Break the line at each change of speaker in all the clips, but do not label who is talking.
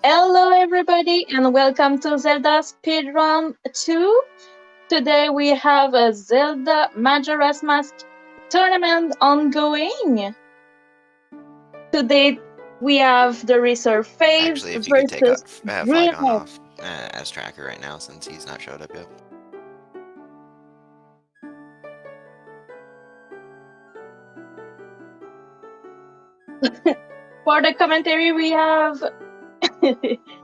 Hello, everybody, and welcome to Zelda Speedrun 2. Today we have a Zelda Majora's Mask tournament ongoing. Today we have the reserve phase
Actually, if you could take
versus
Flygon
Drooness.
off as tracker right now since he's not showed up yet.
For the commentary, we have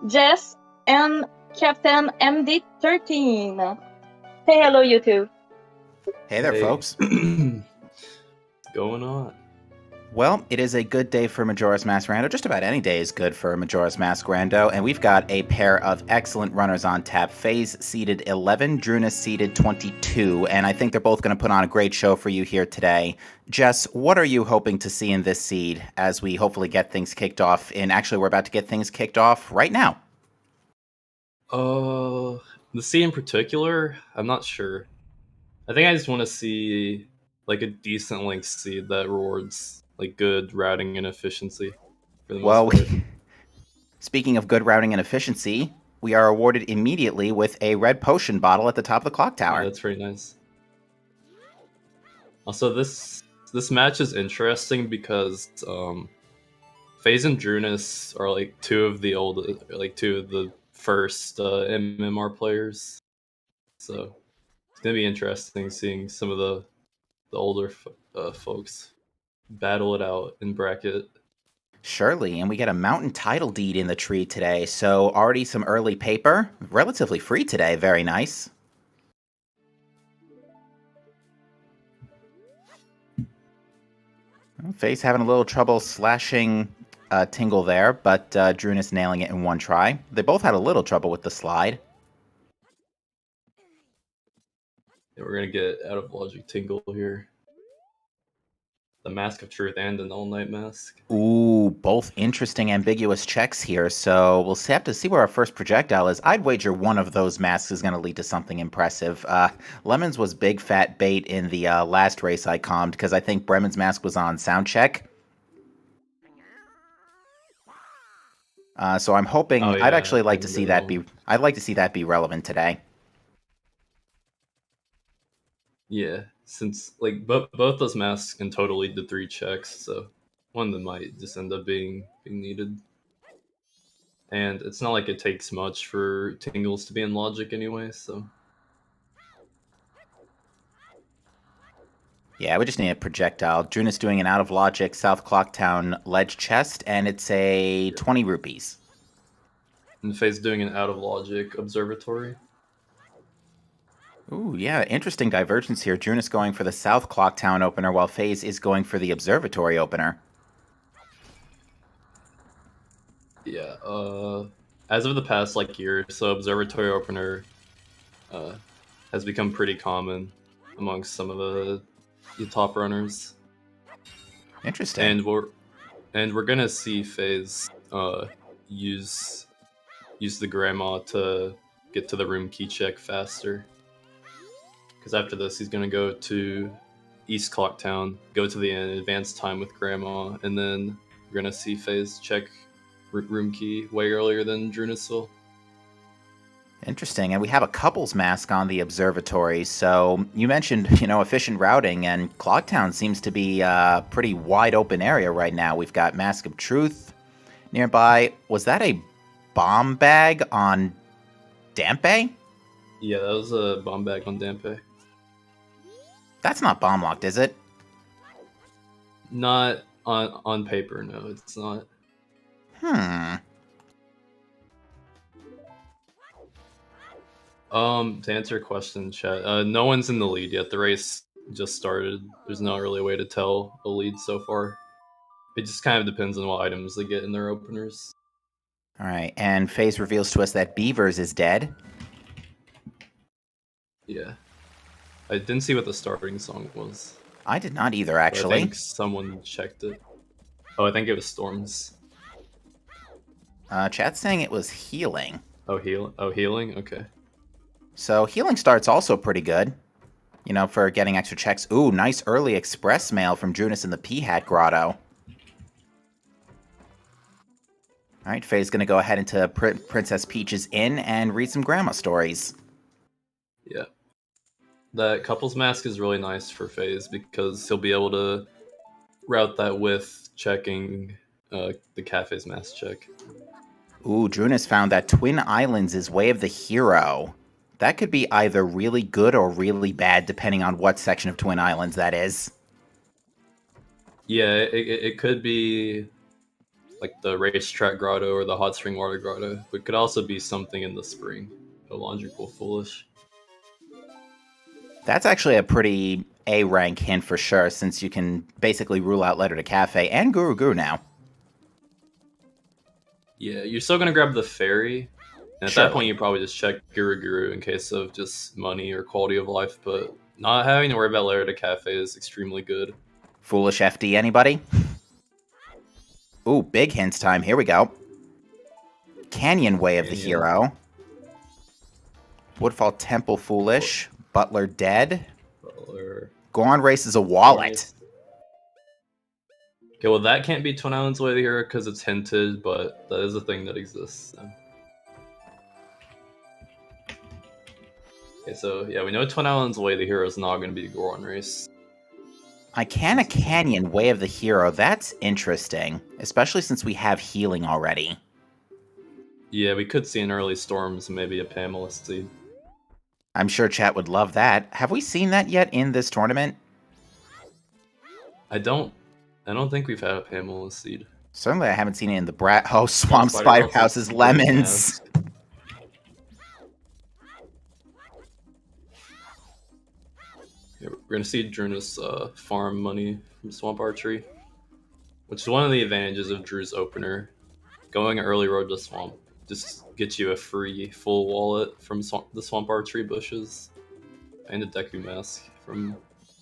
Jess and Captain MD13. Say hello, you two.
Hey there, folks.
What's going on?
Well, it is a good day for Majora's Mask Rando. Just about any day is good for Majora's Mask Rando. And we've got a pair of excellent runners on tap. Phaaze seeded 11, Drooness seeded 22. And I think they're both going to put on a great show for you here today. Jess, what are you hoping to see in this seed as we hopefully get things kicked off? And actually, we're about to get things kicked off right now.
The seed in particular, I'm not sure. I think I just want to see like a decent link seed that rewards like good routing and efficiency for the most part.
Speaking of good routing and efficiency, we are awarded immediately with a red potion bottle at the top of the clock tower.
Yeah, that's pretty nice. Also, this match is interesting because Phaaze and Drooness are like two of the first MMR players, so it's gonna be interesting seeing some of the older folks battle it out in bracket.
Surely, and we get a mountain title deed in the tree today, so already some early paper. Relatively free today, very nice. Phaaze having a little trouble slashing Tingle there, but Drooness nailing it in one try. They both had a little trouble with the slide.
Yeah, we're gonna get out of logic Tingle here. The Mask of Truth and an All-Night Mask.
Ooh, both interesting ambiguous checks here, so we'll have to see where our first projectile is. I'd wager one of those masks is going to lead to something impressive. Lemons was big fat bait in the last race I commed, because I think Bremen's mask was on sound check. So I'm hoping,
Oh, yeah,
I'd actually like to see that
well.
I'd like to see that be relevant today.
Yeah, since like both those masks can totally do 3 checks, so one of them might just end up being needed. And it's not like it takes much for Tingles to be in logic anyway, so.
Yeah, we just need a projectile. Drooness doing an out of logic South Clocktown ledge chest, and it's a 20 rupees.
And Phaaze doing an out of logic observatory.
Ooh, yeah, interesting divergence here. Drooness going for the South Clocktown opener, while Phaaze is going for the observatory opener.
Yeah, as of the past like year or so, observatory opener has become pretty common amongst some of the top runners.
Interesting.
And we're gonna see Phaaze use the grandma to get to the room key check faster. Because after this, he's gonna go to East Clocktown, go to the advanced time with grandma, and then we're gonna see Phaaze check room key way earlier than Drooness will.
Interesting, and we have a couples mask on the observatory, so you mentioned, efficient routing, and Clocktown seems to be a pretty wide open area right now. We've got Mask of Truth nearby. Was that a bomb bag on Dampe?
Yeah, that was a bomb bag on Dampe.
That's not bomb locked, is it?
Not on paper, no, it's not. To answer your question, chat, no one's in the lead yet. The race just started. There's not really a way to tell a lead so far. It just kind of depends on what items they get in their openers.
All right, and Phaaze reveals to us that Beavers is dead.
Yeah. I didn't see what the starting song was.
I did not either, actually.
I think someone checked it. Oh, I think it was Storms.
Chat's saying it was Healing.
Oh, healing? Okay.
So Healing start's also pretty good, for getting extra checks. Ooh, nice early express mail from Drooness in the P-Hat Grotto. All All right, Faye's going to go ahead into Princess Peach's Inn and read some grandma stories.
Yeah. That couple's mask is really nice for Phaaze because he'll be able to route that with checking the cafe's mask check.
Ooh, Drooness found that Twin Islands is Way of the Hero. That could be either really good or really bad, depending on what section of Twin Islands that is.
Yeah, it could be like the racetrack grotto or the hot spring water grotto. But it could also be something in the spring. The laundry pool foolish.
That's actually a pretty A-rank hint for sure, since you can basically rule out Letter to Cafe and Guru Guru now.
Yeah, you're still gonna grab the ferry. And at
Surely.
that point, you probably just check Guru Guru in case of just money or quality of life. But not having to worry about Letter to Cafe is extremely good.
Foolish FD, anybody? Ooh, big hints time. Here we go. Canyon Way of the
Canyon.
Hero. Woodfall Temple Foolish. Butler Dead.
Or
Goron Race is a wallet.
Okay, well that can't be Twin Islands Way of the Hero because it's hinted, but that is a thing that exists. So. Okay, so yeah, we know Twin Islands Way of the Hero is not going to be Goron Race.
Icana Canyon Way of the Hero. That's interesting, especially since we have healing already.
Yeah, we could see an early storms, maybe a Pamela seed.
I'm sure chat would love that. Have we seen that yet in this tournament?
I don't think we've had a Pamela seed.
Certainly I haven't seen it in the Swamp Spider House's Lemons.
Yeah, we're gonna see Drooness farm money from Swamp Archery, which is one of the advantages of Drew's opener. Going early road to Swamp just gets you a free full wallet from the Swamp Archery bushes and a Deku mask from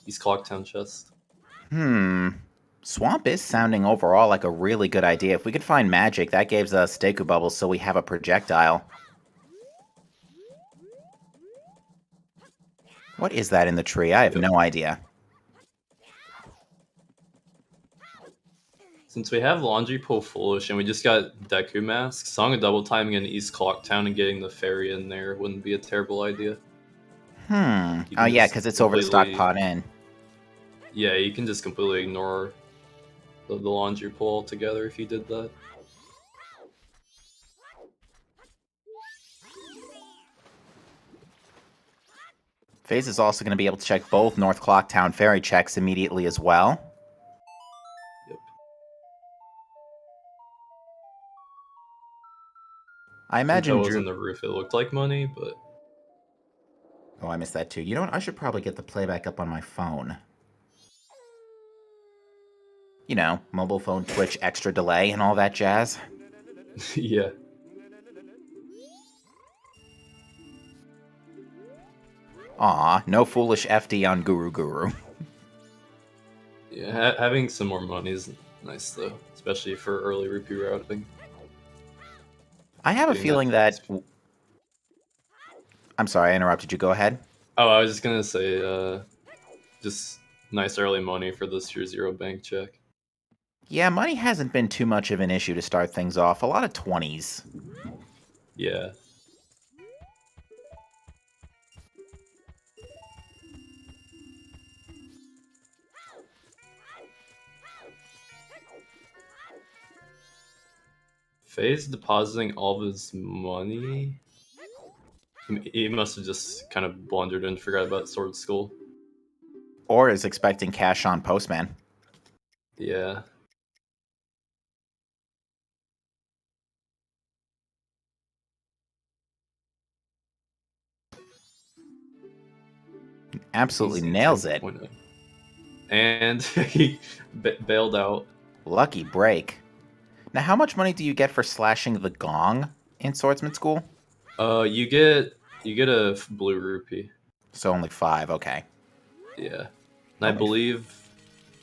East Clocktown chest.
Swamp is sounding overall like a really good idea. If we could find magic, that gives us Deku Bubbles so we have a projectile. What is that in the tree? I have no idea.
Since we have Laundry Pool Foolish and we just got Deku Mask, Song of Double Timing in East Clocktown and getting the ferry in there wouldn't be a terrible idea.
Oh yeah, because it's over the stock pot in.
Yeah, you can just completely ignore the Laundry Pool altogether if you did that.
Phaaze is also going to be able to check both North Clocktown ferry checks immediately as well.
Yep.
I imagine
Since I was on the roof, it looked like money, but...
Oh, I missed that too. You know what? I should probably get the playback up on my phone. You know, mobile phone, Twitch, extra delay, and all that jazz.
Yeah.
Aw, no foolish FD on Guru Guru.
Yeah, having some more money is nice, though. Especially for early rupee routing.
I have a feeling that... I'm sorry, I interrupted you. Go ahead.
Oh, I was just gonna say, just nice early money for this Tier 0 bank check.
Yeah, money hasn't been too much of an issue to start things off. A lot of 20s.
Yeah. Phaaze depositing all of his money? He must have just kind of blundered and forgot about Sword Skull.
Or is expecting cash on Postman.
Yeah.
Absolutely nails it.
And he bailed out.
Lucky break. Now, how much money do you get for slashing the gong in Swordsman School?
You get a blue rupee.
So only 5, okay.
Yeah. And I believe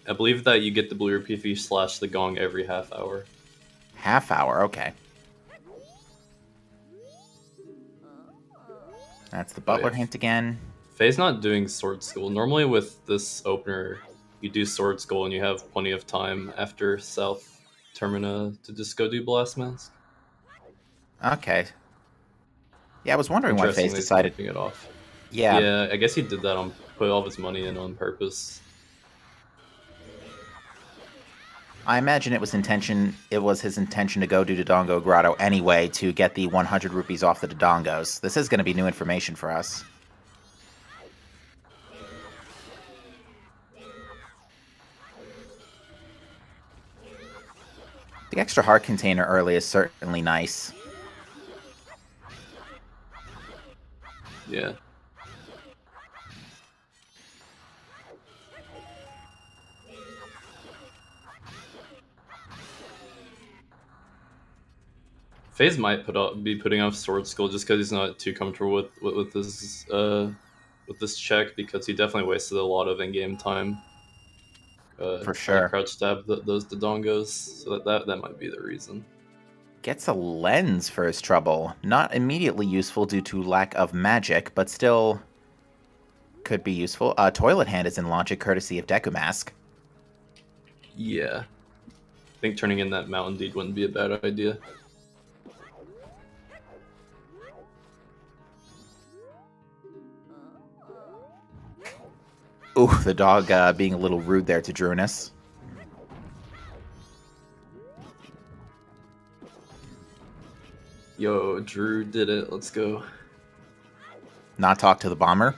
that you get the blue rupee if you slash the gong every half hour.
Half hour, okay. That's the Butler hint again.
Faye's not doing Sword School. Normally with this opener, you do Sword School and you have plenty of time after South Termina to just go do Blast Mask.
Okay. Yeah, I was wondering why Phaaze
Interestingly, he's
decided.
wiping it off.
Yeah,
Yeah, I guess he did that put all of his money in on purpose.
I imagine it was his intention to go to Dodongo Grotto anyway to get the 100 rupees off the Dodongos. This is going to be new information for us. The extra heart container early is certainly nice.
Yeah. Phaaze might be putting off Sword Skull just because he's not too comfortable with this check, because he definitely wasted a lot of in-game time.
For
trying
sure.
to crouch stab those Dodongos, so that might be the reason.
Gets a lens for his trouble. Not immediately useful due to lack of magic, but still could be useful. Toilet Hand is in logic courtesy of Deku Mask.
Yeah. I think turning in that Mountain Deed wouldn't be a bad idea.
Ooh, the dog being a little rude there to Drooness.
Yo, Drew did it. Let's go.
Not talk to the bomber.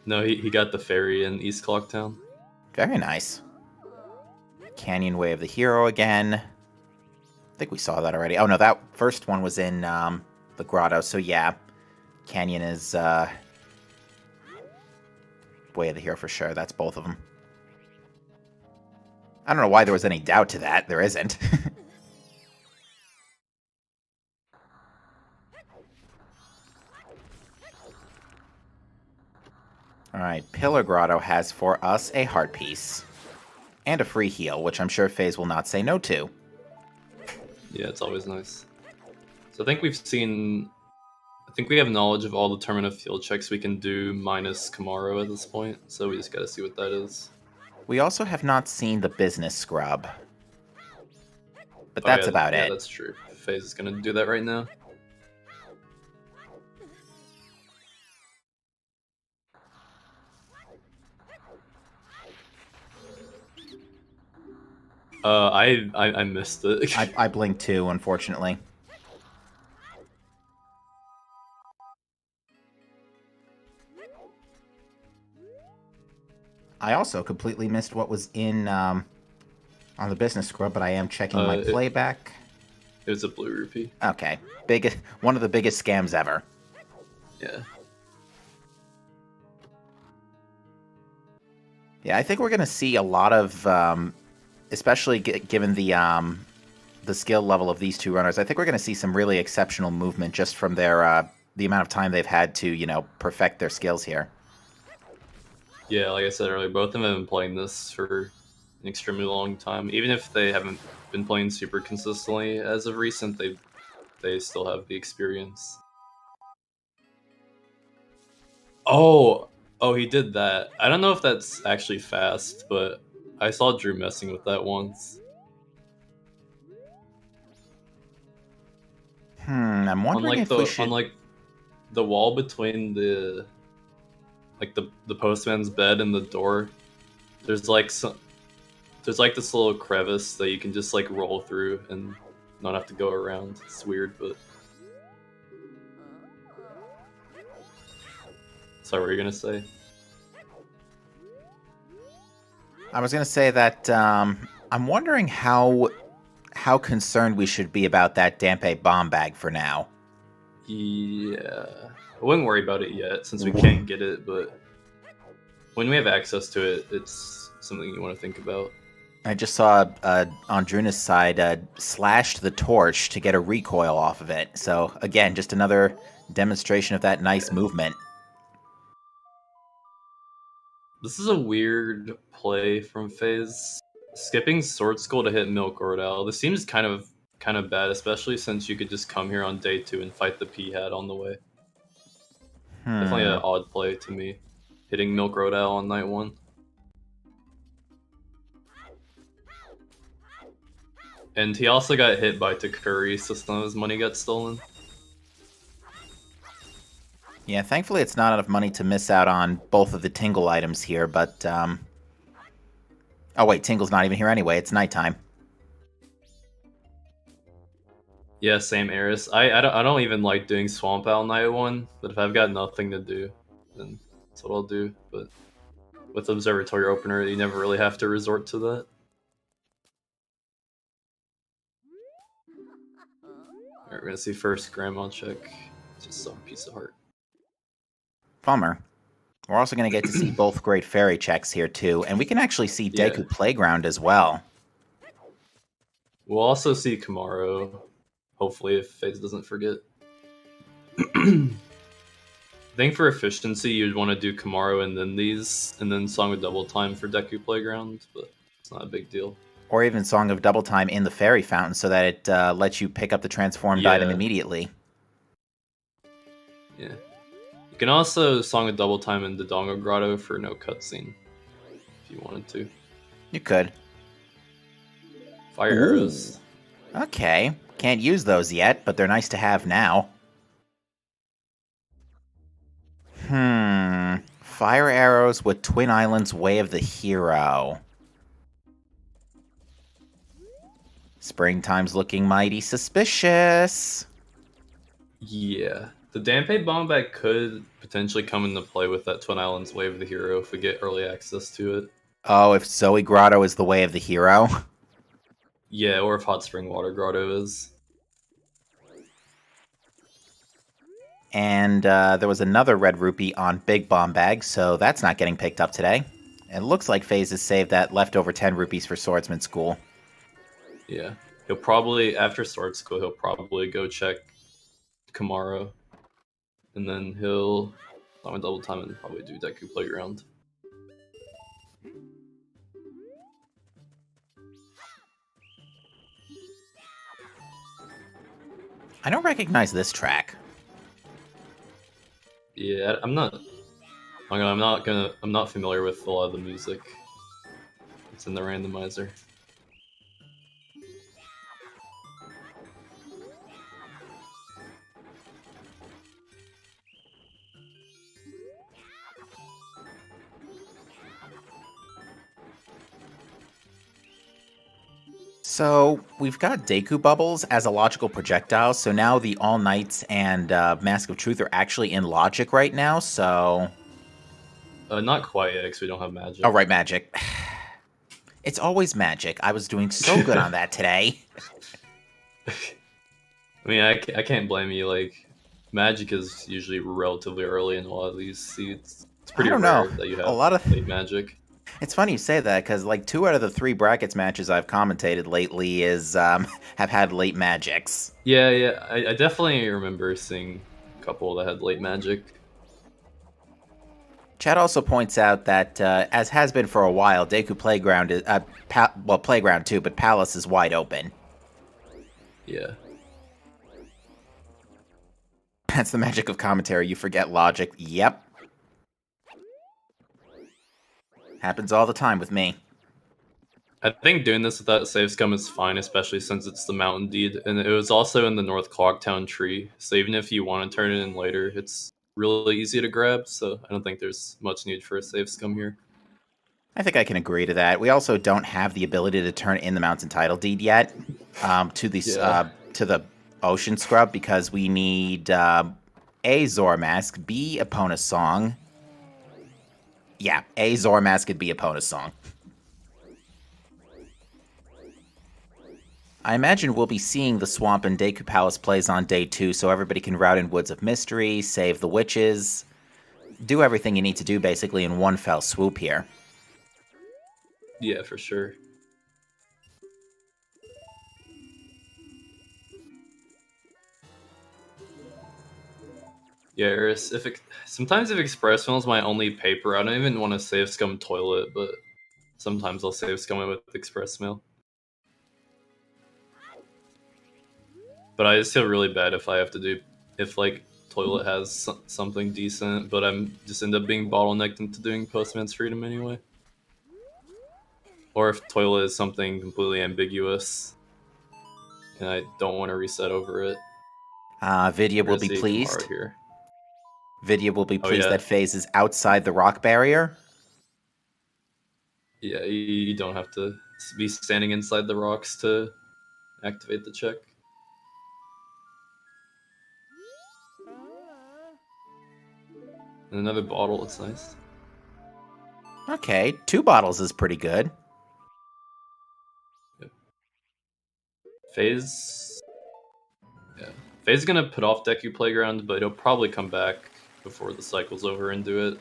No, he got the ferry in East Clocktown.
Very nice. Canyon Way of the Hero again. I think we saw that already. Oh no, that first one was in the grotto, so yeah. Canyon is Way of the Hero for sure. That's both of them. I don't know why there was any doubt to that. There isn't. Alright, Pillar Grotto has for us a heart piece. And a free heal, which I'm sure Phaaze will not say no to.
Yeah, it's always nice. So I think we have knowledge of all the Termina field checks we can do minus Kamaro at this point, so we just gotta see what that is.
We also have not seen the business scrub. But that's about
yeah,
it.
That's true. Phaaze is gonna do that right now. I missed it.
I blinked too, unfortunately. I also completely missed what was in on the business scrub, but I am checking my playback.
It was a blue rupee.
Okay, one of the biggest scams ever.
Yeah.
Yeah, I think we're gonna see a lot of, especially given the skill level of these two runners. I think we're gonna see some really exceptional movement just from their the amount of time they've had to, perfect their skills here.
Yeah, like I said earlier, both of them have been playing this for an extremely long time. Even if they haven't been playing super consistently as of recent, they still have the experience. Oh, he did that. I don't know if that's actually fast, but I saw Drew messing with that once.
I'm wondering if we should...
On the wall between the postman's bed and the door, there's this little crevice that you can just roll through and not have to go around. It's weird, but sorry, what were you gonna say?
I was gonna say that I'm wondering how concerned we should be about that Dampe bomb bag for now.
Yeah, I wouldn't worry about it yet since we can't get it, but when we have access to it, it's something you want to think about.
I just saw on Drooness' side slashed the torch to get a recoil off of it. So again, just another demonstration of that nice movement.
This is a weird play from Phaaze. Skipping Sword Skull to hit Milk Ordal. This seems kind of bad, especially since you could just come here on day 2 and fight the P-Hat on the way. Definitely an odd play to me, hitting Milk Ordal on night 1. And he also got hit by Takuri, so some of his money got stolen.
Yeah, thankfully it's not enough money to miss out on both of the Tingle items here, but, oh wait, Tingle's not even here anyway, it's nighttime.
Yeah, same Eris. I don't even like doing Swamp Owl Night 1, but if I've got nothing to do, then that's what I'll do. But with Observatory Opener, you never really have to resort to that. Alright, we're gonna see first Grandma check. Just some piece of heart.
Bummer. We're also going to get to see both Great Fairy checks here, too, and we can actually see
Yeah.
Deku Playground as well.
We'll also see Kamaro, hopefully, if Phaaze doesn't forget. I think for efficiency, you'd want to do Kamaro and then these, and then Song of Double Time for Deku Playground, but it's not a big deal.
Or even Song of Double Time in the Fairy Fountain so that it lets you pick up the transformed item immediately.
Yeah. You can also Song of Double Time in Dodongo Grotto for no cutscene, if you wanted to.
You could.
Fire arrows.
Okay. Can't use those yet, but they're nice to have now. Fire arrows with Twin Islands Way of the Hero. Springtime's looking mighty suspicious.
Yeah. The Dampé Bomb Bag could potentially come into play with that Twin Islands Way of the Hero if we get early access to it.
Oh, if Zoe Grotto is the Way of the Hero?
Yeah, or if Hot Spring Water Grotto is.
And there was another red rupee on Big Bomb Bag, so that's not getting picked up today. It looks like Phaaze has saved that leftover 10 rupees for Swordsman School.
Yeah. He'll probably, after Sword School, he'll probably go check Kamaro. And then he'll Song of Double Time and probably do Deku Playground.
I don't recognize this track.
Yeah, I'm not familiar with a lot of the music. It's in the randomizer.
So, we've got Deku Bubbles as a logical projectile, so now the All Knights and Mask of Truth are actually in logic right now, so...
Not quite yet, because we don't have magic.
Oh, right, magic. It's always magic. I was doing so good on that today.
I mean, I can't blame you, like, magic is usually relatively early in a lot of these seeds. It's pretty rare that you have
a lot of
late magic.
It's funny you say that, because like 2 out of the 3 brackets matches I've commentated lately have had late magics.
Yeah, I definitely remember seeing a couple that had late magic.
Chad also points out that, as has been for a while, Deku Playground is, Playground too, but Palace is wide open.
Yeah.
That's the magic of commentary, you forget logic. Yep. Happens all the time with me.
I think doing this without save scum is fine, especially since it's the Mountain Deed, and it was also in the North Clocktown tree, so even if you want to turn it in later, it's really easy to grab, so I don't think there's much need for a save scum here.
I think I can agree to that. We also don't have the ability to turn in the Mountain Title Deed yet to the Ocean Scrub, because we need A, Zora Mask, B, Epona's Song. Yeah, A, Zora Mask, could be Epona's Song. I imagine we'll be seeing the Swamp and Deku Palace plays on day 2, so everybody can route in Woods of Mystery, save the witches, do everything you need to do basically in one fell swoop here.
Yeah, for sure. Yeah, Eris, sometimes if Express Mail is my only paper, I don't even want to save scum Toilet, but sometimes I'll save scum it with Express Mail. But I just feel really bad if I have to do, if like Toilet has something decent, but I'm just end up being bottlenecked into doing Postman's Freedom anyway. Or if Toilet is something completely ambiguous. and I don't want to reset over it.
Vidya
We're
will
gonna
be
see
pleased.
Kamara here.
Vidya will be pleased
yeah.
that Phaaze is outside the rock barrier.
Yeah, you don't have to be standing inside the rocks to activate the check. And another bottle, it's nice.
Okay, 2 bottles is pretty good.
Yep. Phaaze... Yeah. Phaaze is gonna put off Deku Playground, but he'll probably come back before the cycle's over and do it.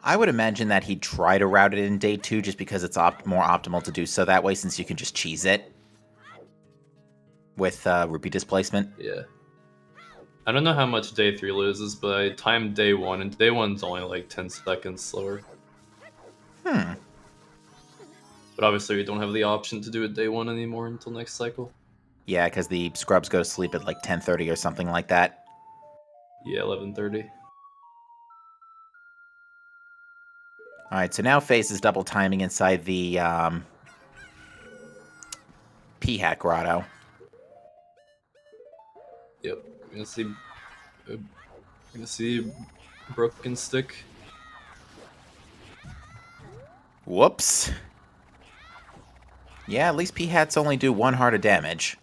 I would imagine that he'd try to route it in day 2 just because it's more optimal to do so that way, since you can just cheese it with rupee displacement.
Yeah. I don't know how much day 3 loses, but I timed day 1, and day 1's only like 10 seconds slower.
Hmm.
But obviously we don't have the option to do it day 1 anymore until next cycle.
Yeah, because the scrubs go to sleep at like 10:30 or something like that.
Yeah, 11:30.
Alright, so now Phaaze is double timing inside the P-Hat Grotto.
Yep, we're gonna see Broken Stick.
Whoops. Yeah, at least P-Hats only do 1 heart of damage.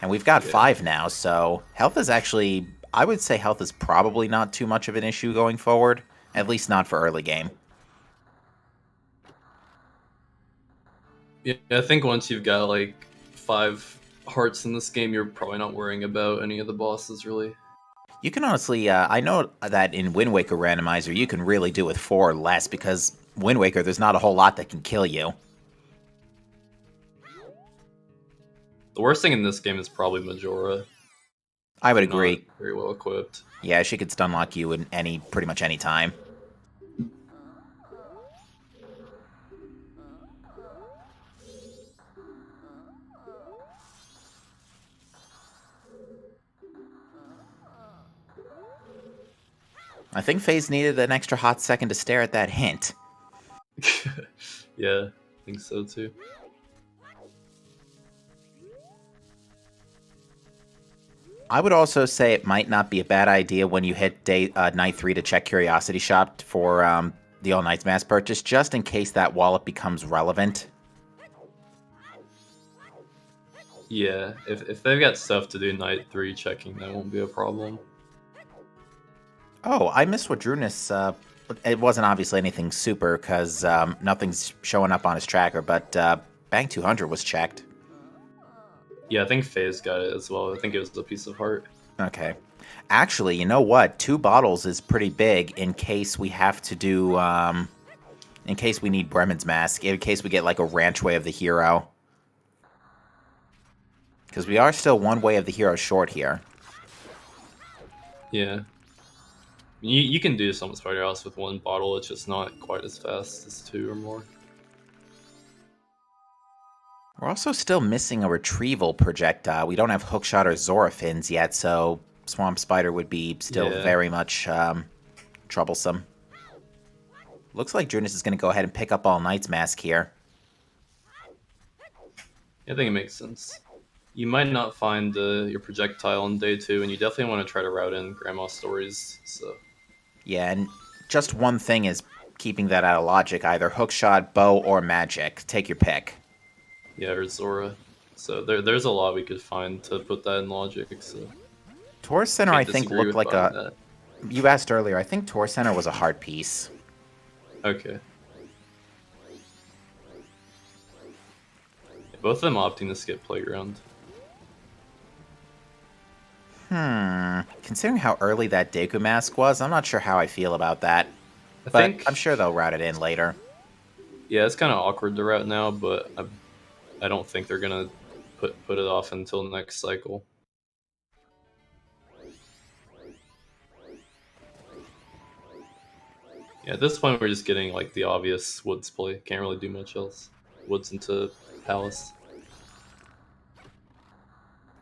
And we've got 5 now, so health is actually... I would say health is probably not too much of an issue going forward. At least not for early game.
Yeah, I think once you've got like 5 hearts in this game, you're probably not worrying about any of the bosses, really.
You can honestly... I know that in Wind Waker Randomizer, you can really do with 4 or less, because Wind Waker, there's not a whole lot that can kill you.
The worst thing in this game is probably Majora.
I would agree.
Not very well equipped.
Yeah, she could stunlock you in pretty much any time. I think Phaaze needed an extra hot second to stare at that hint.
Yeah, I think so too.
I would also say it might not be a bad idea when you hit night 3 to check Curiosity Shop for the All Nights mass purchase, just in case that wallet becomes relevant.
Yeah, if they've got stuff to do night 3 checking, that won't be a problem.
Oh, I missed what Drooness... it wasn't obviously anything super, because nothing's showing up on his tracker, but Bang 200 was checked.
Yeah, I think Phaaze got it as well. I think it was a piece of heart.
Okay. Actually, you know what? 2 bottles is pretty big in case we have to do... in case we need Bremen's Mask. In case we get like a Ranch Way of the Hero. Because we are still 1 Way of the Hero short here.
Yeah. You can do some Spider House with 1 bottle, it's just not quite as fast as 2 or more.
We're also still missing a retrieval projectile. We don't have Hookshot or Zora Fins yet, so Swamp Spider would be still very much troublesome. Looks like Drooness is going to go ahead and pick up All Night's mask here.
I think it makes sense. You might not find your projectile on day 2, and you definitely want to try to route in Grandma's stories. So
yeah, and just one thing is keeping that out of logic. Either Hookshot, Bow, or Magic. Take your pick.
Yeah, or Zora. So there's a lot we could find to put that in logic. So
Tourist Center, I think, looked like a... You asked earlier, I think Tourist Center was a hard piece.
Okay. Both of them opting to skip Playground.
Considering how early that Deku mask was, I'm not sure how I feel about that. But I'm sure they'll route it in later.
Yeah, it's kind of awkward to route now, but I don't think they're gonna put it off until next cycle. Yeah, at this point we're just getting like the obvious Woods play. Can't really do much else. Woods into Palace.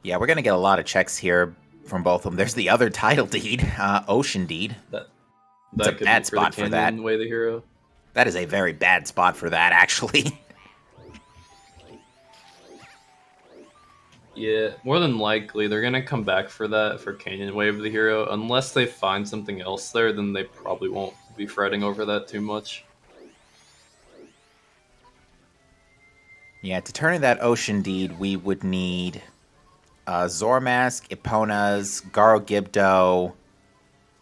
Yeah, we're gonna get a lot of checks here from both of them. There's the other title deed, Ocean Deed. That's a bad spot for that.
Way the hero.
That is a very bad spot for that, actually.
Yeah, more than likely they're gonna come back for that for Canyon Wave of the Hero. Unless they find something else there, then they probably won't be fretting over that too much.
Yeah, to turn in that Ocean Deed, we would need Zormask, Epona's, Garo Gibdo,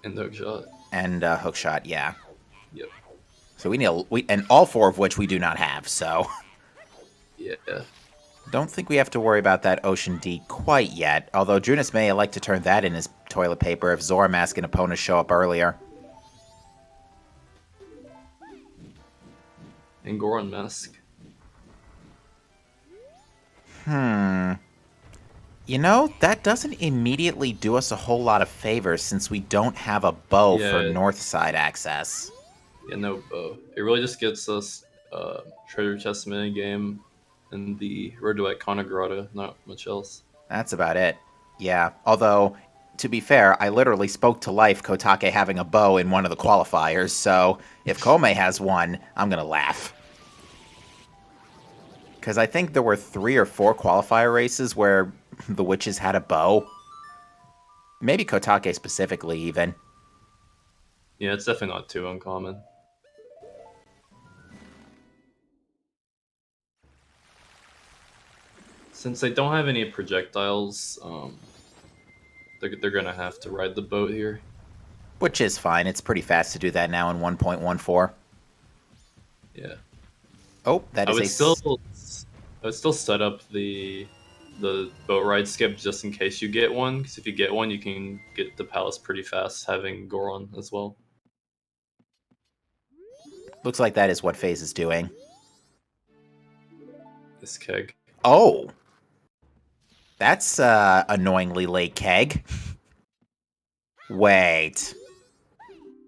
And Hookshot.
and Hookshot, yeah.
Yep.
So we need and all 4 of which we do not have, so
Yeah.
don't think we have to worry about that Ocean Deed quite yet, although Drooness may like to turn that in as toilet paper if Zormask and Epona show up earlier.
And Goron Mask.
You know, that doesn't immediately do us a whole lot of favors since we don't have a bow for
Yeah.
north side access.
Yeah, no bow. It really just gets us treasure chest minigame and the Road to Icona Grotto, not much else.
That's about it. Yeah, although, to be fair, I literally spoke to life Kotake having a bow in one of the qualifiers, so if Kome has one, I'm gonna laugh. Because I think there were 3 or 4 qualifier races where the witches had a bow. Maybe Kotake specifically, even.
Yeah, it's definitely not too uncommon. Since they don't have any projectiles, they're gonna have to ride the boat here.
Which is fine. It's pretty fast to do that now in 1.14.
Yeah.
Oh, that
I
is
would still set up the boat ride skip just in case you get one, because if you get one, you can get the palace pretty fast, having Goron as well.
Looks like that is what Phaaze is doing.
This keg.
Oh! That's, annoyingly late keg. Wait.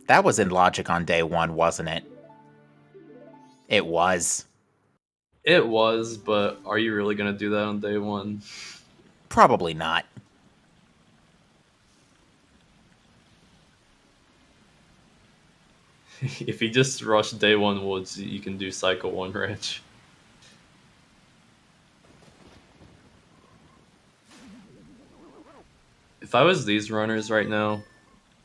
That was in Logic on day 1, wasn't it? It was.
It was, but are you really gonna do that on day 1?
Probably not.
If you just rush day 1 woods, you can do cycle 1 ranch. If I was these runners right now,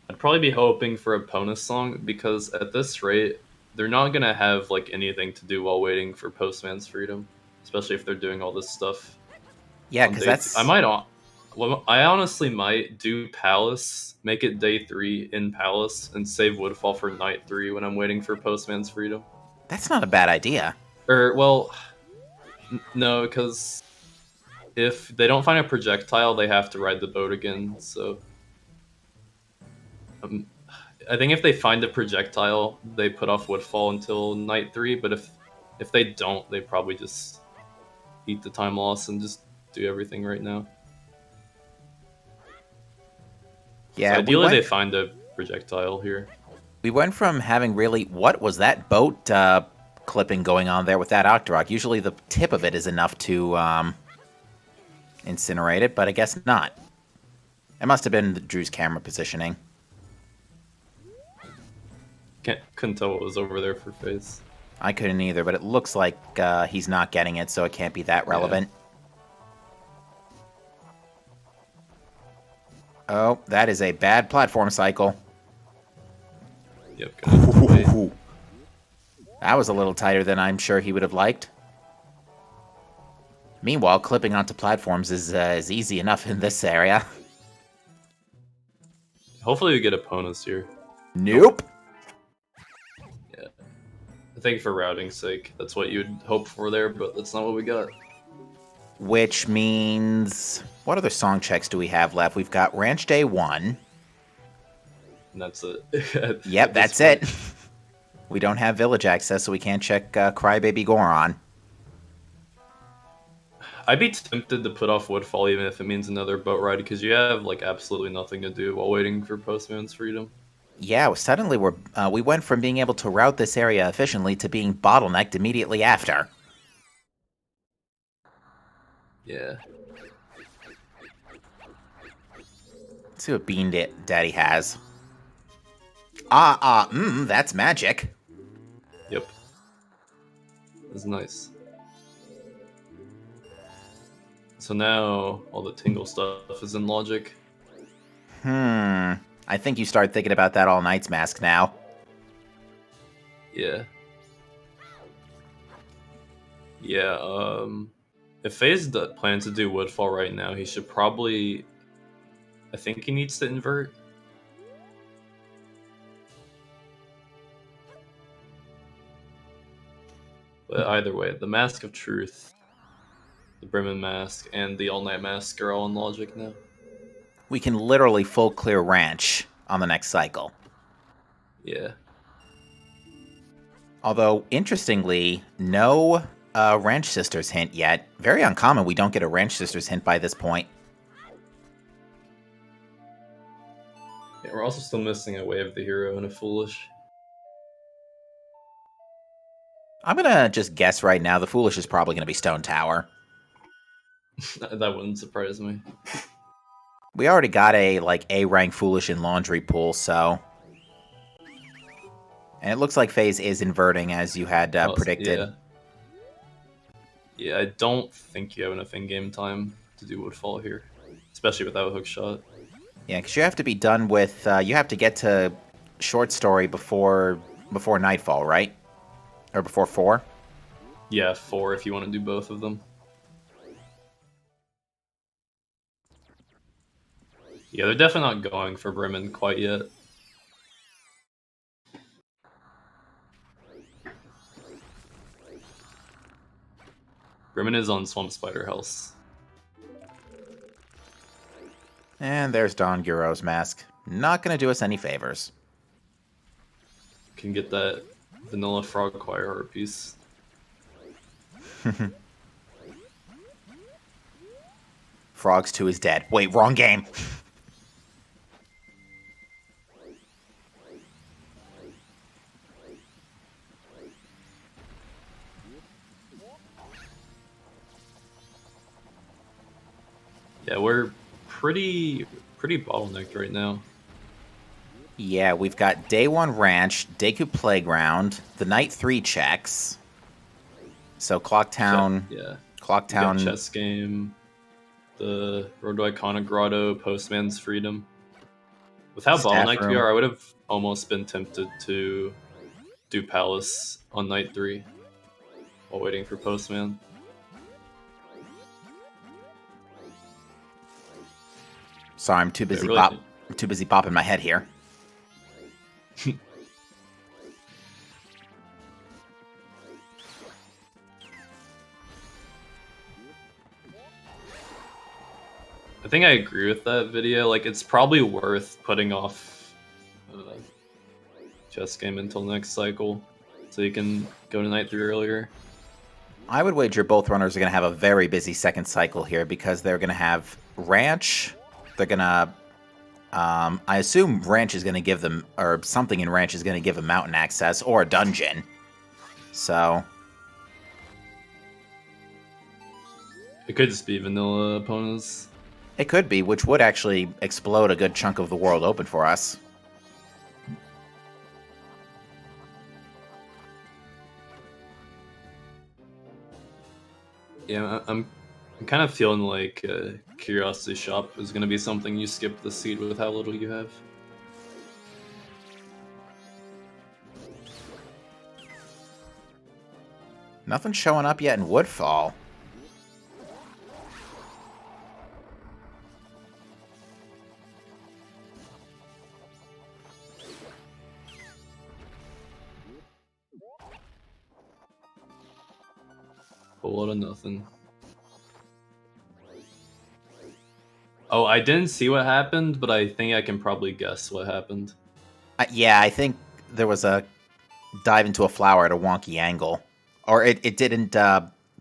I'd probably be hoping for a bonus song, because at this rate, they're not gonna have like anything to do while waiting for Postman's Freedom, especially if they're doing all this stuff.
Yeah,
on
because
day
that's...
I honestly might do Palace, make it day 3 in Palace, and save Woodfall for night 3 when I'm waiting for Postman's Freedom.
That's not a bad idea.
Or, well, no, because if they don't find a projectile, they have to ride the boat again, so... I think if they find a projectile, they put off Woodfall until night 3, but if they don't, they probably just eat the time loss and just do everything right now.
Yeah,
so ideally they find a projectile here.
We went from having really... What was that boat clipping going on there with that Octorok? Usually the tip of it is enough to incinerate it, but I guess not. It must have been Drew's camera positioning.
Couldn't tell what was over there for Phaaze.
I couldn't either, but it looks like he's not getting it, so it can't be that relevant. Yeah. Oh, that is a bad platform cycle.
Yep, gonna have to wait.
That was a little tighter than I'm sure he would have liked. Meanwhile, clipping onto platforms is easy enough in this area.
Hopefully we get opponents here.
Nope.
Yeah. I think for routing's sake, that's what you'd hope for there, but that's not what we got.
Which means... What other song checks do we have left? We've got Ranch Day 1.
And that's it.
Yep, that's it. We don't have village access, so we can't check Crybaby Goron.
I'd be tempted to put off Woodfall even if it means another boat ride, because you have like absolutely nothing to do while waiting for Postman's Freedom.
Yeah, suddenly we went from being able to route this area efficiently to being bottlenecked immediately after.
Yeah.
Let's see what Bean Daddy has. That's magic.
Yep. That's nice. So now all the tingle stuff is in logic.
I think you start thinking about that all night's mask now.
Yeah. Yeah, if Phaaze plans to do Woodfall right now, he should probably... I think he needs to invert. But either way, the Mask of Truth, the Bremen Mask, and the All Night Mask are all in logic now.
We can literally full clear ranch on the next cycle.
Yeah.
Although, interestingly, no Ranch Sisters hint yet. Very uncommon we don't get a Ranch Sisters hint by this point.
Yeah, we're also still missing a Way of the Hero and a Foolish.
I'm going to just guess right now the Foolish is probably going to be Stone Tower.
That wouldn't surprise me.
We already got a A-rank Foolish in Laundry Pool, so... And it looks like Phaaze is inverting, as you had predicted.
Yeah. Yeah, I don't think you have enough in-game time to do Woodfall here. Especially without Hookshot.
Yeah, because you have to be done with... you have to get to Short Story before Nightfall, right? Or before 4?
Yeah, 4 if you want to do both of them. Yeah, they're definitely not going for Bremen quite yet. Bremen is on Swamp Spider House.
And there's Don Guro's mask. Not going to do us any favors.
Can get that vanilla frog choir art piece.
Frogs 2 is dead. Wait, wrong game.
Yeah, we're pretty bottlenecked right now.
Yeah, we've got Day 1 Ranch, Deku Playground, the Night 3 checks. So Clocktown...
Yeah.
Clocktown...
Chess Game, the Road to Iconic Grotto, Postman's Freedom. With how
Staff
bottlenecked we
room.
are, I would have almost been tempted to do Palace on Night 3 while waiting for Postman.
Sorry, I'm too busy
really-
I'm too busy bopping my head here.
I think I agree with that video. Like, it's probably worth putting off Chess Game until next cycle, so you can go to Night 3 earlier.
I would wager both runners are going to have a very busy second cycle here because they're going to have Ranch. They're going to... I assume Ranch is going to give them... Or something in Ranch is going to give them mountain access or a dungeon. So...
It could just be vanilla opponents.
It could be, which would actually explode a good chunk of the world open for us.
Yeah, I'm kind of feeling like Curiosity Shop is going to be something you skip the seed with how little you have.
Nothing's showing up yet in Woodfall.
Whole lot of nothing. Oh, I didn't see what happened, but I think I can probably guess what happened.
Yeah, I think there was a dive into a flower at a wonky angle. Or it didn't...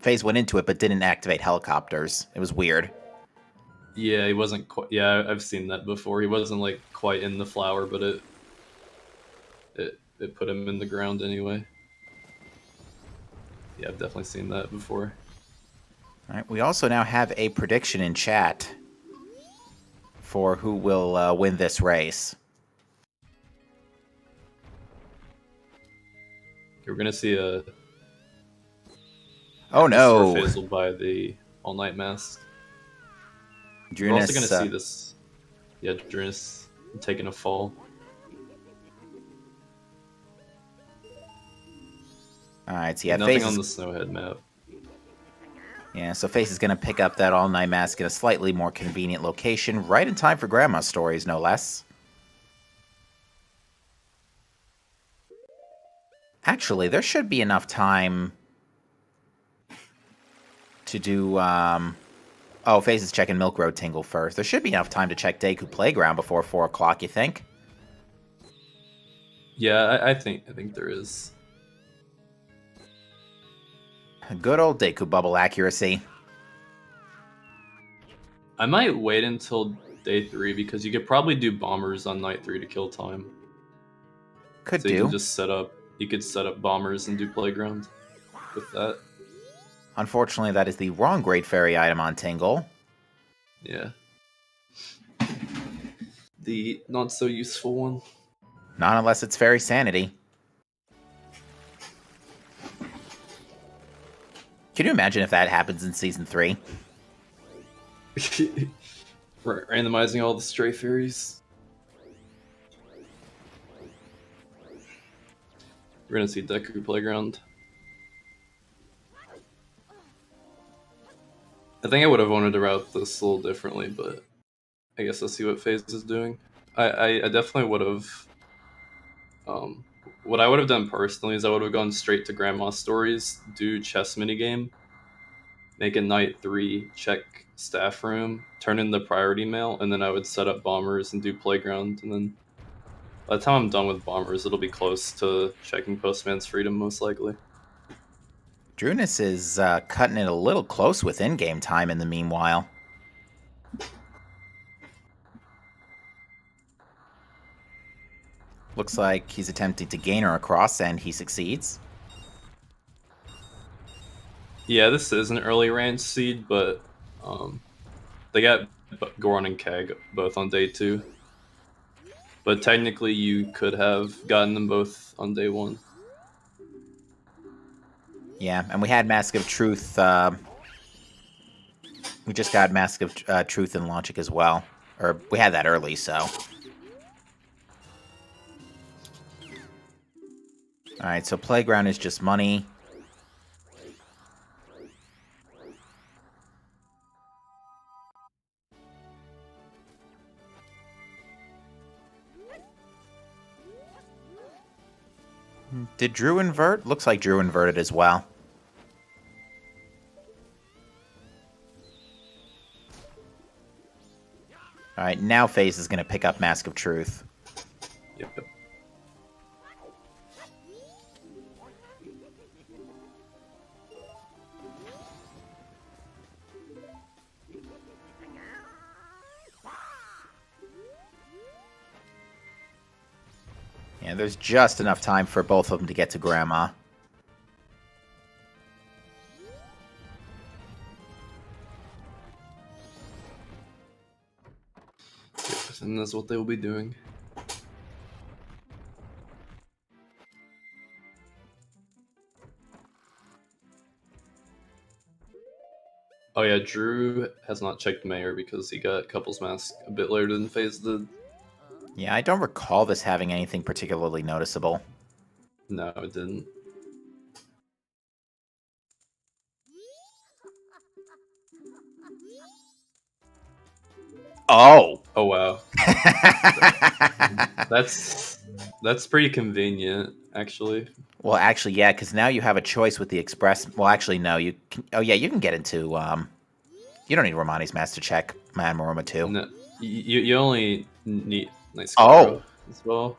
Phaaze went into it, but didn't activate helicopters. It was weird.
Yeah, he wasn't quite... Yeah, I've seen that before. He wasn't, like, quite in the flower, but it put him in the ground anyway. Yeah, I've definitely seen that before.
All right, we also now have a prediction in chat for who will win this race.
We're gonna see a...
Oh no!
Phaaze will buy the all-night mask. We're also
Drooness,
gonna see this. Yeah, Drooness taking a fall.
Alright, so yeah,
Nothing
Phaaze
on
is,
the Snowhead map.
yeah, so Phaaze is going to pick up that all-night mask in a slightly more convenient location, right in time for Grandma's stories, no less. Actually, there should be enough time to do, Oh, Phaaze is checking Milk Road Tingle first. There should be enough time to check Deku Playground before 4 o'clock, you think?
Yeah, I think there is.
Good old Deku Bubble accuracy.
I might wait until day 3 because you could probably do bombers on night 3 to kill time.
Could
So
do.
you can just set up. You could set up bombers and do playground with that.
Unfortunately, that is the wrong Great Fairy item on Tingle.
Yeah. The not so useful one.
Not unless it's Fairy Sanity. Can you imagine if that happens in Season 3?
Randomizing all the stray fairies. We're gonna see Deku Playground. I think I would have wanted to route this a little differently, but I guess let's see what Phaaze is doing. I definitely would have. What I would have done personally is I would have gone straight to Grandma's stories, do chess minigame, make a night 3, check staff room, turn in the priority mail, and then I would set up bombers and do playground. And then by the time I'm done with bombers, it'll be close to checking Postman's Freedom, most likely.
Drooness is cutting it a little close with in-game time in the meanwhile. Looks like he's attempting to gain her across, and he succeeds.
Yeah, this is an early range seed, but they got Goron and Kag both on day 2. But technically, you could have gotten them both on day 1.
Yeah, and we had Mask of Truth. We just got Mask of Truth and Logic as well. Or we had that early, so. Alright, so Playground is just money. Did Drew invert? Looks like Drew inverted as well. Alright, now Phaaze is going to pick up Mask of Truth.
Yep.
Yeah, there's just enough time for both of them to get to Grandma.
Yep, and that's what they will be doing. Oh yeah, Drew has not checked Mayor because he got Couples Mask a bit later than Phaaze did.
Yeah, I don't recall this having anything particularly noticeable.
No, it didn't.
Oh!
Oh wow. That's pretty convenient, actually.
Well, actually, yeah, because now you have a choice with the Express. Well, actually, no. You can, oh, yeah, you can get into... you don't need Romani's Mask to check Man Maroma 2.
No, you only need... Nice
Oh!
as well.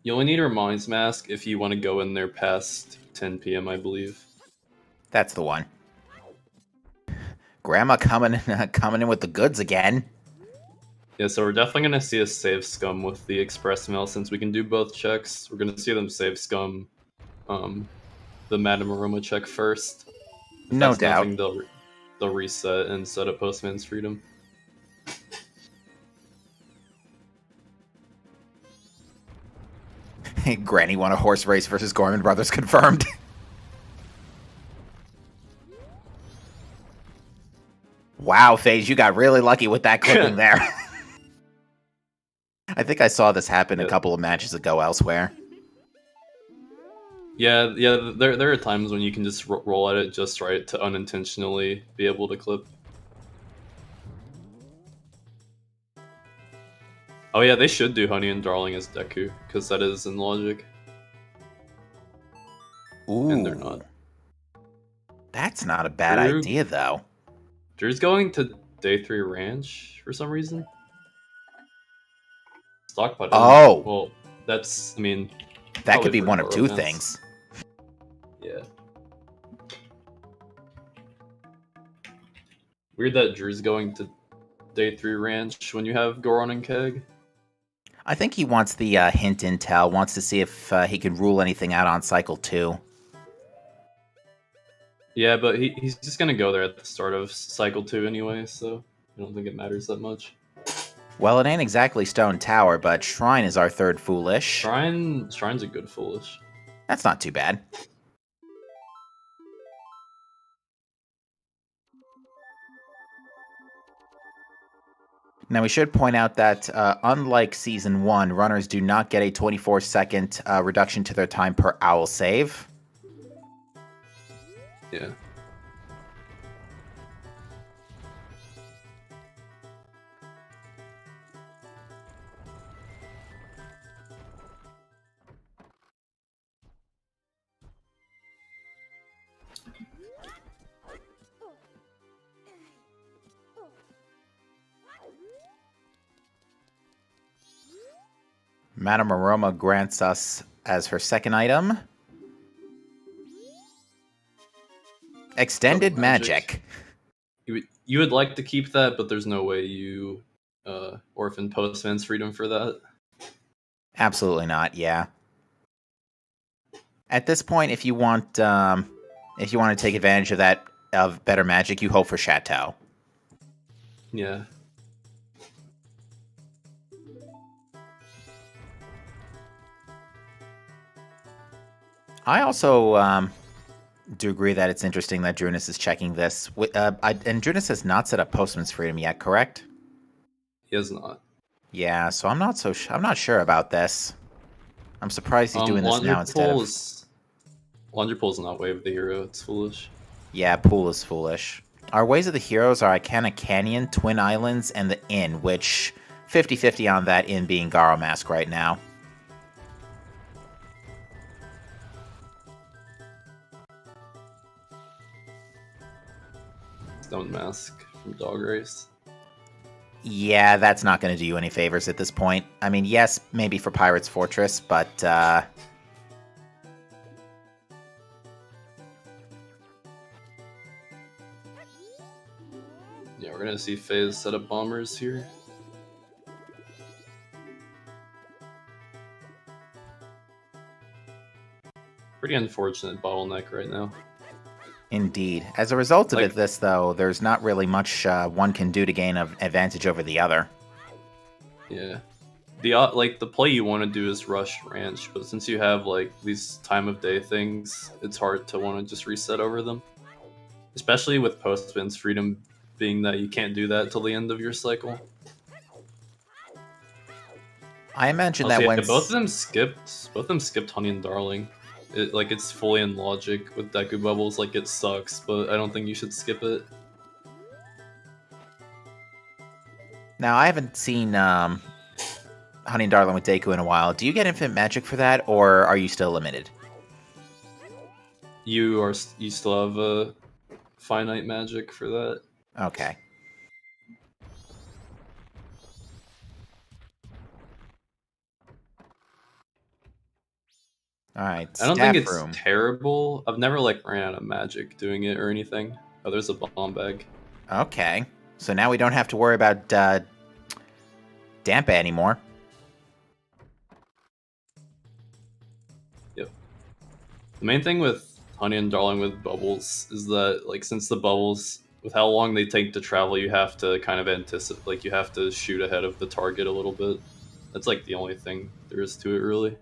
You only need Romani's Mask if you want to go in there past 10 p.m., I believe.
That's the one. Grandma coming in with the goods again.
Yeah, so we're definitely going to see a save scum with the Express Mail since we can do both checks. We're going to see them save scum the Madame Aroma check first. If
No
that's
doubt.
nothing, they'll reset and set up Postman's Freedom.
Granny won a horse race versus Gorman Brothers confirmed. Wow, Phaaze, you got really lucky with that clipping there. I think I saw this happen a couple of matches ago elsewhere.
Yeah. There are times when you can just roll at it just right to unintentionally be able to clip. Oh yeah, they should do Honey and Darling as Deku, because that is in logic.
Ooh.
And they're not.
That's not a bad idea, though.
Drew's going to Day 3 Ranch for some reason. Stockpot.
Oh!
Well, that's, I mean...
That could be one of two things.
Yeah. Weird that Drew's going to Day 3 Ranch when you have Goron and Keg.
I think he wants the hint intel, wants to see if he can rule anything out on Cycle 2.
Yeah, but he's just going to go there at the start of Cycle 2 anyway, so I don't think it matters that much.
Well, it ain't exactly Stone Tower, but Shrine is our third Foolish.
Shrine's a good Foolish.
That's not too bad. Now, we should point out that, unlike Season 1, runners do not get a 24-second reduction to their time per owl save.
Yeah.
Madame Aroma grants us as her second item Extended Magic.
You would like to keep that, but there's no way you orphan Postman's freedom for that.
Absolutely not. Yeah. At this point, if you want to take advantage of that of better magic, you hope for Chateau.
Yeah.
I also do agree that it's interesting that Drooness is checking this. And Drooness has not set up Postman's Freedom yet, correct?
He has not.
Yeah, so I'm not sure about this. I'm surprised he's doing this now instead of...
Laundry Pool's not Way of the Hero, it's Foolish.
Yeah, Pool is Foolish. Our Ways of the Heroes are Icana Canyon, Twin Islands, and the Inn, which 50-50 on that Inn being Garo Mask right now.
Stone Mask from Dog Race.
Yeah, that's not going to do you any favors at this point. I mean, yes, maybe for Pirate's Fortress, but
Yeah, we're gonna see Phaaze set up bombers here. Pretty unfortunate bottleneck right now.
Indeed. As a result of this, though, there's not really much one can do to gain an advantage over the other.
Yeah. The play you want to do is rush Ranch, but since you have these time of day things, it's hard to want to just reset over them. Especially with Postman's Freedom being that you can't do that till the end of your cycle.
I imagine
Also,
that when
both of them skipped Honey and Darling. It's fully in logic with Deku Bubbles. It sucks, but I don't think you should skip it.
Now, I haven't seen Honey and Darling with Deku in a while. Do you get infinite magic for that, or are you still limited?
You still have a finite magic for that.
Okay. Alright,
I don't think it's terrible. I've never ran out of magic doing it or anything. Oh, there's a bomb bag.
Okay. So now we don't have to worry about Dampa anymore.
Yep. The main thing with Honey and Darling with bubbles is that since the bubbles, with how long they take to travel, you have to kind of anticipate, you have to shoot ahead of the target a little bit. That's the only thing there is to it, really.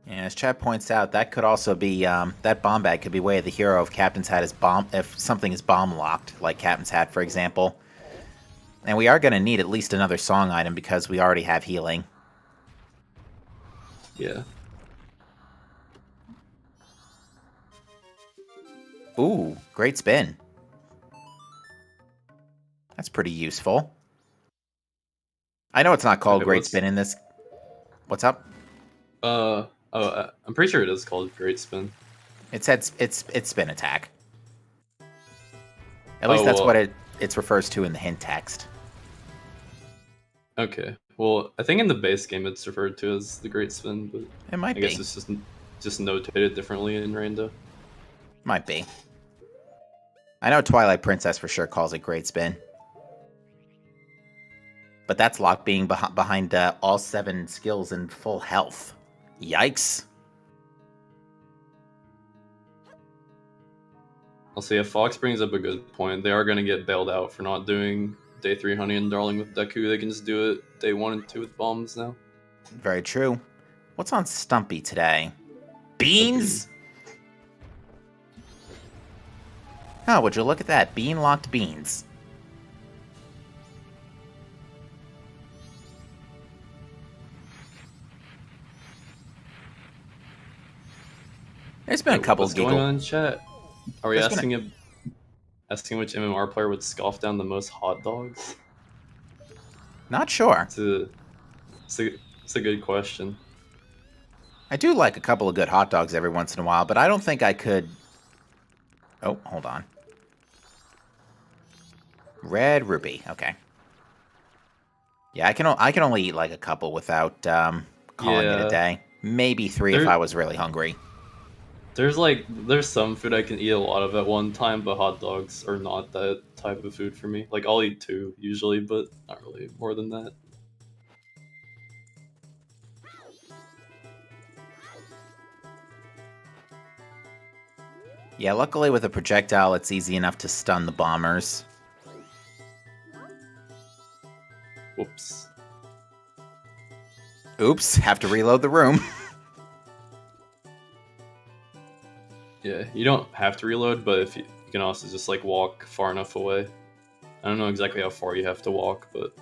And as Chad points out, that could also be that bomb bag could be way of the hero if Captain's Hat is bomb if something is bomb locked, like Captain's Hat, for example. And we are going to need at least another song item because we already have healing.
Yeah.
Ooh, great spin. That's pretty useful. I know it's not called
Okay,
great spin in this. What's up?
I'm pretty sure it is called Great Spin.
It said it's spin attack. At least that's what it refers to in the hint text.
Okay. Well, I think in the base game it's referred to as the Great Spin, but
It might
I
be.
guess it's just notated differently in Rando.
Might be. I know Twilight Princess for sure calls it great spin. But that's Locke being behind all 7 skills in full health. Yikes.
I'll say if Fox brings up a good point, they are going to get bailed out for not doing Day 3 Honey and Darling with Deku. They can just do it Day 1 and 2 with bombs now.
Very true. What's on Stumpy today? Beans? Oh, would you look at that? Bean-locked beans. There's been a couple
What's
giggle.
going on in chat? Are we
There's
asking which MMR player would scoff down the most hot dogs?
Not sure.
It's a good question.
I do like a couple of good hot dogs every once in a while, but I don't think I could... Oh, hold on. Red Ruby. Okay. Yeah, I can only eat like a couple without calling it a day. Maybe 3 if I was really hungry.
There's some food I can eat a lot of at one time, but hot dogs are not that type of food for me. Like I'll eat 2 usually, but not really more than that.
Yeah, luckily with a projectile, it's easy enough to stun the bombers.
Whoops.
Oops, have to reload the room.
Yeah, you don't have to reload, but if you can also just like walk far enough away. I don't know exactly how far you have to walk, but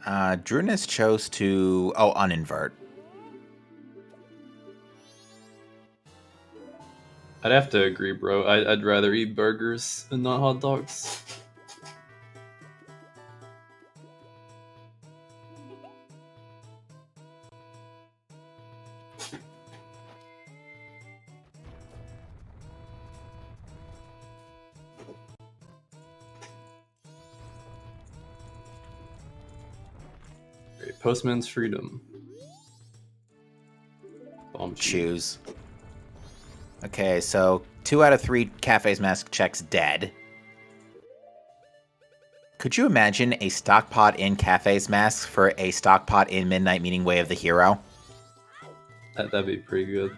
Drooness chose to uninvert.
I'd have to agree, bro. I'd rather eat burgers and not hot dogs. Great. Postman's Freedom. Bomb
Choose. Okay, so 2 out of 3 Cafe's mask checks dead. Could you imagine a stock pot in Cafe's mask for a stock pot in Midnight Meeting Way of the Hero?
That'd be pretty good.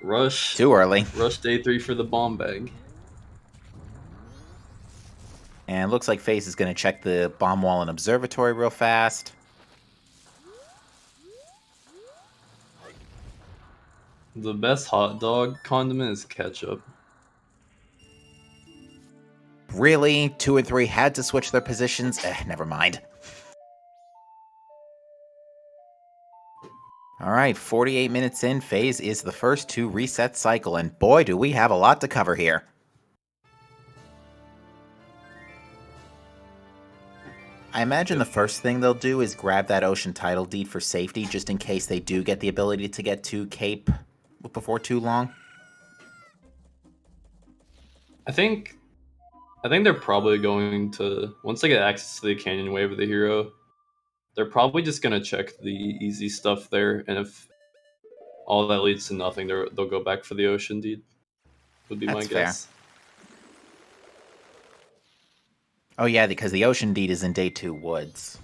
Rush.
Too early.
Rush Day 3 for the bomb bag.
And looks like Phaaze is going to check the bomb wall and observatory real fast.
The best hot dog condiment is ketchup.
Really? 2 and 3 had to switch their positions? Never mind. Alright, 48 minutes in, Phaaze is the first to reset cycle, and boy do we have a lot to cover here. I imagine the first thing they'll do is grab that ocean title deed for safety, just in case they do get the ability to get to Cape before too long.
I think they're probably going to, once they get access to the Canyon Wave of the Hero, they're probably just going to check the easy stuff there, and if all that leads to nothing, they'll go back for the Ocean Deed, would be my guess.
Fair. Oh yeah, because the Ocean Deed is in Day 2 Woods.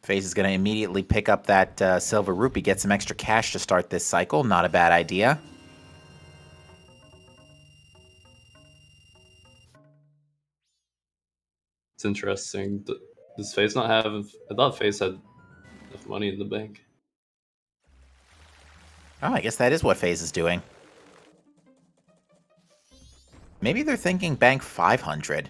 Phaaze is going to immediately pick up that Silver Rupee, get some extra cash to start this cycle. Not a bad idea.
It's interesting. Does Phaaze not have? I thought Phaaze had enough money in the bank.
Oh, I guess that is what Phaaze is doing. Maybe they're thinking bank 500.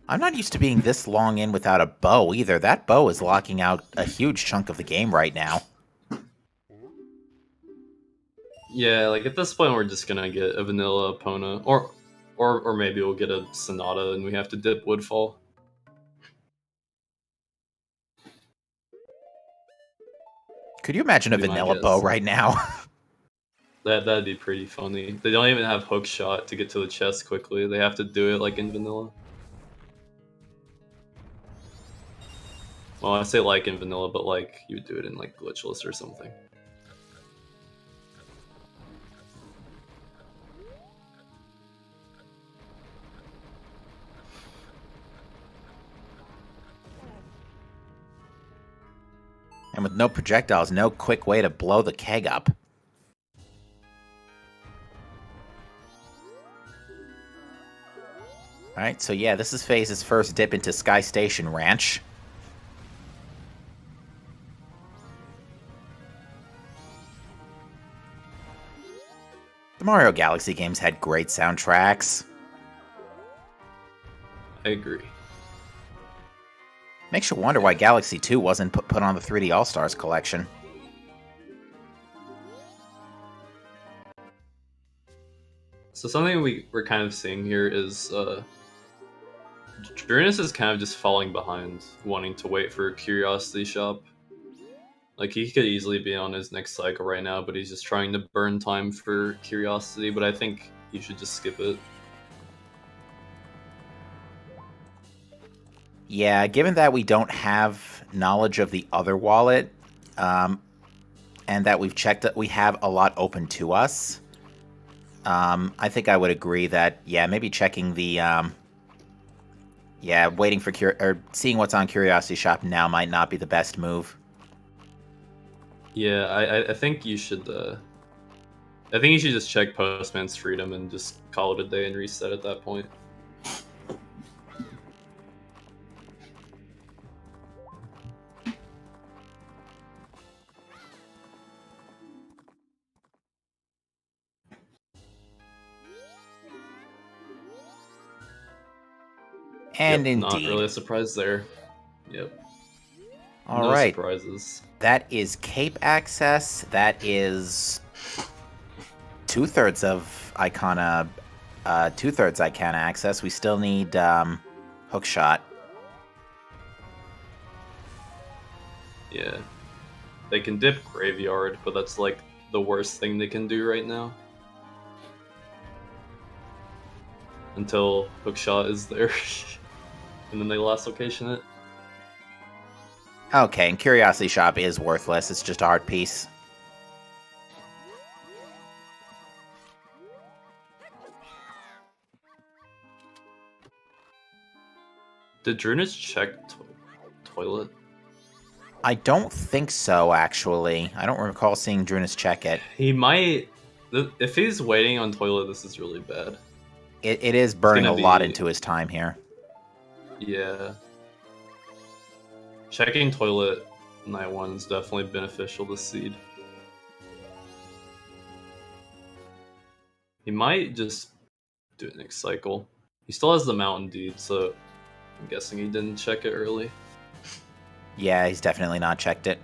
I'm not used to being this long in without a bow either. That bow is locking out a huge chunk of the game right now.
Yeah, like at this point, we're just gonna get a vanilla Epona, or maybe we'll get a Sonata, and we have to dip Woodfall.
Could you imagine a
Be my
vanilla
guess.
bow right now?
That'd be pretty funny. They don't even have hook shot to get to the chest quickly. They have to do it like in vanilla. Well, I say like in vanilla, but like you would do it in like glitchless or something.
And with no projectiles, no quick way to blow the keg up. Alright, so yeah, this is Phaze's first dip into Sky Station Ranch. The Mario Galaxy games had great soundtracks.
I agree.
Makes you wonder why Galaxy 2 wasn't put on the 3D All-Stars collection.
So something we're kind of seeing here is Drooness is kind of just falling behind, wanting to wait for Curiosity Shop. Like he could easily be on his next cycle right now, but he's just trying to burn time for Curiosity. But I think he should just skip it.
Yeah, given that we don't have knowledge of the other wallet, and that we've checked that we have a lot open to us, I think I would agree that, yeah, maybe checking the, yeah, waiting for or seeing what's on Curiosity Shop now might not be the best move.
Yeah, I think you should. I think you should just check Postman's Freedom and just call it a day and reset at that point.
And
Yep,
indeed.
not really a surprise there. Yep.
All
no
right.
surprises.
That is Cape access. That is 2/3 of Icona, 2/3 Icana access. We still need Hookshot.
Yeah. They can dip Graveyard, but that's like the worst thing they can do right now. Until Hookshot is there. And then they last location it.
Okay, and Curiosity Shop is worthless. It's just a art piece.
Did Drooness check toilet?
I don't think so, actually. I don't recall seeing Drooness check it.
He might. If he's waiting on toilet, this is really bad.
It is burning a lot
be-
into his time here.
Yeah. Checking toilet night 1 is definitely beneficial to Seed. He might just do it next cycle. He still has the Mountain Deed, so I'm guessing he didn't check it early.
Yeah, he's definitely not checked it.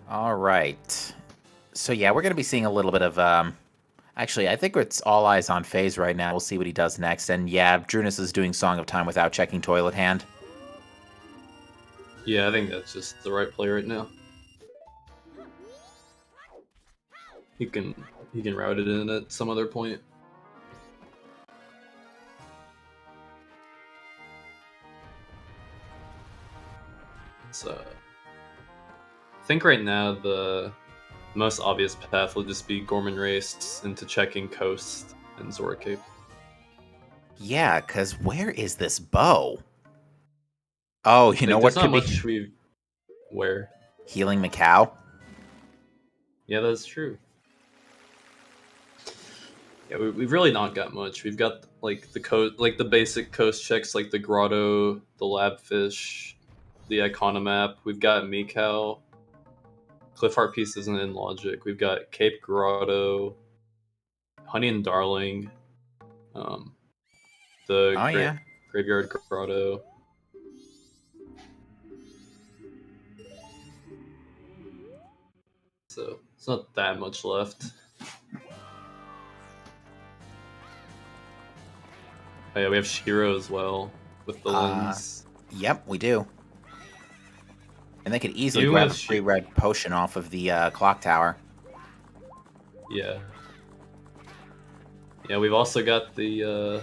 All right. So yeah, we're going to be seeing a little bit of... Actually, I think it's all eyes on Phaaze right now. We'll see what he does next. And yeah, Drooness is doing Song of Time without checking Toilet Hand.
Yeah, I think that's just the right play right now. He can route it in at some other point. So think right now the most obvious path will just be Gorman Race into checking Coast and Zora Cape.
Yeah, because where is this bow? Oh, you know what
There's not
could be?
much we where.
Healing Macau.
Yeah, that's true. Yeah, we've really not got much. We've got like the coast, like the basic coast checks, like the grotto, the labfish, the icona map. We've got Mikau. Cliffheart piece isn't in logic. We've got Cape Grotto, Honey and Darling, the
Oh, yeah.
Graveyard Grotto. So it's not that much left. Oh yeah, we have Shiro as well with the lens.
Yep, we do. And they could easily
Even
grab a
with
free red potion off of the clock tower.
Yeah. Yeah, we've also got the.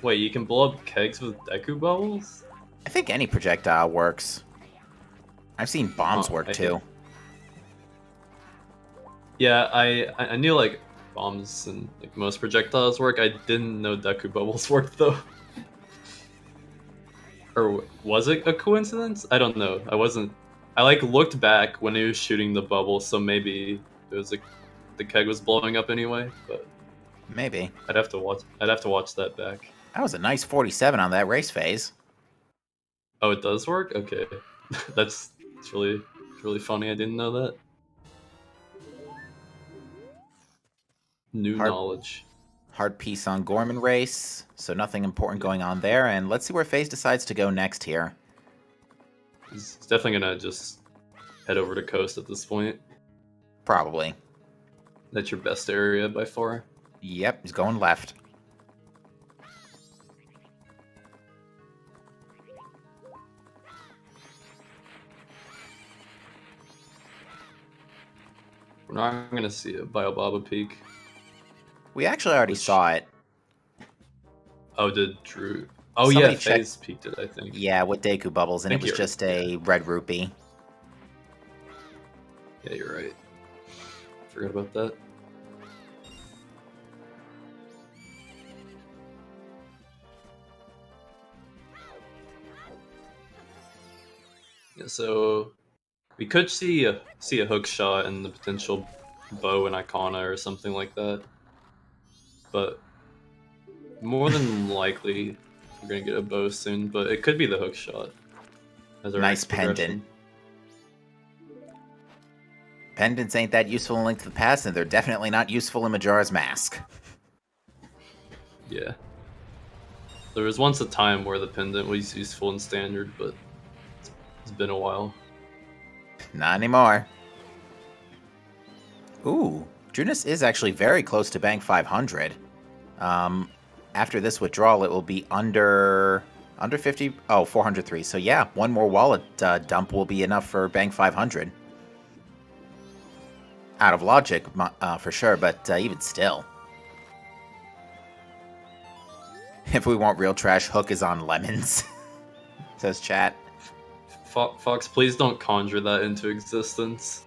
Wait, you can blow up kegs with Deku bubbles?
I think any projectile works. I've seen bombs work
I
too.
think- Yeah, I knew like bombs and like most projectiles work. I didn't know Deku bubbles worked though. Or was it a coincidence? I don't know. I like looked back when he was shooting the bubble, so maybe it was like the keg was blowing up anyway. But
Maybe.
I'd have to watch that back.
That was a nice 47 on that race phase.
Oh, it does work. Okay, it's really funny. I didn't know that. New knowledge.
Hard piece on Gorman race, so nothing important going on there. And let's see where FaZe decides to go next here.
He's definitely gonna just head over to Coast at this point.
Probably.
That's your best area by far.
Yep, he's going left.
We're not gonna see a Biobaba Peak.
We actually already saw it.
Oh, did Drew? Oh
Somebody
yeah,
check-
FaZe peaked it, I think.
Yeah, with Deku bubbles, and it
Thank
was
you.
just a red rupee.
Yeah, you're right. Forgot about that. Yeah, so we could see a hook shot and the potential bow and Icona or something like that. But more than likely, we're gonna get a bow soon. But it could be the hook shot. As our
Nice
next progression.
pendant. Pendants ain't that useful in Link to the Past, and they're definitely not useful in Majora's Mask.
Yeah. There was once a time where the pendant was useful in Standard, but it's been a while.
Not anymore. Ooh, Drooness is actually very close to Bank 500. After this withdrawal, it will be under 50. Oh, 403. So yeah, one more wallet dump will be enough for Bank 500. Out of logic, for sure, but even still. If we want real trash, Hook is on lemons, says chat.
Fox, please don't conjure that into existence.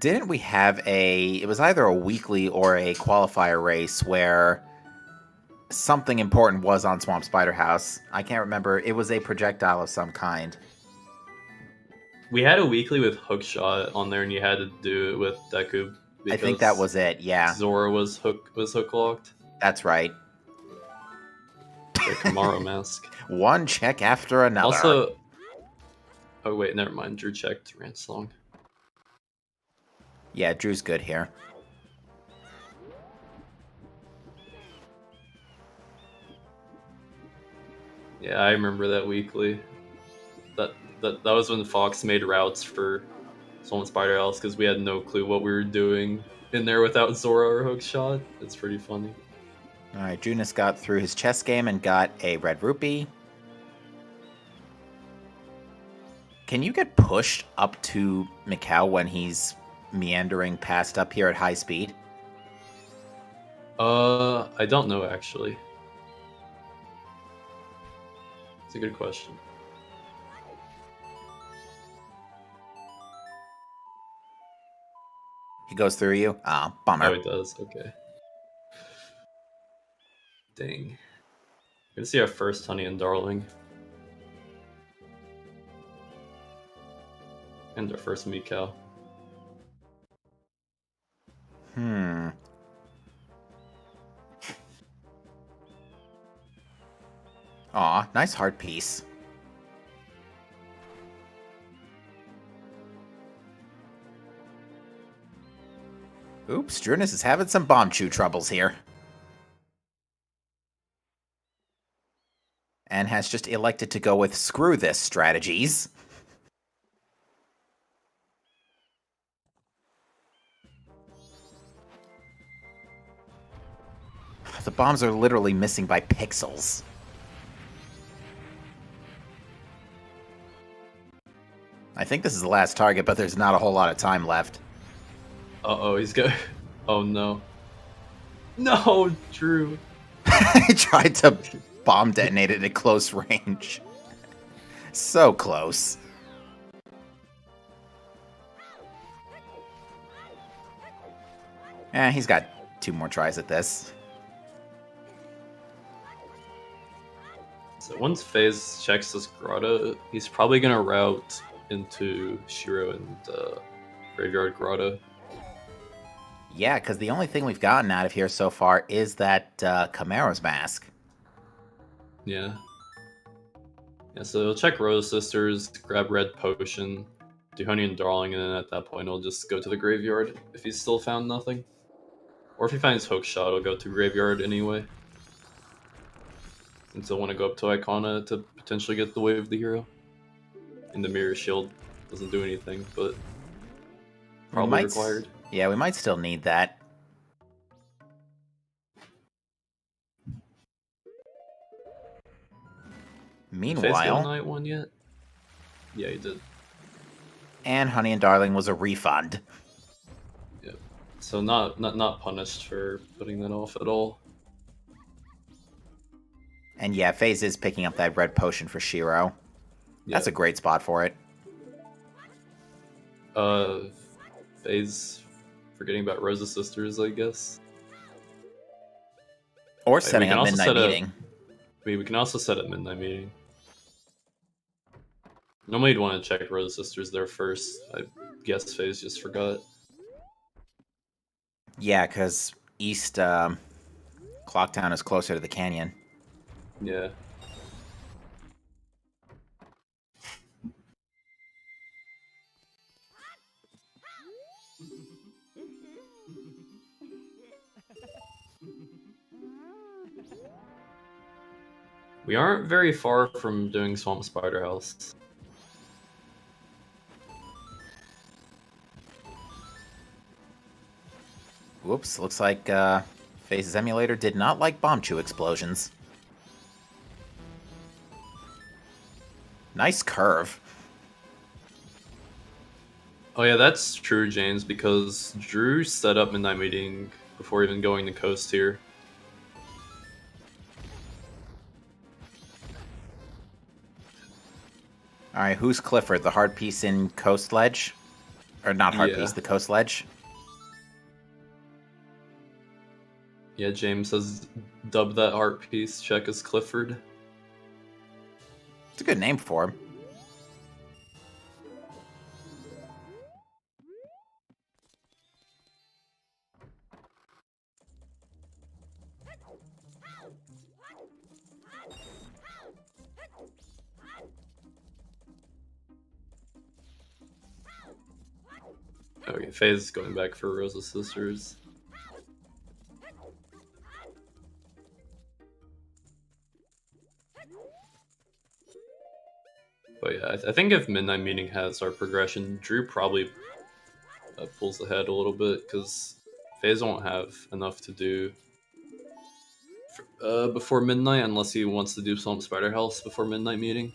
Didn't we have it was either a weekly or a qualifier race where something important was on Swamp Spider House? I can't remember. It was a projectile of some kind.
We had a weekly with Hookshot on there, and you had to do it with Deku.
I think that was it, yeah.
Zora was hook locked.
That's right.
The Kamaro mask.
One check after another.
Also, oh wait, never mind. Drew checked Ranslong.
Yeah, Drew's good here.
Yeah, I remember that weekly. That was when Fox made routes for Swamp Spider House because we had no clue what we were doing in there without Zora or Hookshot. It's pretty funny.
Alright, Drooness got through his chess game and got a red rupee. Can you get pushed up to Mikau when he's meandering past up here at high speed?
I don't know actually. It's a good question.
He goes through you? Ah, bummer.
Oh, he does. Okay. Dang. We're gonna see our first Honey and Darling. And our first Mikau.
Aw, nice heart piece. Oops, Drooness is having some bomb chew troubles here. And has just elected to go with screw this strategies. The bombs are literally missing by pixels. I think this is the last target, but there's not a whole lot of time left.
Uh-oh, he's going... Oh, no. No, Drew.
He tried to bomb detonate it at close range. So close. He's got 2 more tries at this.
So once Phaaze checks this grotto, he's probably gonna route into Shiro and Graveyard Grotto.
Yeah, because the only thing we've gotten out of here so far is that Chimera's mask.
Yeah. Yeah, so he'll check Rose Sisters, grab Red Potion, do Honey and Darling, and then at that point he'll just go to the Graveyard if he's still found nothing. Or if he finds Hook Shot, he'll go to Graveyard anyway. Since he'll want to go up to Icona to potentially get the Wave of the Hero. And the Mirror Shield doesn't do anything, but probably required.
Yeah, we might still need that. Meanwhile...
Did Phaaze get a night one yet? Yeah, he did.
And Honey and Darling was a refund.
Yep. So not punished for putting that off at all.
And yeah, Phaaze is picking up that red potion for Shiro. That's a great spot for it.
Phaaze forgetting about Rose's sisters, I guess.
Or setting up Midnight Meeting.
We can also set up Midnight Meeting. Normally you'd want to check Rose's sisters there first. I guess Phaaze just forgot.
Yeah, because East Clocktown is closer to the canyon.
Yeah. We aren't very far from doing Swamp Spider House.
Whoops, looks like Phase's emulator did not like bomb chew explosions. Nice curve.
Oh yeah, that's true, James, because Drew set up Midnight Meeting before even going to Coast here.
Alright, who's Clifford? The hard piece in Coast Ledge? Or not hard piece, the Coast Ledge?
Yeah, James has dubbed that art piece check as Clifford.
It's a good name for him.
Okay, Phaaze is going back for Rosa's sisters. But yeah, I think if Midnight Meeting has our progression, Drew probably pulls ahead a little bit, because Phaaze won't have enough to do before midnight, unless he wants to do Swamp Spider House before Midnight Meeting.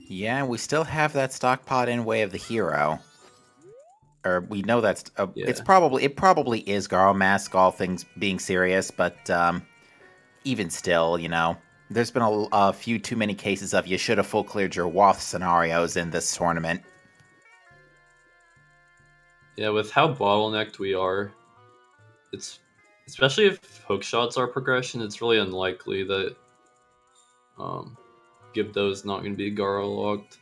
Yeah, we still have that stockpot in Way of the Hero. Or we know that's it probably is Garo Mask, all things being serious, but even still, you know, there's been a few too many cases of you should have full cleared your Wath scenarios in this tournament.
Yeah, with how bottlenecked we are, it's especially if hook shots are progression, it's really unlikely that Gibdo's not going to be Garo logged.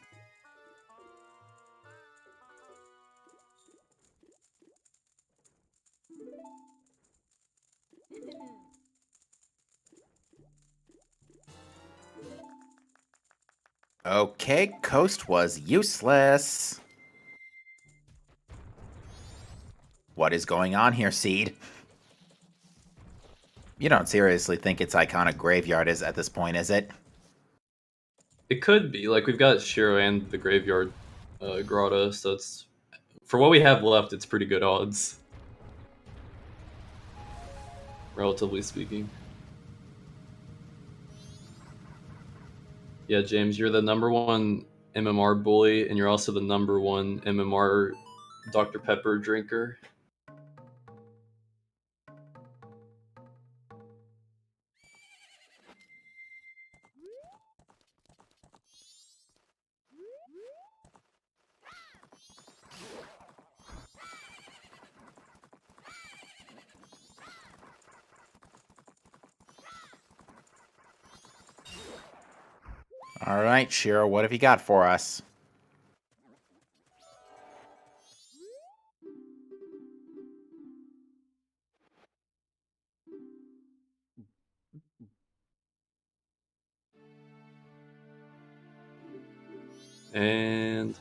Okay, Coast was useless. What is going on here, Seed? You don't seriously think its iconic graveyard is at this point, is it?
It could be. Like, we've got Shiro and the Graveyard Grotto, so it's... For what we have left, it's pretty good odds. Relatively speaking. Yeah, James, you're the #1 MMR bully, and you're also the #1 MMR Dr. Pepper drinker.
All right, Shiro, what have you got for us?
And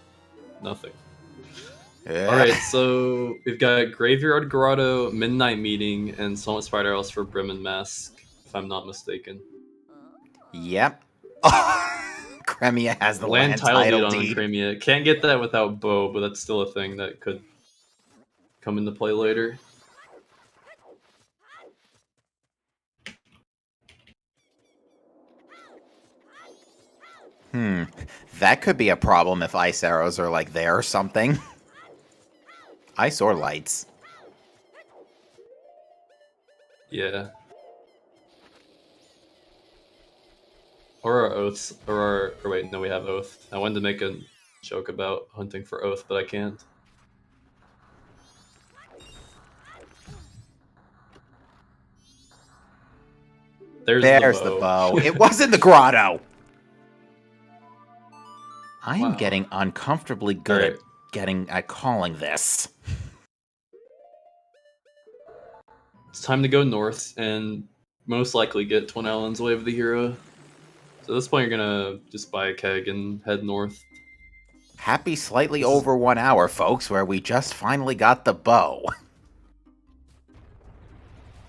nothing. Alright, so we've got Graveyard Grotto, Midnight Meeting, and Summit Spider House for Bremen Mask, if I'm not mistaken.
Yep. Cremia has the
Land
land
title deed
title
on
deed.
Cremia. Can't get that without Bow, but that's still a thing that could come into play later.
That could be a problem if ice arrows are like there or something. Ice or lights.
Yeah. Or our oaths, or wait, no, we have oath. I wanted to make a joke about hunting for oath, but I can't.
There's the bow. It wasn't the grotto. I am getting uncomfortably good at calling this.
It's time to go north and most likely get Twin Islands Way of the Hero. So at this point, you're gonna just buy a keg and head north.
Happy slightly over 1 hour, folks, where we just finally got the bow.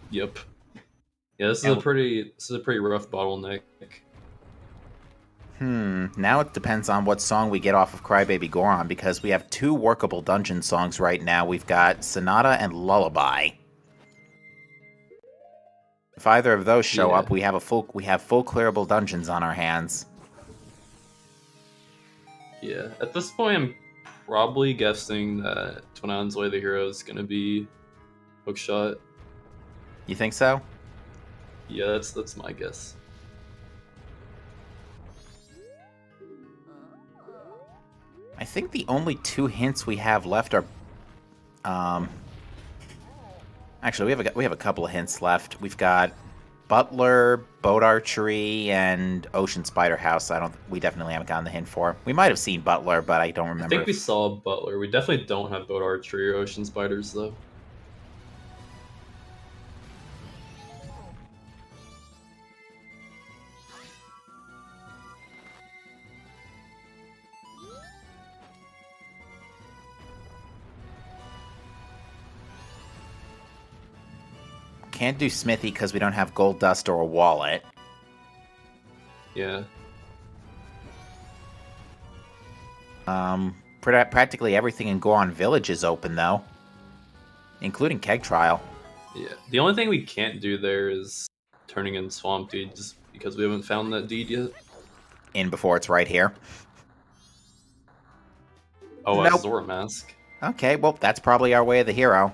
Yep. Yeah, this is a pretty rough bottleneck.
Now it depends on what song we get off of Crybaby Goron, because we have 2 workable dungeon songs right now. We've got Sonata and Lullaby. If either of those show up, we have full clearable dungeons on our hands.
Yeah, at this point, I'm probably guessing that Twin Islands Way of the Hero is gonna be hookshot.
You think so?
Yeah, that's my guess.
I think the only 2 hints we have left are, actually we have a couple of hints left. We've got Butler, Boat Archery, and Ocean Spider House. We definitely haven't gotten the hint for. We might have seen Butler, but I don't remember.
I think we saw Butler. We definitely don't have Boat Archery or Ocean Spiders though.
Can't do Smithy because we don't have gold dust or a wallet.
Yeah.
Practically everything in Goron Village is open though, including Keg Trial.
Yeah. The only thing we can't do there is turning in Swamp Deed, just because we haven't found that deed yet.
In before it's right here.
Oh, nope. Zora Mask.
Okay, well that's probably our way of the hero.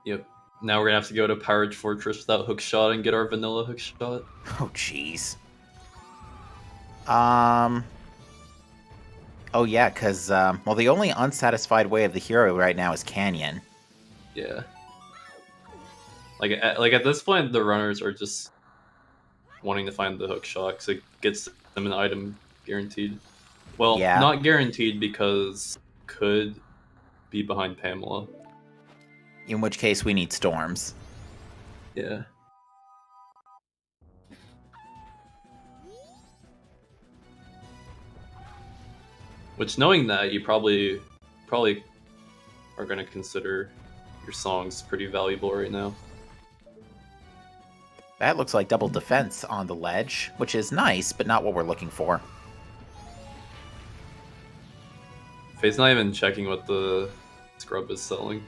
Yep. Now we're gonna have to go to Pirate Fortress without hookshot and get our vanilla hookshot.
Oh jeez. Oh yeah, because well, the only unsatisfied way of the hero right now is Canyon.
Yeah. Like at this point, the runners are just wanting to find the hook shot because it gets them an item guaranteed. Well,
Yeah.
not guaranteed because could be behind Pamela.
In which case, we need storms.
Yeah. Which, knowing that, you probably are going to consider your songs pretty valuable right now.
That looks like double defense on the ledge, which is nice, but not what we're looking for.
Phaaze not even checking what the scrub is selling.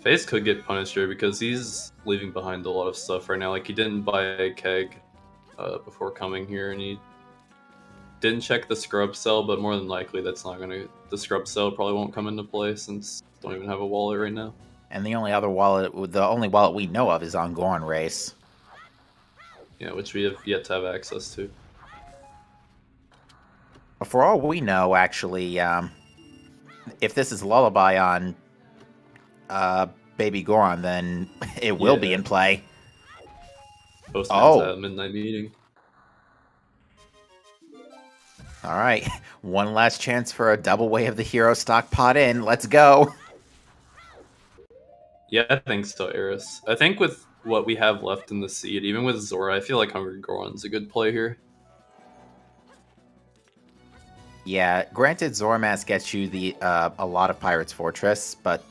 Phaaze could get punished here because he's leaving behind a lot of stuff right now. Like, he didn't buy a keg before coming here, and he didn't check the scrub cell, but more than likely that's not gonna... The scrub cell probably won't come into play since don't even have a wallet right now.
And the only wallet we know of is on Goron Race.
Yeah, which we have yet to have access to.
For all we know, actually, if this is Lullaby on Baby Goron, then it will be in play.
Postman's at midnight meeting.
All right, one last chance for a double way of the hero stock pot in. Let's go.
Yeah, I think so, Eris. I think with what we have left in the seed, even with Zora, I feel like Hungry Goron's a good play here.
Yeah, granted, Zoramask gets you the a lot of Pirate's Fortress, but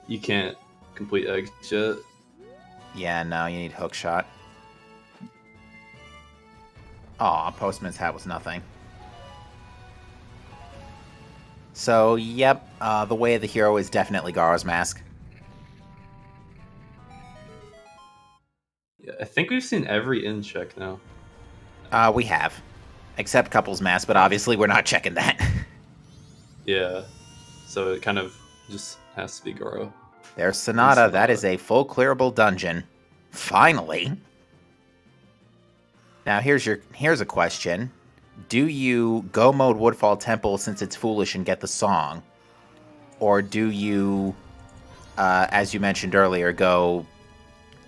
you can't complete egg yet.
Yeah, no, you need Hookshot. Aw, Postman's Hat was nothing. So, yep, the way of the hero is definitely Garo's Mask.
Yeah, I think we've seen every in check now.
We have. Except Couple's Mask, but obviously we're not checking that.
Yeah, so it kind of just has to be Garo.
There's Sonata. That is a full clearable dungeon. Finally. Now here's a question. Do you go mode Woodfall Temple since it's foolish and get the song? Or do you, as you mentioned earlier, go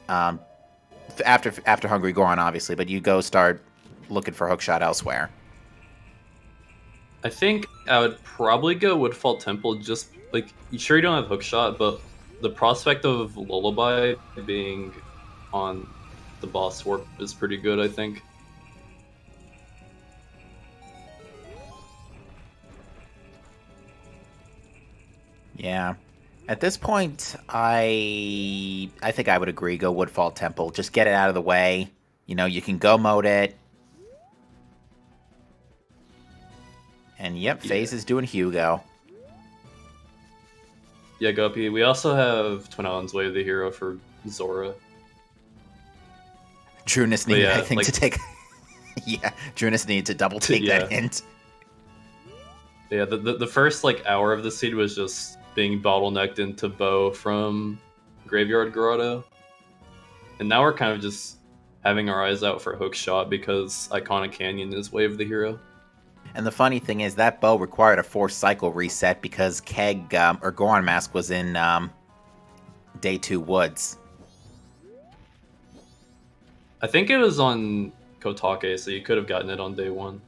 after Hungry Goron, obviously, but you go start looking for Hookshot elsewhere?
I think I would probably go Woodfall Temple, just like, sure you don't have Hookshot, but the prospect of Lullaby being on the boss warp is pretty good, I think.
Yeah. At this point, I think I would agree, go Woodfall Temple. Just get it out of the way. You know, you can go mode it. And yep, Phaaze is doing Hugo.
Yeah, Guppy. We also have Twin Islands Way of the Hero for Zora.
Drooness needed, I think, to take... yeah, Drooness needed to double take that hint.
Yeah, the first, hour of the seed was just being bottlenecked into Bow from Graveyard Grotto. And now we're kind of just having our eyes out for Hookshot because Iconic Canyon is Way of the Hero.
And the funny thing is that bow required a 4-cycle reset because Keg, or Goron Mask was in Day 2 Woods.
I think it was on Kotake, so you could have gotten it on Day 1.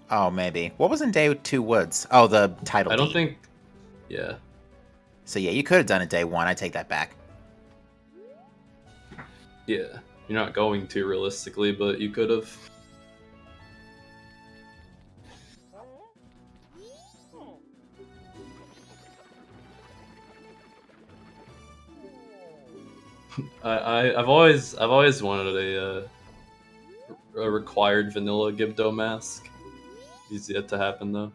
Oh, maybe. What was in Day 2 Woods? Oh, the title
I don't
deed.
think... Yeah.
So yeah, you could have done it Day 1. I take that back.
Yeah. You're not going to, realistically, but you could have. I've always wanted a required vanilla Gibdo mask. It's yet to happen though.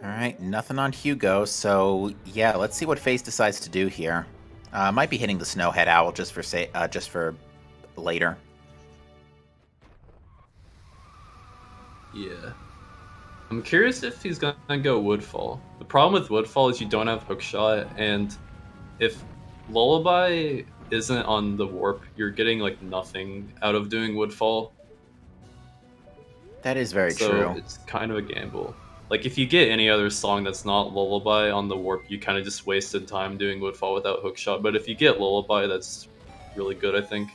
Alright, nothing on Hugo, so yeah, let's see what Phaaze decides to do here. Might be hitting the Snowhead Owl just for later.
Yeah. I'm curious if he's gonna go Woodfall. The problem with Woodfall is you don't have Hookshot, and if Lullaby isn't on the warp, you're getting like nothing out of doing Woodfall.
That is very
So
true.
it's kind of a gamble. Like if you get any other song that's not Lullaby on the warp, you kind of just wasted time doing Woodfall without Hookshot. But if you get Lullaby, that's really good, I think.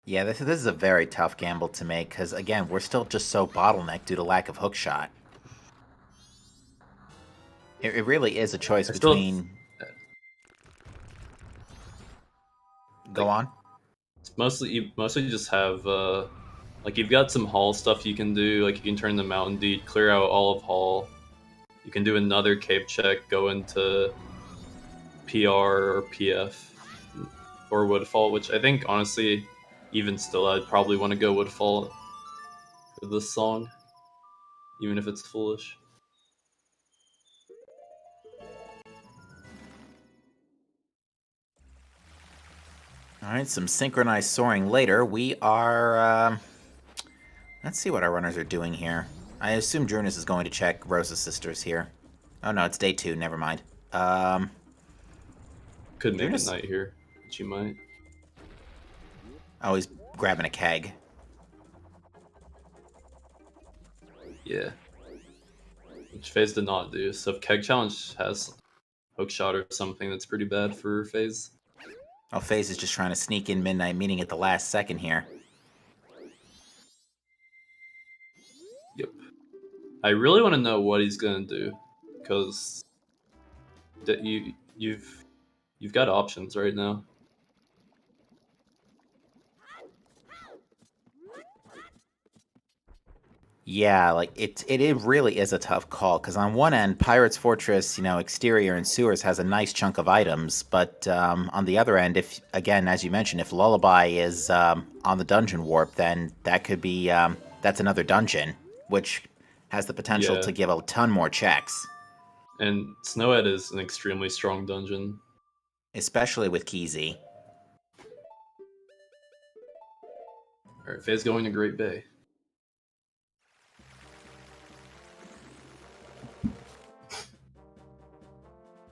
Yeah, this is a very tough gamble to make, because, again, we're still just so bottlenecked due to lack of hookshot. It really is a choice between... Go on.
It's mostly you just have like you've got some Hall stuff you can do. Like you can turn the Mountain Deed, clear out all of Hall. You can do another Cape check, go into PR or PF or Woodfall, which I think honestly, even still, I'd probably want to go Woodfall for this song, even if it's foolish.
Alright, some synchronized soaring later. We are... let's see what our runners are doing here. I assume Drooness is going to check Rosa's sisters here. Oh no, it's day 2, never mind.
Could make
Drooness?
a night here, but you might.
Oh, he's grabbing a keg.
Yeah. Which Phaaze did not do. So if Keg Challenge has Hookshot or something, that's pretty bad for Phaaze.
Oh, Phaaze is just trying to sneak in Midnight Meeting at the last second here.
Yep. I really want to know what he's gonna do, because you've got options right now.
Yeah, like it really is a tough call, because on one end, Pirate's Fortress, exterior and sewers has a nice chunk of items, but on the other end, if, again, as you mentioned, if Lullaby is on the dungeon warp, then that could be, that's another dungeon, which has the potential to give a ton more checks.
And Snowhead is an extremely strong dungeon.
Especially with Keezy.
Alright, Phaaze going to Great Bay.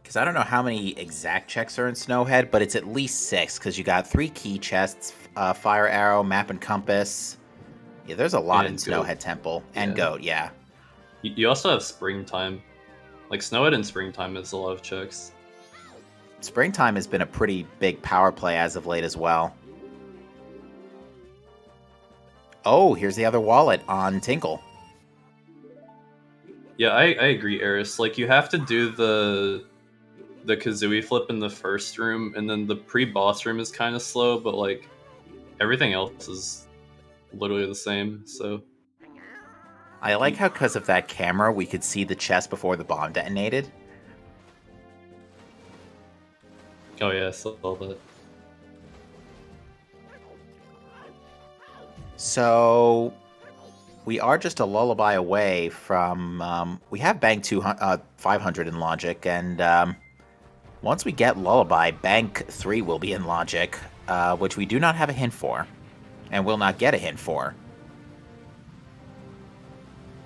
Because I don't know how many exact checks are in Snowhead, but it's at least 6, because you got 3 key chests, Fire Arrow, Map and Compass. Yeah, there's a lot in Snowhead Temple. And Goat, yeah.
You also have Springtime. Like, Snowhead and Springtime is a lot of checks.
Springtime has been a pretty big power play as of late as well. Oh, here's the other wallet on Tinkle.
Yeah, I agree, Eris. Like, you have to do the Kazooie flip in the first room, and then the pre-boss room is kind of slow, but, like, everything else is literally the same, so...
I like how, because of that camera, we could see the chest before the bomb detonated.
Oh yeah, I saw that.
So, we are just a lullaby away from... we have Bank 500 in Logic, and once we get Lullaby, Bank 3 will be in Logic, which we do not have a hint for, and will not get a hint for.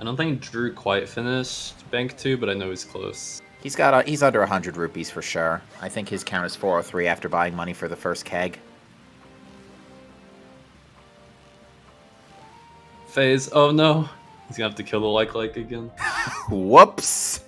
I don't think Drew quite finished Bank 2, but I know he's close.
He's under 100 rupees for sure. I think his count is 403 after buying money for the first keg.
Phaaze, oh no! He's gonna have to kill the like again.
Whoops!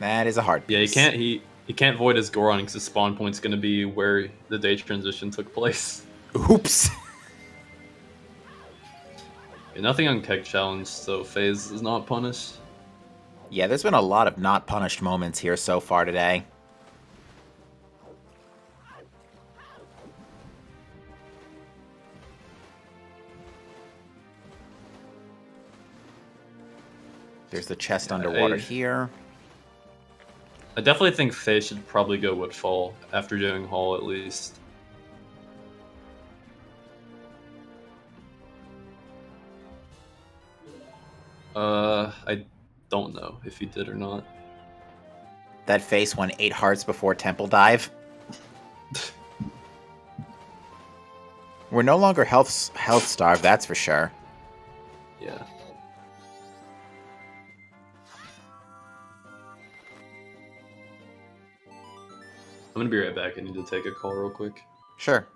That is a hard piece.
Yeah, he can't void his Goron because his spawn point's gonna be where the day transition took place.
Oops!
Yeah, nothing on Keg Challenge, so Phaaze is not punished.
Yeah, there's been a lot of not punished moments here so far today. There's the chest underwater here.
I definitely think Phaaze should probably go Woodfall after doing Hall at least. I don't know if he did or not.
That face won 8 hearts before Temple Dive. We're no longer health starved, that's for sure.
Yeah. I'm gonna be right back. I need to take a call real quick.
Sure.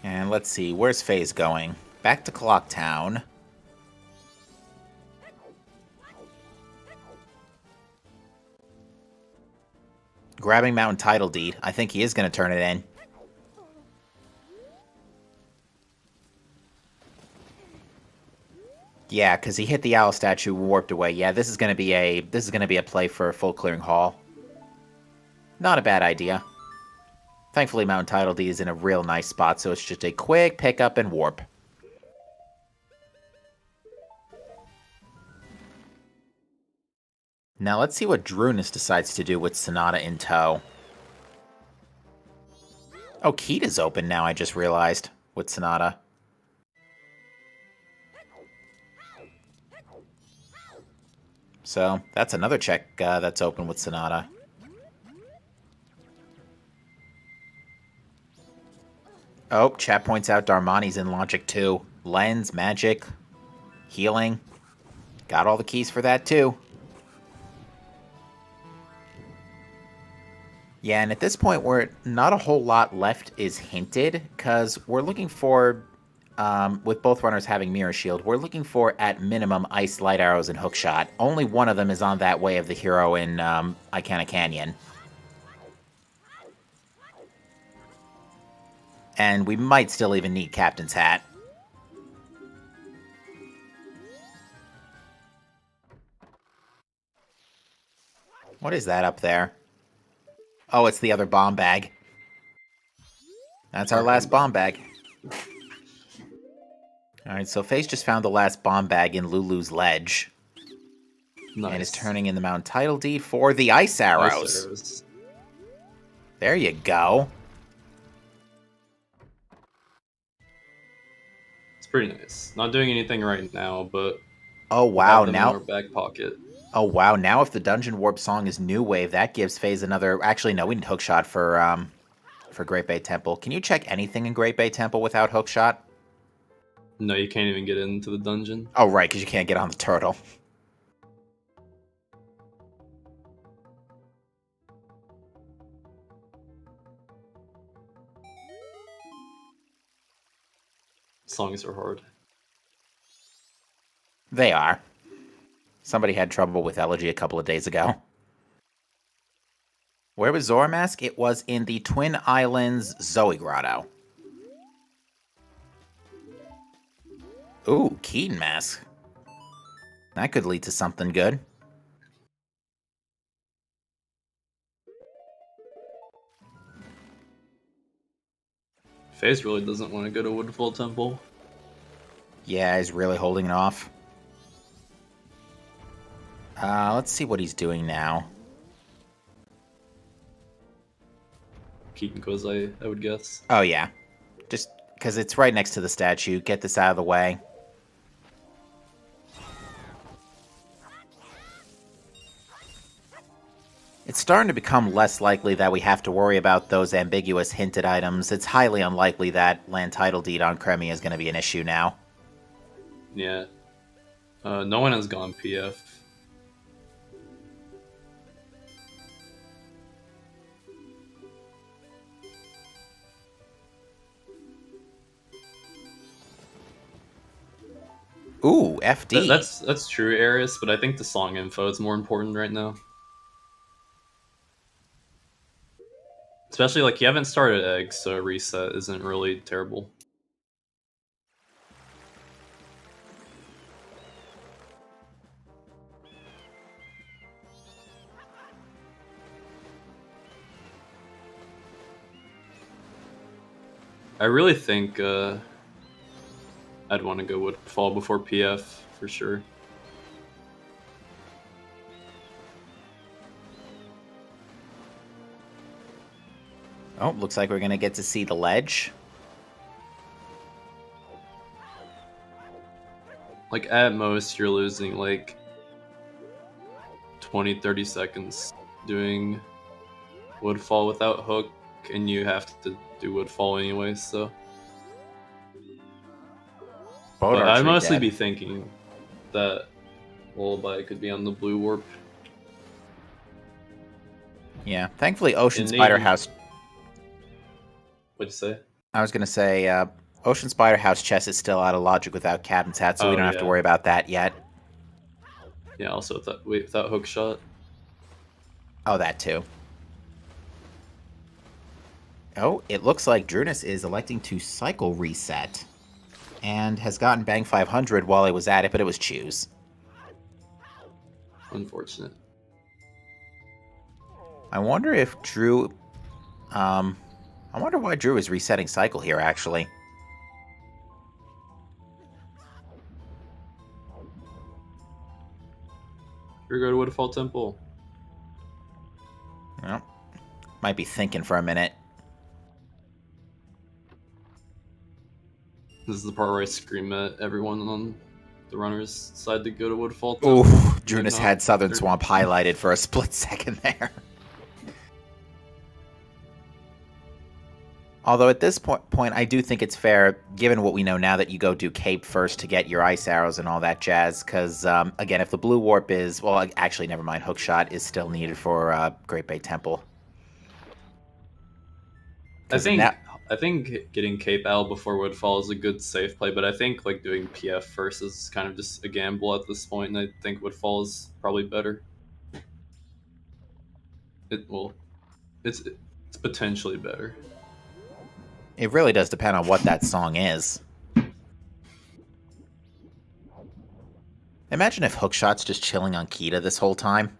And let's see, where's Phaaze going? Back to Clock Town. Grabbing Mountain Title Deed. I think he is going to turn it in. Yeah, because he hit the owl statue, warped away. Yeah, this is going to be a play for a full clearing haul. Not a bad idea. Thankfully, Mountain Title Deed is in a real nice spot, so it's just a quick pickup and warp. Now let's see what Drooness decides to do with Sonata in tow. Oh, Keita's open now, I just realized, with Sonata. So, that's another check that's open with Sonata. Oh, chat points out Darmani's in Logic too. Lens, Magic, Healing. Got all the keys for that too. Yeah, and at this point, we're not a whole lot left is hinted, because we're looking for, with both runners having Mirror Shield, we're looking for, at minimum, Ice, Light Arrows, and Hookshot. Only one of them is on that way of the hero in Icana Canyon. And we might still even need Captain's Hat. What is that up there? Oh, it's the other bomb bag. That's our last bomb bag. Alright, so Phaaze just found the last bomb bag in Lulu's Ledge.
Nice.
And is turning in the Mountain Title Deed for the Ice Arrows.
Ice arrows.
There you go.
It's pretty nice. Not doing anything right now, but
Oh wow,
have them
now
in our back pocket.
Oh wow, now if the Dungeon Warp song is New Wave, that gives Phaaze another... Actually, no, we need Hookshot for Great Bay Temple. Can you check anything in Great Bay Temple without Hookshot?
No, you can't even get into the dungeon.
Oh right, because you can't get on the turtle.
Songs are hard.
They are. Somebody had trouble with Elegy a couple of days ago. Where was Zora Mask? It was in the Twin Islands Zoe Grotto. Ooh, Keaton Mask. That could lead to something good.
Phaaze really doesn't want to go to Woodfall Temple.
Yeah, he's really holding it off. Let's see what he's doing now.
Keaton Kozai, I would guess.
Oh, yeah. Just because it's right next to the statue. Get this out of the way. It's starting to become less likely that we have to worry about those ambiguous hinted items. It's highly unlikely that land title deed on Cremia is going to be an issue now.
Yeah. No one has gone PF.
Ooh, FD.
That's true, Aris, but I think the song info is more important right now. Especially, like, you haven't started Egg, so a reset isn't really terrible. I really think I'd want to go Woodfall before PF, for sure.
Oh, looks like we're going to get to see the ledge.
Like, at most, you're losing, like, 20-30 seconds doing Woodfall without hook, and you have to do Woodfall anyway, so...
Boat
But I'd
archery
mostly
dead.
be thinking that Lullaby could be on the blue warp.
Yeah, thankfully Ocean
And
Spider
maybe-
House...
What'd you say?
I was going to say, Ocean Spider House chess is still out of logic without Captain's Hat, so we
Oh,
don't have to
yeah.
worry about that yet.
Yeah, also without hook shot.
Oh, that too. Oh, it looks like Drooness is electing to cycle reset. And has gotten Bang 500 while he was at it, but it was choose.
Unfortunate.
I wonder if Drew... I wonder why Drew is resetting cycle here, actually.
Here we go to Woodfall Temple.
Well, might be thinking for a minute.
This is the part where I scream at everyone on the runner's side to go to Woodfall Temple.
Ooh, Drooness
not-
had Southern
they're-
Swamp highlighted for a split second there. Although at this point, I do think it's fair, given what we know now, that you go do Cape first to get your ice arrows and all that jazz. Because, again, if the blue warp is... Well, actually, never mind. Hookshot is still needed for Great Bay Temple.
I
'Cause
think
now-
I think getting Cape out before Woodfall is a good safe play, but I think like doing PF first is kind of just a gamble at this point, and I think Woodfall is probably better. It's potentially better.
It really does depend on what that song is. Imagine if Hookshot's just chilling on Kita this whole time.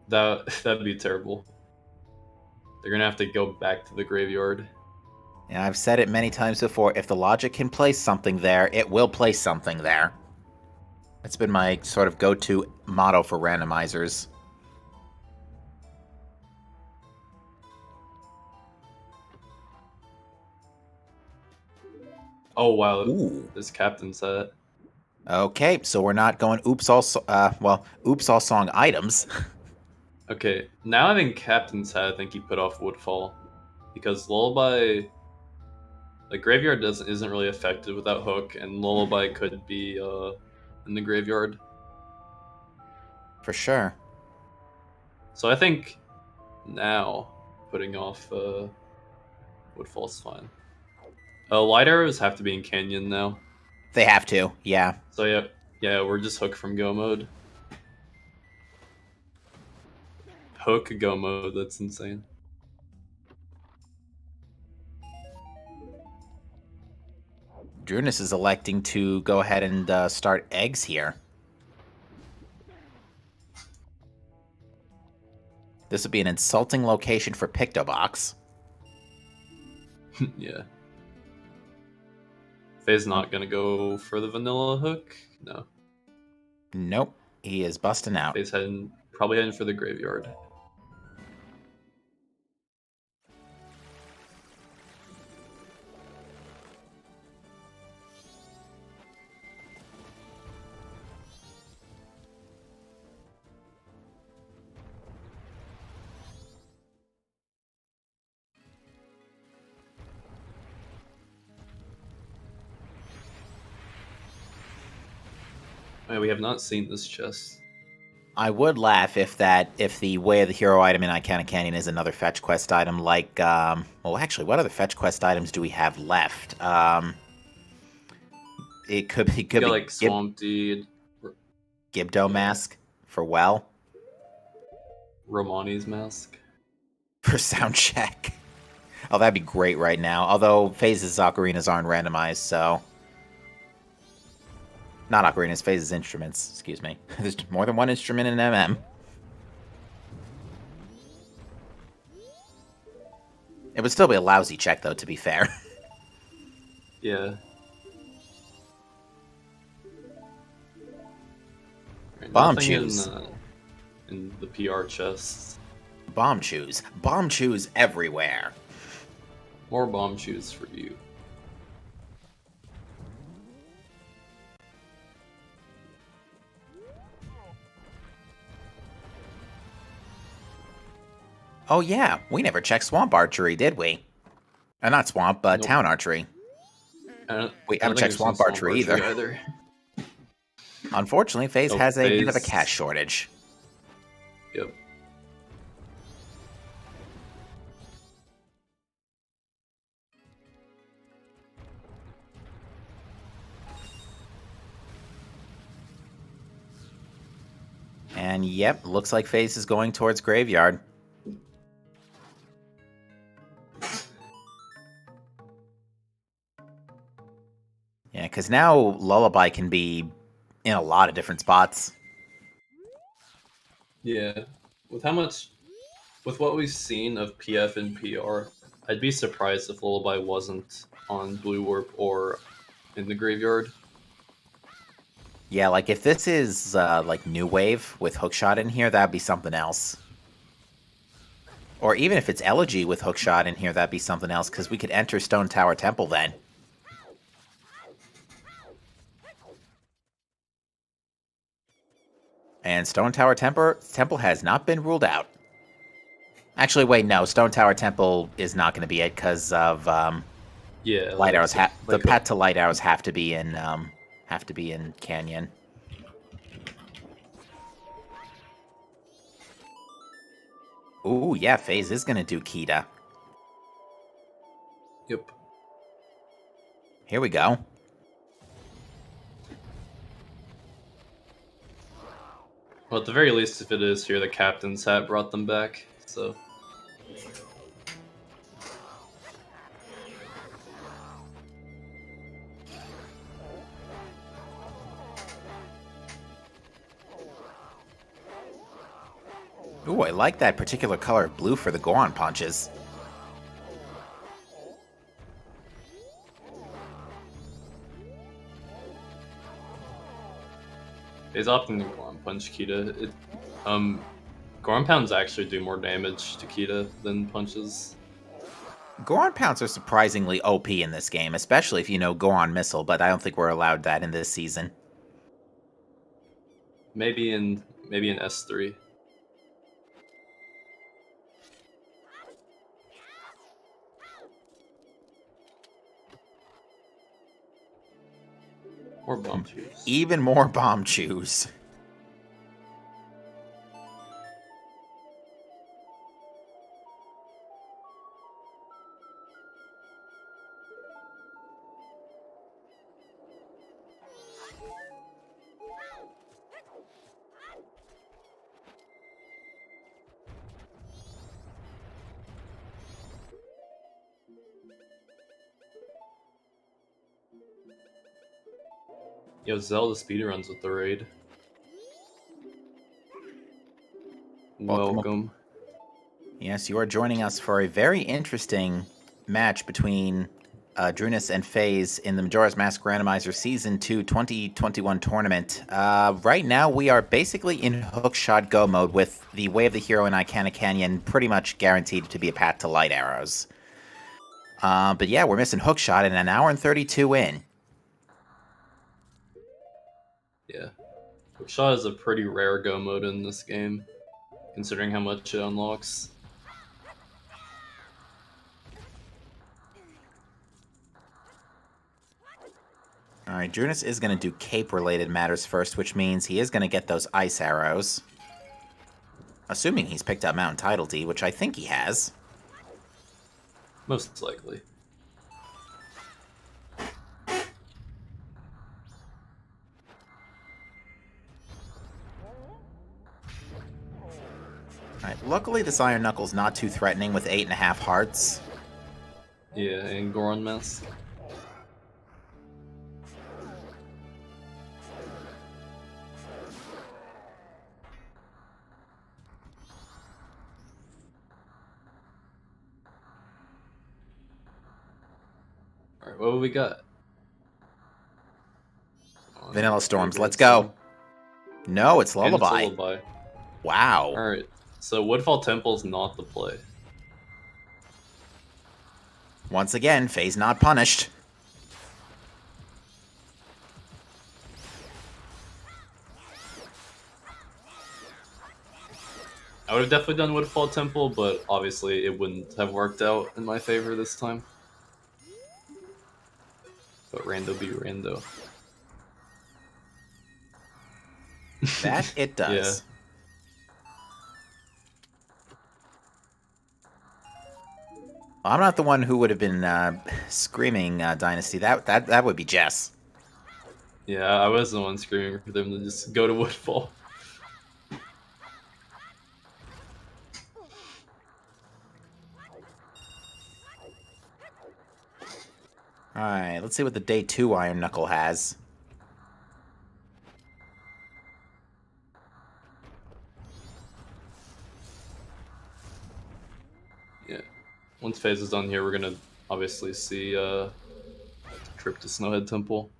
That'd be terrible. They're gonna have to go back to the graveyard.
Yeah, I've said it many times before, if the logic can place something there, it will place something there. That's been my sort of go-to motto for randomizers.
Oh wow,
Ooh.
this captain's hat.
Okay, so we're not going oops all song items.
Okay, now having captain's hat, I think he put off Woodfall because Lullaby, like graveyard isn't really affected without hook, and Lullaby could be in the graveyard.
For sure.
So I think now putting off Woodfall's fine. Light arrows have to be in Canyon now.
They have to, yeah.
So yeah, we're just hook from go mode. Hook go mode, that's insane.
Drooness is electing to go ahead and start eggs here. This would be an insulting location for Pictobox.
Yeah. Phaaze not gonna go for the vanilla hook? No.
Nope, he is busting out.
Phaaze probably heading for the graveyard. Wait, we have not seen this chest.
I would laugh if the Way of the Hero item in Iconic Canyon is another fetch quest item like, well, actually, what other fetch quest items do we have left? It could be
like Swamp Deed,
Gibdo Mask for Well.
Romani's mask.
For sound check. Oh, that'd be great right now. Although Phase's ocarinas aren't randomized, so... Not ocarinas, Phase's instruments. Excuse me. There's more than one instrument in MM. It would still be a lousy check, though, to be fair.
Yeah. Right,
Bomb
nothing
choose.
In the PR chests.
Bomb chews. Bomb chews everywhere.
More bomb shoes for you.
Oh yeah, we never checked swamp archery, did we? Not swamp, but
Nope.
town archery. We
I
haven't
don't think
checked
there's no
swamp archery either.
either.
Unfortunately, Phaaze
Oh,
has a bit of a
Phaaze.
cash shortage.
Yep.
And yep, looks like Phaaze is going towards graveyard. Yeah, because now Lullaby can be in a lot of different spots.
Yeah. With what we've seen of PF and PR, I'd be surprised if Lullaby wasn't on Blue Warp or in the graveyard.
Yeah, like if this is like New Wave with Hookshot in here, that'd be something else. Or even if it's Elegy with Hookshot in here, that'd be something else, because we could enter Stone Tower Temple then. And Stone Tower Temple has not been ruled out. Actually, wait, no. Stone Tower Temple is not going to be it because of
Yeah,
light arrows. The
like
path to light arrows have to be in Canyon. Ooh, yeah. Phaaze is going to do Kita.
Yep.
Here we go.
Well, at the very least, if it is here, the captain's hat brought them back. So.
Ooh, I like that particular color of blue for the Goron punches.
He's opting to Goron punch Kita. Goron pounds actually do more damage to Kita than punches.
Goron pounds are surprisingly OP in this game, especially if you know Goron Missile, but I don't think we're allowed that in this season.
Maybe in S3. Or bomb chews.
Even more bomb chews.
Yo, Zelda speedruns with the raid. Welcome.
Yes, you are joining us for a very interesting match between Drooness and Phaaze in the Majora's Mask Randomizer Season 2 2021 tournament. Right now, we are basically in hookshot go mode with the Way of the Hero in Icana Canyon pretty much guaranteed to be a path to light arrows. But yeah, we're missing hookshot in an hour and 32 in.
Yeah. Hookshot is a pretty rare go mode in this game, considering how much it unlocks.
Alright, Drooness is going to do cape-related matters first, which means he is going to get those ice arrows. Assuming he's picked up Mountain Tidal D, which I think he has.
Most likely.
Alright, luckily this Iron Knuckle's not too threatening with 8.5 hearts.
Yeah, and Goron Mask. Alright, what have we got?
Vanilla Storms, let's go. No, it's
And it's
Lullaby.
Lullaby.
Wow.
Alright, so Woodfall Temple's not the play.
Once again, Phaaze not punished.
I would have definitely done Woodfall Temple, but obviously it wouldn't have worked out in my favor this time. But Rando be Rando.
That it does.
Yeah.
I'm not the one who would have been screaming Dynasty. That would be Jess.
Yeah, I was the one screaming for them to just go to Woodfall.
Alright, let's see what the day 2 Iron Knuckle has.
Yeah. Once Phaaze is done here, we're gonna obviously see trip to Snowhead Temple.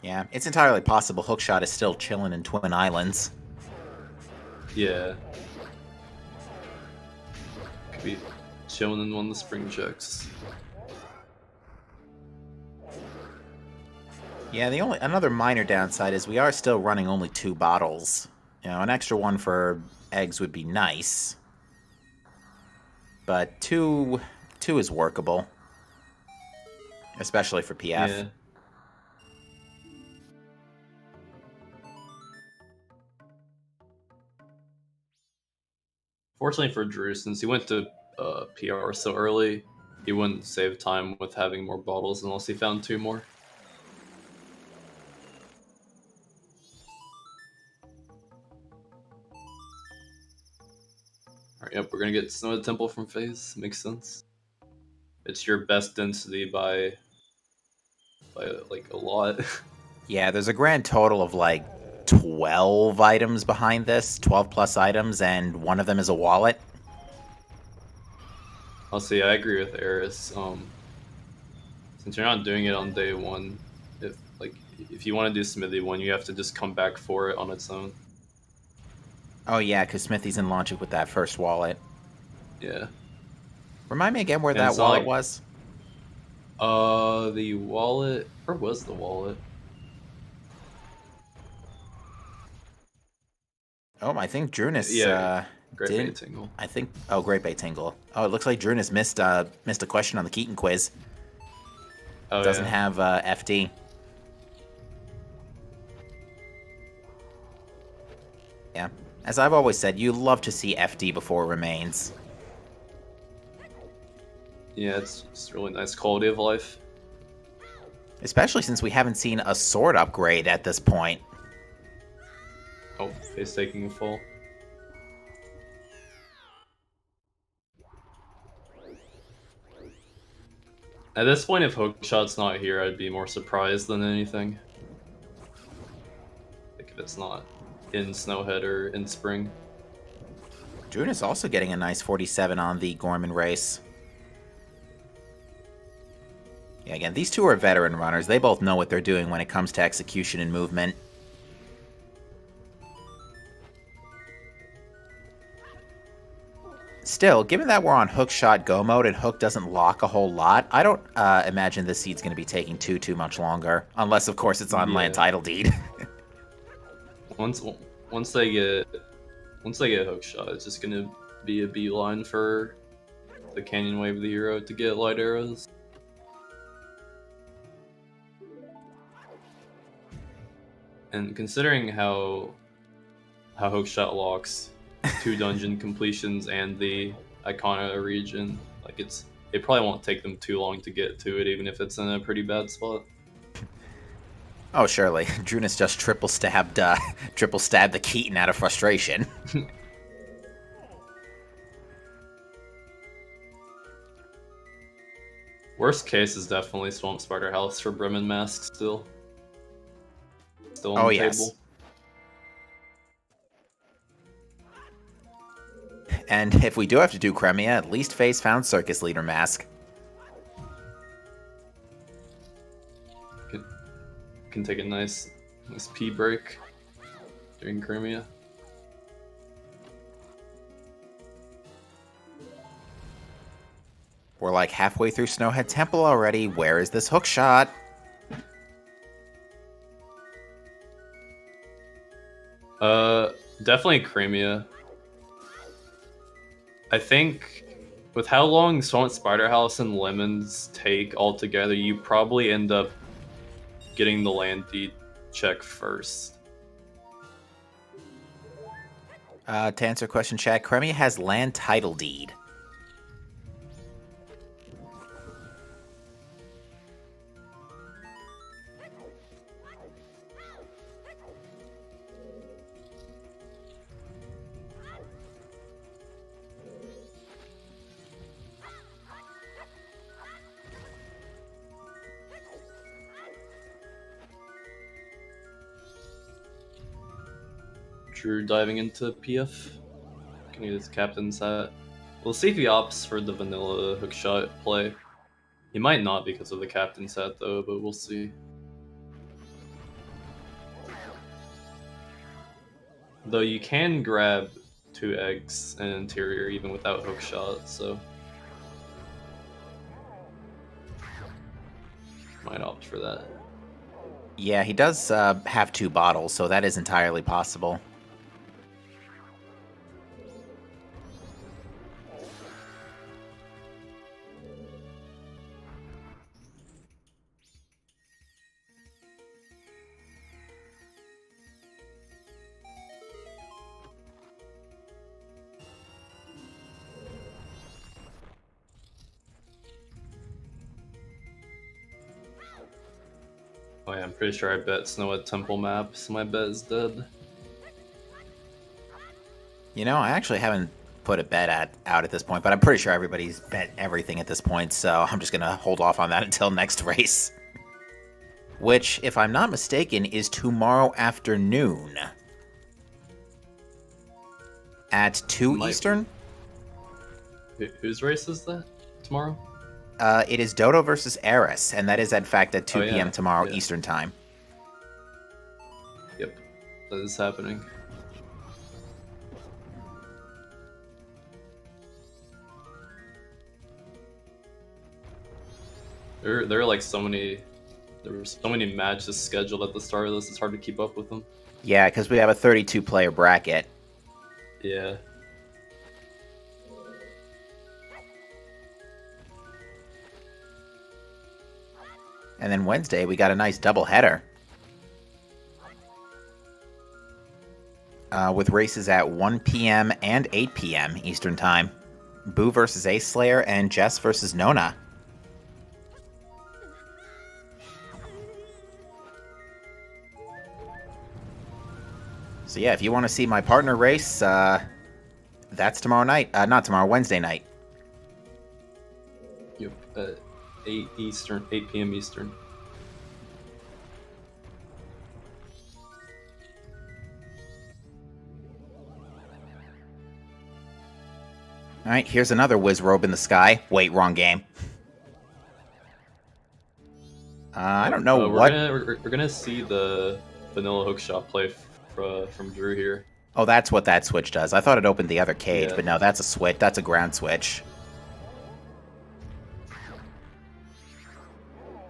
Yeah, it's entirely possible Hookshot is still chilling in Twin Islands.
Yeah. Could be chilling in one of the spring checks.
Yeah, another minor downside is we are still running only 2 bottles. You know, an extra one for eggs would be nice. But 2 is workable. Especially for PF.
Yeah. Fortunately for Drew, since he went to PR so early, he wouldn't save time with having more bottles unless he found 2 more. Alright, yep, we're gonna get Snowhead Temple from Phaaze. Makes sense. It's your best density by like a lot.
Yeah, there's a grand total of like 12 items behind this, 12 plus items, and one of them is a wallet.
I'll see, I agree with Eris. Since you're not doing it on day 1, if you want to do Smithy 1, you have to just come back for it on its own.
Oh yeah, because Smithy's in Logic with that first wallet.
Yeah.
Remind me again where
And
that
it's not
wallet
like-
was?
The wallet... Where was the wallet?
Oh, I think Drooness,
Yeah, Great Bay
didn't...
Tingle.
I think... Oh, Great Bay Tingle. Oh, it looks like Drooness missed a question on the Keaton quiz.
Oh,
Doesn't
yeah.
have FD. Yeah. As I've always said, you love to see FD before remains.
Yeah, it's just really nice quality of life.
Especially since we haven't seen a sword upgrade at this point.
Oh, face taking a fall. At this point, if Hookshot's not here, I'd be more surprised than anything. Like if it's not in Snowhead or in Spring.
Drooness also getting a nice 47 on the Gorman race. Yeah, again, these two are veteran runners. They both know what they're doing when it comes to execution and movement. Still, given that we're on Hookshot Go mode and Hook doesn't lock a whole lot, I don't imagine this seed's going to be taking too much longer. Unless, of course, it's on land title deed.
Once they get Hookshot, it's just gonna be a beeline for the Canyon Wave of the Hero to get light arrows. And considering how Hookshot locks 2 dungeon completions and the Icona region, like it probably won't take them too long to get to it, even if it's in a pretty bad spot.
Oh, surely. Drooness just triple stabbed the Keaton out of frustration.
Worst case is definitely Swamp Spider House for Bremen Mask still. Still on
Oh,
the
yes.
table.
And if we do have to do Cremia, at least Phaaze found Circus Leader Mask.
Can take a nice pee break during Crimea.
We're like halfway through Snowhead Temple already. Where is this Hookshot?
Definitely Creamia. I think with how long Swamp Spider House and Lemons take altogether, you probably end up getting the land deed check first.
To answer a question, chat, Cremia has land title deed.
Drew diving into PF. Can he his captain's hat? We'll see if he opts for the vanilla hookshot play. He might not because of the captain's hat though, but we'll see. Though you can grab 2 eggs and interior even without hookshot, so might opt for that.
Yeah, he does have 2 bottles, so that is entirely possible.
Oh yeah, I'm pretty sure I bet Snowhead Temple map, so my bet is dead.
You know, I actually haven't put a bet out at this point, but I'm pretty sure everybody's bet everything at this point, so I'm just going to hold off on that until next race. Which, if I'm not mistaken, is tomorrow afternoon. At 2
Might
Eastern?
Whose race is that tomorrow?
It is Dodo versus Eris, and that is, in fact, at 2 p.m. tomorrow Eastern time.
Yep, that is happening. There are like so many. There were so many matches scheduled at the start of this. It's hard to keep up with them.
Yeah, because we have a 32-player bracket.
Yeah.
And then Wednesday, we got a nice doubleheader. With races at 1 p.m. and 8 p.m. Eastern Time. Boo versus Ace Slayer and Jess versus Nona. So yeah, if you want to see my partner race, that's tomorrow night. Not tomorrow, Wednesday night.
Yep. 8 Eastern, 8 p.m. Eastern.
All right, here's another whiz robe in the sky. Wait, wrong game. I don't know what.
We're gonna see the vanilla hookshot play from Drew here.
Oh, that's what that switch does. I thought it opened the other cage,
Yeah.
but no, that's a switch. That's a ground switch.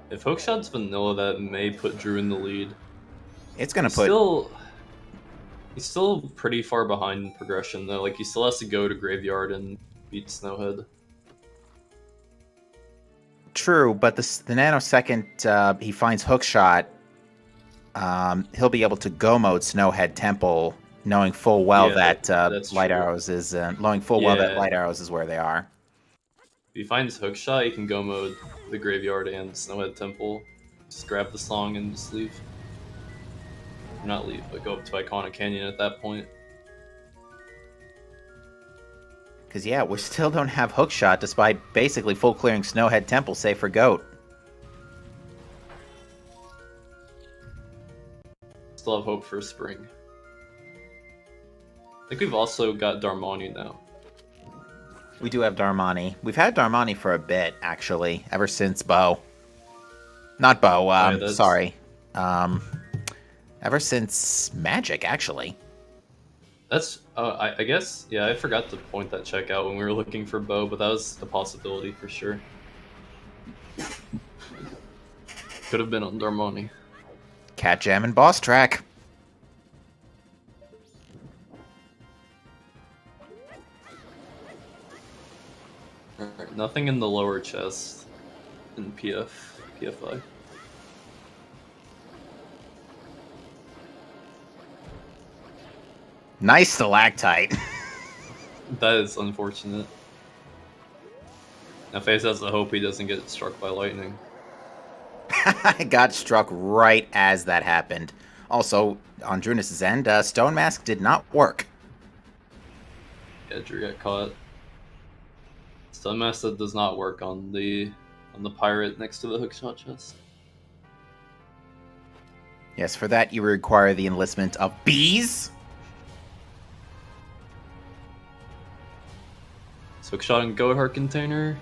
If hookshot's vanilla, that may put Drew in the lead.
It's gonna put.
He's still pretty far behind in progression though. Like he still has to go to Graveyard and beat Snowhead.
True, but the nanosecond he finds hookshot, he'll be able to go mode Snowhead Temple, knowing full well that Light Arrows is where they are.
If he finds hookshot, he can go mode the Graveyard and Snowhead Temple. Just grab the song and just leave. Or not leave, but go up to Iconic Canyon at that point.
Because, yeah, we still don't have hookshot despite basically full clearing Snowhead Temple, save for Goat.
Still have hope for spring. I think we've also got Darmani now.
We do have Darmani. We've had Darmani for a bit, actually, ever since Bo. Not Bo, sorry. Ever since Magic, actually.
That's, I guess, yeah, I forgot to point that check out when we were looking for Bo, but that was a possibility for sure. Could have been on Darmani.
Cat Jam and Boss Track.
Nothing in the lower chest in PFI.
Nice stalactite.
That is unfortunate. Now Phaaze has to hope he doesn't get struck by lightning.
I got struck right as that happened. Also, on Drooness' end, Stone Mask did not work.
Yeah, Drew got caught. Stun Master does not work on the pirate next to the hookshot chest.
Yes, for that you require the enlistment of bees.
So hookshot and goat heart container.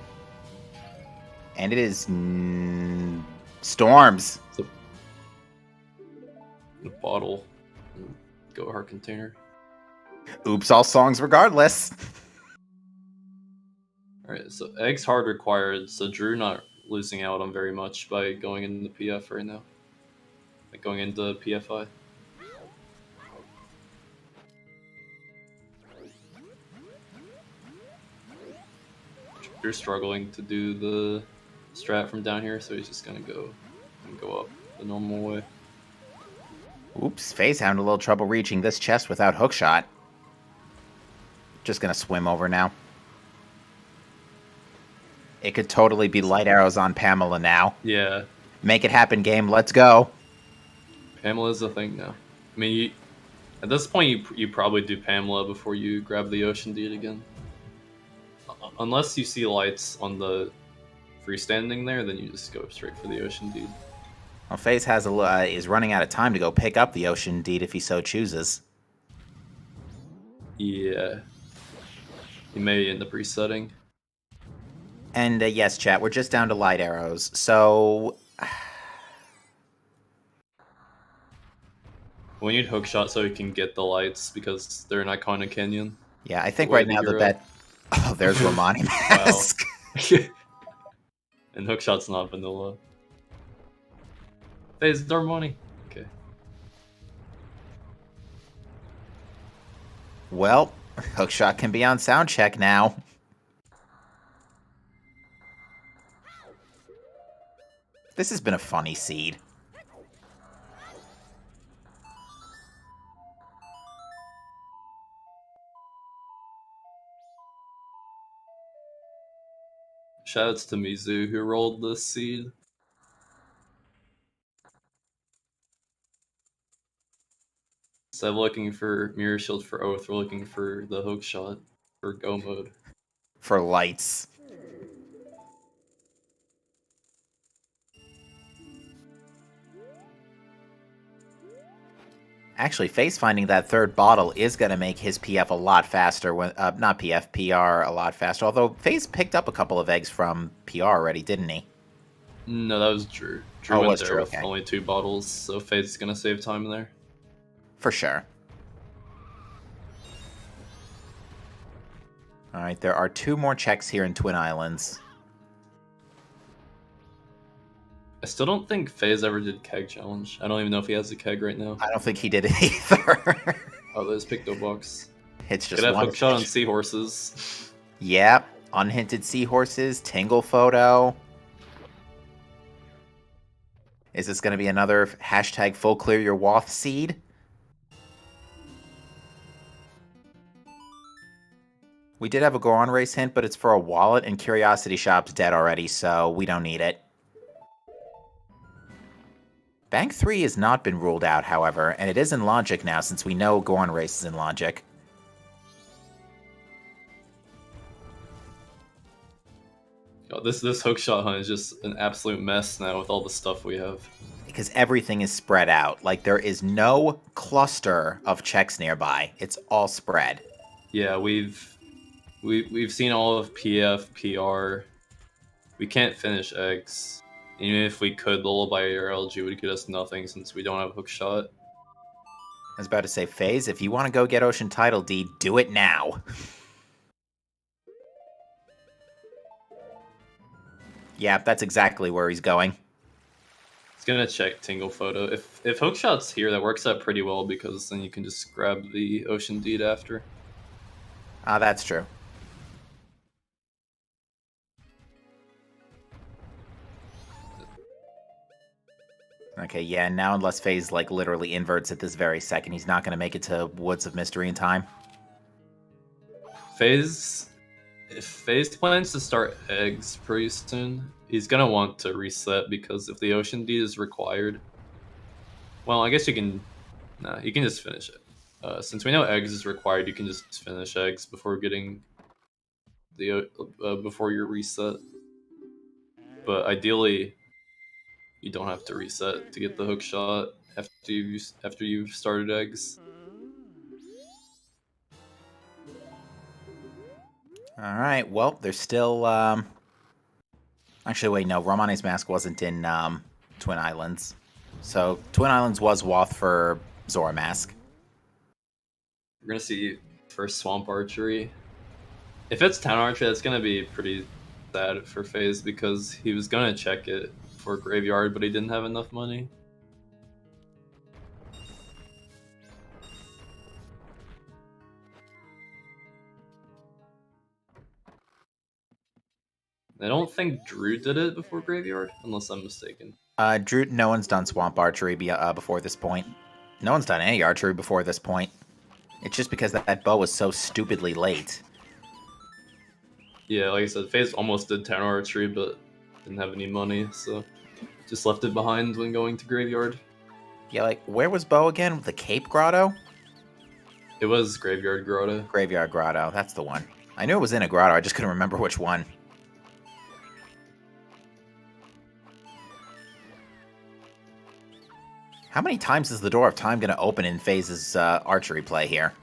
And it is storms.
So, a bottle. Goat heart container.
Oops, all songs regardless.
Alright, so eggs hard required, so Drew not losing out on very much by going into PF right now. Like going into PFI. Drew's struggling to do the strat from down here, so he's just gonna go up the normal way.
Oops, Phaaze having a little trouble reaching this chest without hookshot. Just gonna swim over now. It could totally be light arrows on Pamela now.
Yeah.
Make it happen, game. Let's go.
Pamela's a thing now. I mean, at this point, you probably do Pamela before you grab the Ocean Deed again. Unless you see lights on the freestanding there, then you just go straight for the Ocean Deed.
Well, Phaaze has is running out of time to go pick up the Ocean Deed if he so chooses.
Yeah. He may end up resetting.
And yes, chat, we're just down to light arrows. So
We need hookshot so we can get the lights because they're an iconic canyon.
yeah, I think
Way
right
to
now the
grow.
bet. Oh, there's Romani Mask.
And hookshot's not vanilla. Phaaze Darmani. Okay.
Well, hookshot can be on sound check now. This has been a funny seed.
Shoutouts to Mizu who rolled this seed. Instead of looking for Mirror Shield for Oath, we're looking for the hookshot for Go mode.
For lights. Actually, Phaaze finding that third bottle is going to make his PF a lot faster. When not PF, PR a lot faster. Although Phaaze picked up a couple of eggs from PR already, didn't he?
No, that was Drew. Drew
Oh,
went
was
there
Drew,
with
okay.
only 2 bottles, so Phaaze is gonna save time there.
For sure. Alright, there are 2 more checks here in Twin Islands.
I still don't think Phaaze ever did keg challenge. I don't even know if he has a keg right now.
I don't think he did it either.
Oh, there's Picto Box.
It's just
Could have
one.
hookshot on seahorses.
Yep. Unhinted seahorses, Tingle photo. Is this going to be another hashtag full clear your Wath seed? We did have a Goron race hint, but it's for a wallet, and Curiosity Shop's dead already, so we don't need it. Bank 3 has not been ruled out, however, and it is in Logic now, since we know Goron race is in Logic.
Oh, this hookshot hunt is just an absolute mess now with all the stuff we have.
Because everything is spread out. Like, there is no cluster of checks nearby. It's all spread.
Yeah, we've seen all of PF, PR. We can't finish eggs. Even if we could, Lullaby or LG would get us nothing since we don't have hookshot.
I was about to say, Phaaze, if you want to go get Ocean Title Deed, do it now. Yeah, that's exactly where he's going.
He's gonna check Tingle photo. If hookshot's here, that works out pretty well because then you can just grab the Ocean Deed after.
Ah, that's true. Okay, yeah, now unless Phaaze, like, literally inverts at this very second, he's not going to make it to Woods of Mystery in time.
Phaaze, if Phaaze plans to start eggs pretty soon, he's gonna want to reset because if the Ocean D is required, well, I guess you can, nah, you can just finish it. Since we know eggs is required, you can just finish eggs before getting the before your reset. But ideally, you don't have to reset to get the hook shot after you've started eggs.
All right, well, there's still, actually, wait, no, Romane's Mask wasn't in, Twin Islands. So, Twin Islands was Wath for Zora Mask.
We're gonna see first Swamp Archery. If it's Town Archery, that's gonna be pretty sad for Phaaze because he was gonna check it for Graveyard, but he didn't have enough money. I don't think Drew did it before Graveyard, unless I'm mistaken.
Drew, no one's done Swamp Archery before this point. No one's done any archery before this point. It's just because that bow was so stupidly late.
Yeah, like I said, Phaaze almost did Town Archery, but didn't have any money, so just left it behind when going to Graveyard.
Yeah, like, where was Bo again? The Cape Grotto?
It was Graveyard Grotto.
Graveyard Grotto, that's the one. I knew it was in a grotto, I just couldn't remember which one. How many times is the Door of Time going to open in Phase's archery play here?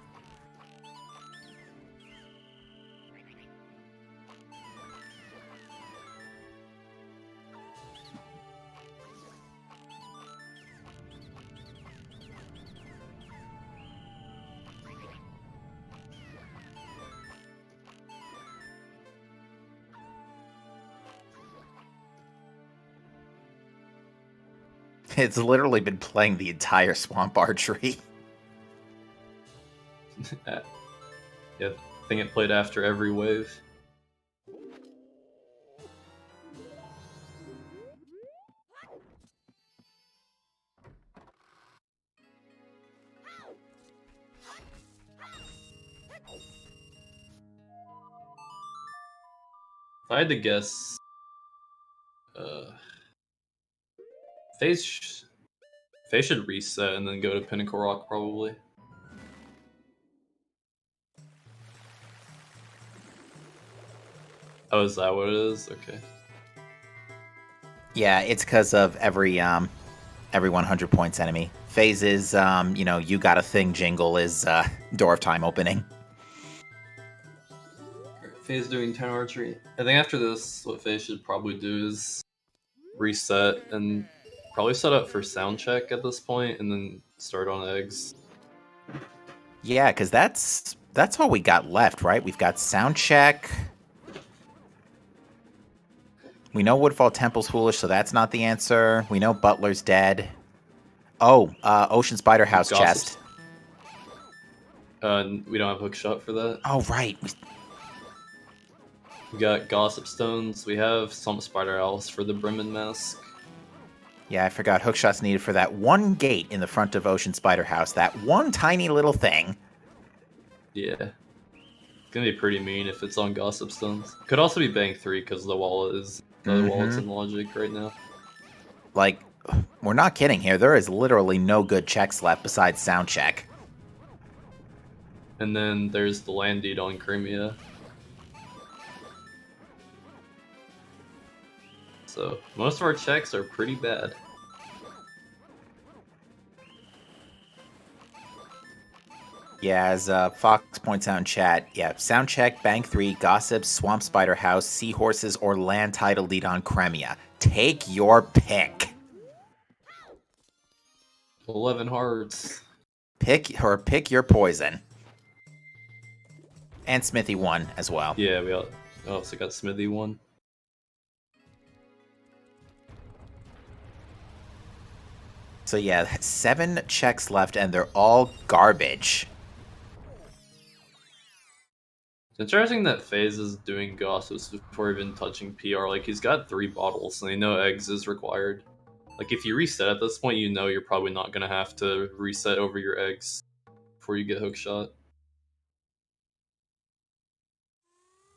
It's literally been playing the entire Swamp Archery.
Yeah, I think it played after every wave. If I had to guess, Phaaze should reset and then go to Pinnacle Rock probably. Oh, is that what it is? Okay.
Yeah, it's because of every 100 points enemy. Phase's, you got a thing jingle is Door of Time opening.
Phaaze doing Town Archery. I think after this, what Phaaze should probably do is reset and probably set up for sound check at this point, and then start on eggs.
Yeah, because that's all we got left, right? We've got sound check. We know Woodfall Temple's foolish, so that's not the answer. We know Butler's dead. Oh, Ocean Spider House chest.
We don't have hookshot for that.
Oh, right.
We got Gossip Stones. We have some Spider Owls for the Bremen Mask.
Yeah, I forgot. Hookshot's needed for that one gate in the front of Ocean Spider House. That one tiny little thing.
Yeah. It's gonna be pretty mean if it's on Gossip Stones. Could also be Bank 3 because the wallet is the other wallet's in Logic right now.
Like, we're not kidding here. There is literally no good checks left besides sound check.
And then there's the land deed on Crimea. So most of our checks are pretty bad.
Yeah, as Fox points out in chat, yeah, sound check, Bank 3, Gossip, Swamp Spider House, Seahorses, or land title deed on Crimea. Take your pick.
11 hearts.
Pick your poison. And Smithy 1 as well.
Yeah, we also got Smithy 1.
So yeah, 7 checks left, and they're all garbage.
It's interesting that Phaaze is doing Gossips before even touching PR. Like, he's got 3 bottles, and they know eggs is required. Like, if you reset at this point, you know you're probably not going to have to reset over your eggs before you get hookshot.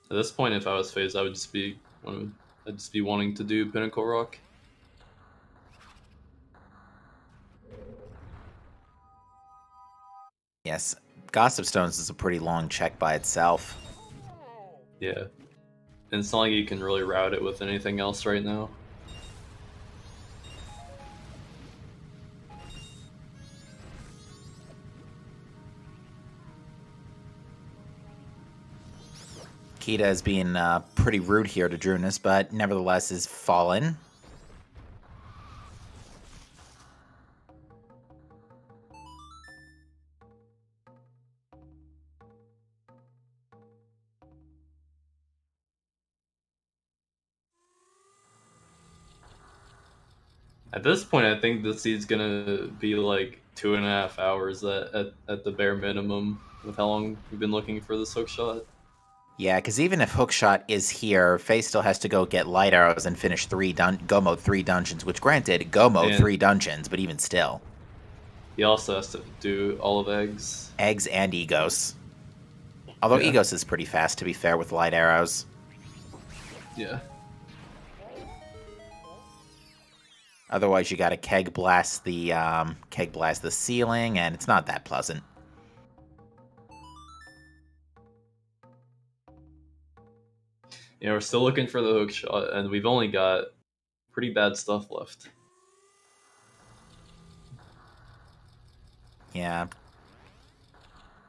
At this point, if I was Phaaze, I'd just be wanting to do Pinnacle Rock.
Yes, Gossip Stones is a pretty long check by itself.
Yeah. And it's not like you can really route it with anything else right now.
Kita is being pretty rude here to Drooness, but nevertheless is fallen.
At this point, I think the seed's gonna be like 2.5 hours at the bare minimum with how long we've been looking for this hookshot.
Yeah, because even if Hookshot is here, Phaaze still has to go get light arrows and finish Go Mode 3 dungeons, which granted, Go Mode 3 dungeons, but even still.
He also has to do all of eggs.
Eggs and Egos. Although
Yeah.
Egos is pretty fast, to be fair, with light arrows.
Yeah.
Otherwise, you gotta keg blast the ceiling, and it's not that pleasant.
Yeah, we're still looking for the hookshot, and we've only got pretty bad stuff left.
Yeah.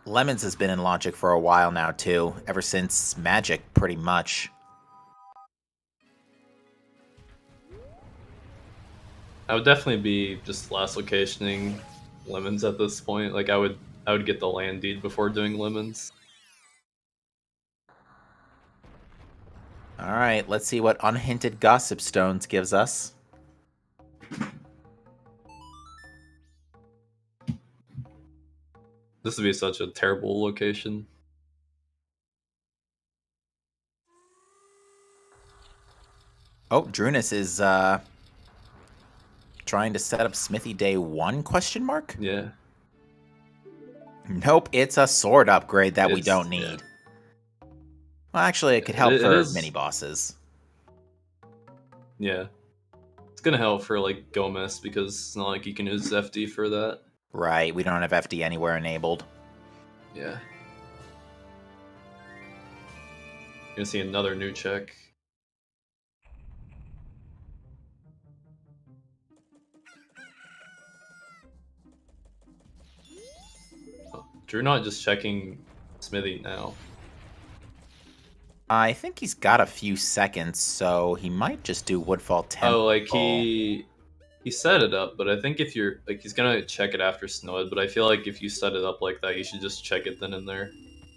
Lemons has been in Logic for a while now, too. Ever since Magic, pretty much.
I would definitely be just last locationing lemons at this point. Like I would get the land deed before doing lemons.
Alright, let's see what Unhinted Gossip Stones gives us.
This would be such a terrible location.
Oh, Drooness is trying to set up Smithy Day 1 question mark?
Yeah.
Nope, it's a sword upgrade that we don't need.
Yeah.
Well, actually, it could help
It
for
is-
mini bosses.
Yeah. It's gonna help for like Gomez because it's not like you can use FD for that.
Right, we don't have FD anywhere enabled.
Yeah. You're gonna see another new check. Oh, Drew not just checking Smithy now.
I think he's got a few seconds, so he might just do Woodfall Temple.
Oh, like he set it up, but I think if you're like he's gonna check it after Snowhead, but I feel like if you set it up like that, you should just check it then and there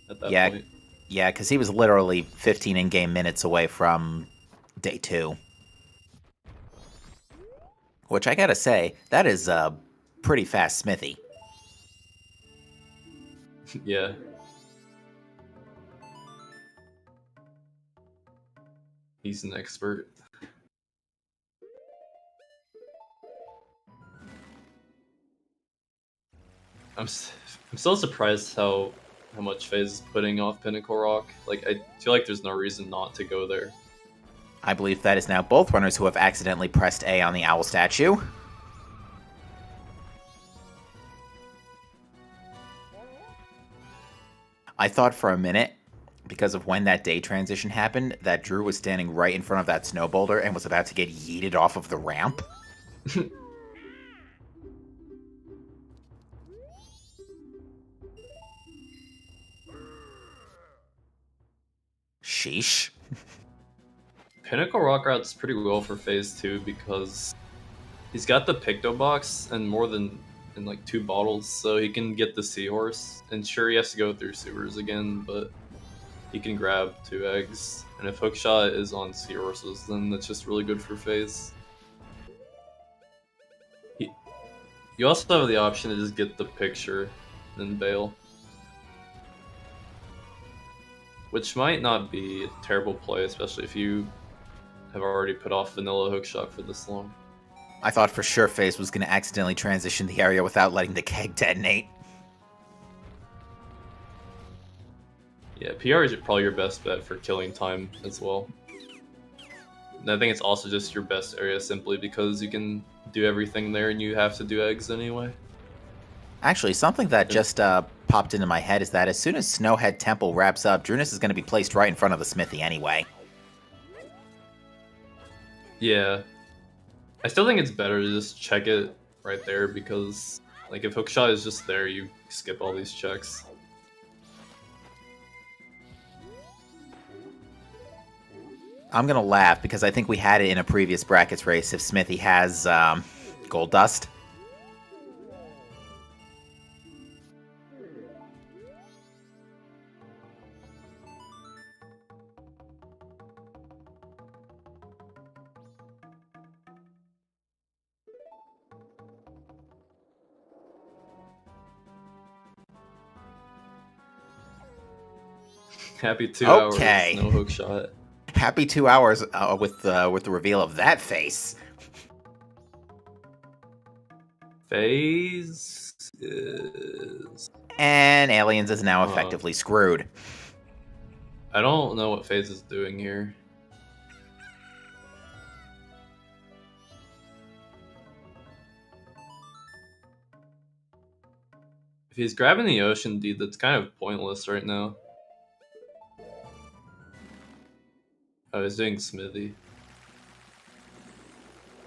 at that point.
Yeah, because he was literally 15 in-game minutes away from day 2. Which I gotta say, that is a pretty fast Smithy.
Yeah. He's an expert. I'm still surprised how much Phaaze is putting off Pinnacle Rock. Like I feel like there's no reason not to go there.
I believe that is now both runners who have accidentally pressed A on the owl statue. I thought for a minute, because of when that day transition happened, that Drew was standing right in front of that snow boulder and was about to get yeeted off of the ramp. Sheesh.
Pinnacle Rock route's pretty well for Phase 2 because he's got the Picto Box and more than in like 2 bottles, so he can get the Seahorse. And sure, he has to go through sewers again, but he can grab 2 eggs. And if Hookshot is on Seahorses, then that's just really good for Phase. You also have the option to just get the picture and bail. Which might not be a terrible play, especially if you have already put off vanilla hookshot for this long.
I thought for sure Phaaze was going to accidentally transition the area without letting the keg detonate.
Yeah, PR is probably your best bet for killing time as well. And I think it's also just your best area simply because you can do everything there and you have to do eggs anyway.
Actually, something that just popped into my head is that as soon as Snowhead Temple wraps up, Drooness is going to be placed right in front of the smithy anyway.
Yeah. I still think it's better to just check it right there because, like, if Hookshot is just there, you skip all these checks.
I'm going to laugh because I think we had it in a previous brackets race if Smithy has gold dust.
Happy 2 hours,
Okay.
no hookshot.
Happy 2 hours with the reveal of that face.
Phaaze is...
And Aliens is now effectively screwed.
I don't know what Phaaze is doing here. If he's grabbing the ocean deed, that's kind of pointless right now. Oh, he's doing Smithy.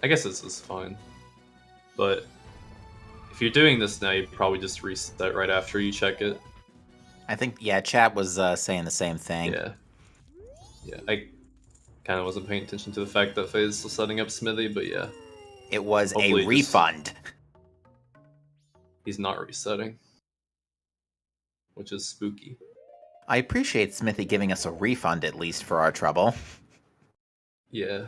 I guess this is fine. But if you're doing this now, you probably just reset right after you check it.
I think, yeah, chat was saying the same thing.
Yeah. Yeah, I kind of wasn't paying attention to the fact that Phaaze was setting up Smithy, but yeah.
It was
Hopefully
a refund.
He's not resetting. Which is spooky.
I appreciate Smithy giving us a refund at least for our trouble.
Yeah.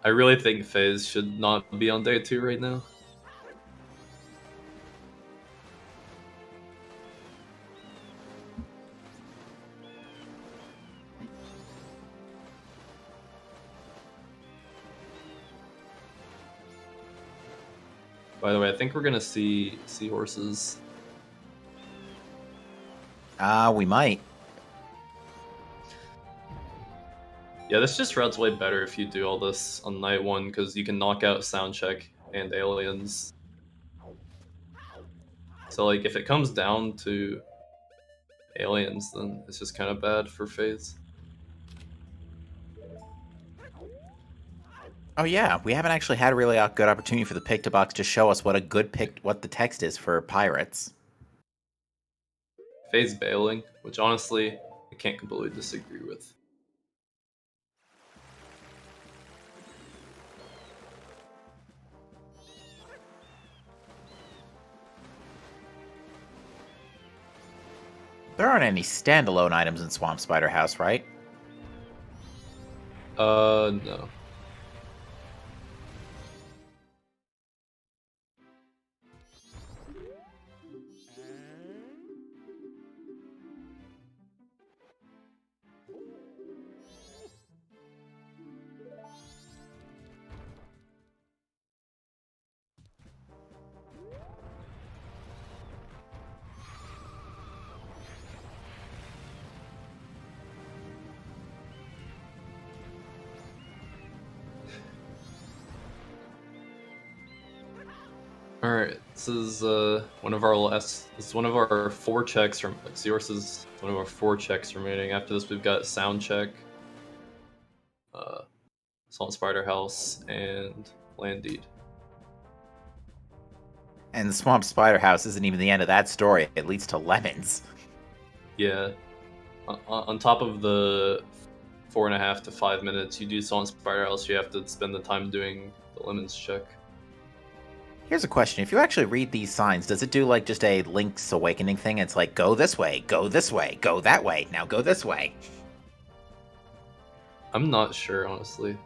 I really think Phaaze should not be on day 2 right now. By the way, I think we're gonna see seahorses.
We might.
Yeah, this just runs way better if you do all this on night 1, because you can knock out Soundcheck and Aliens. So, like, if it comes down to Aliens, then it's just kind of bad for Phaaze.
Oh yeah, we haven't actually had a really good opportunity for the pick to box to show us what a good pick, what the text is for pirates.
Phaaze bailing, which honestly, I can't completely disagree with.
There aren't any standalone items in Swamp Spider House, right?
No. Alright, this is one of our last. This is one of our 4 checks from Seahorse is one of our 4 checks remaining. After this, we've got Sound Check, Salt Spider House, and Land Deed.
And the Swamp Spider House isn't even the end of that story. It leads to lemons.
Yeah. On top of the 4.5 to 5 minutes you do Salt Spider House, you have to spend the time doing the lemons check.
Here's a question. If you actually read these signs, does it do like just a Link's Awakening thing? It's like, go this way, go this way, go that way, now go this way.
I'm not sure, honestly.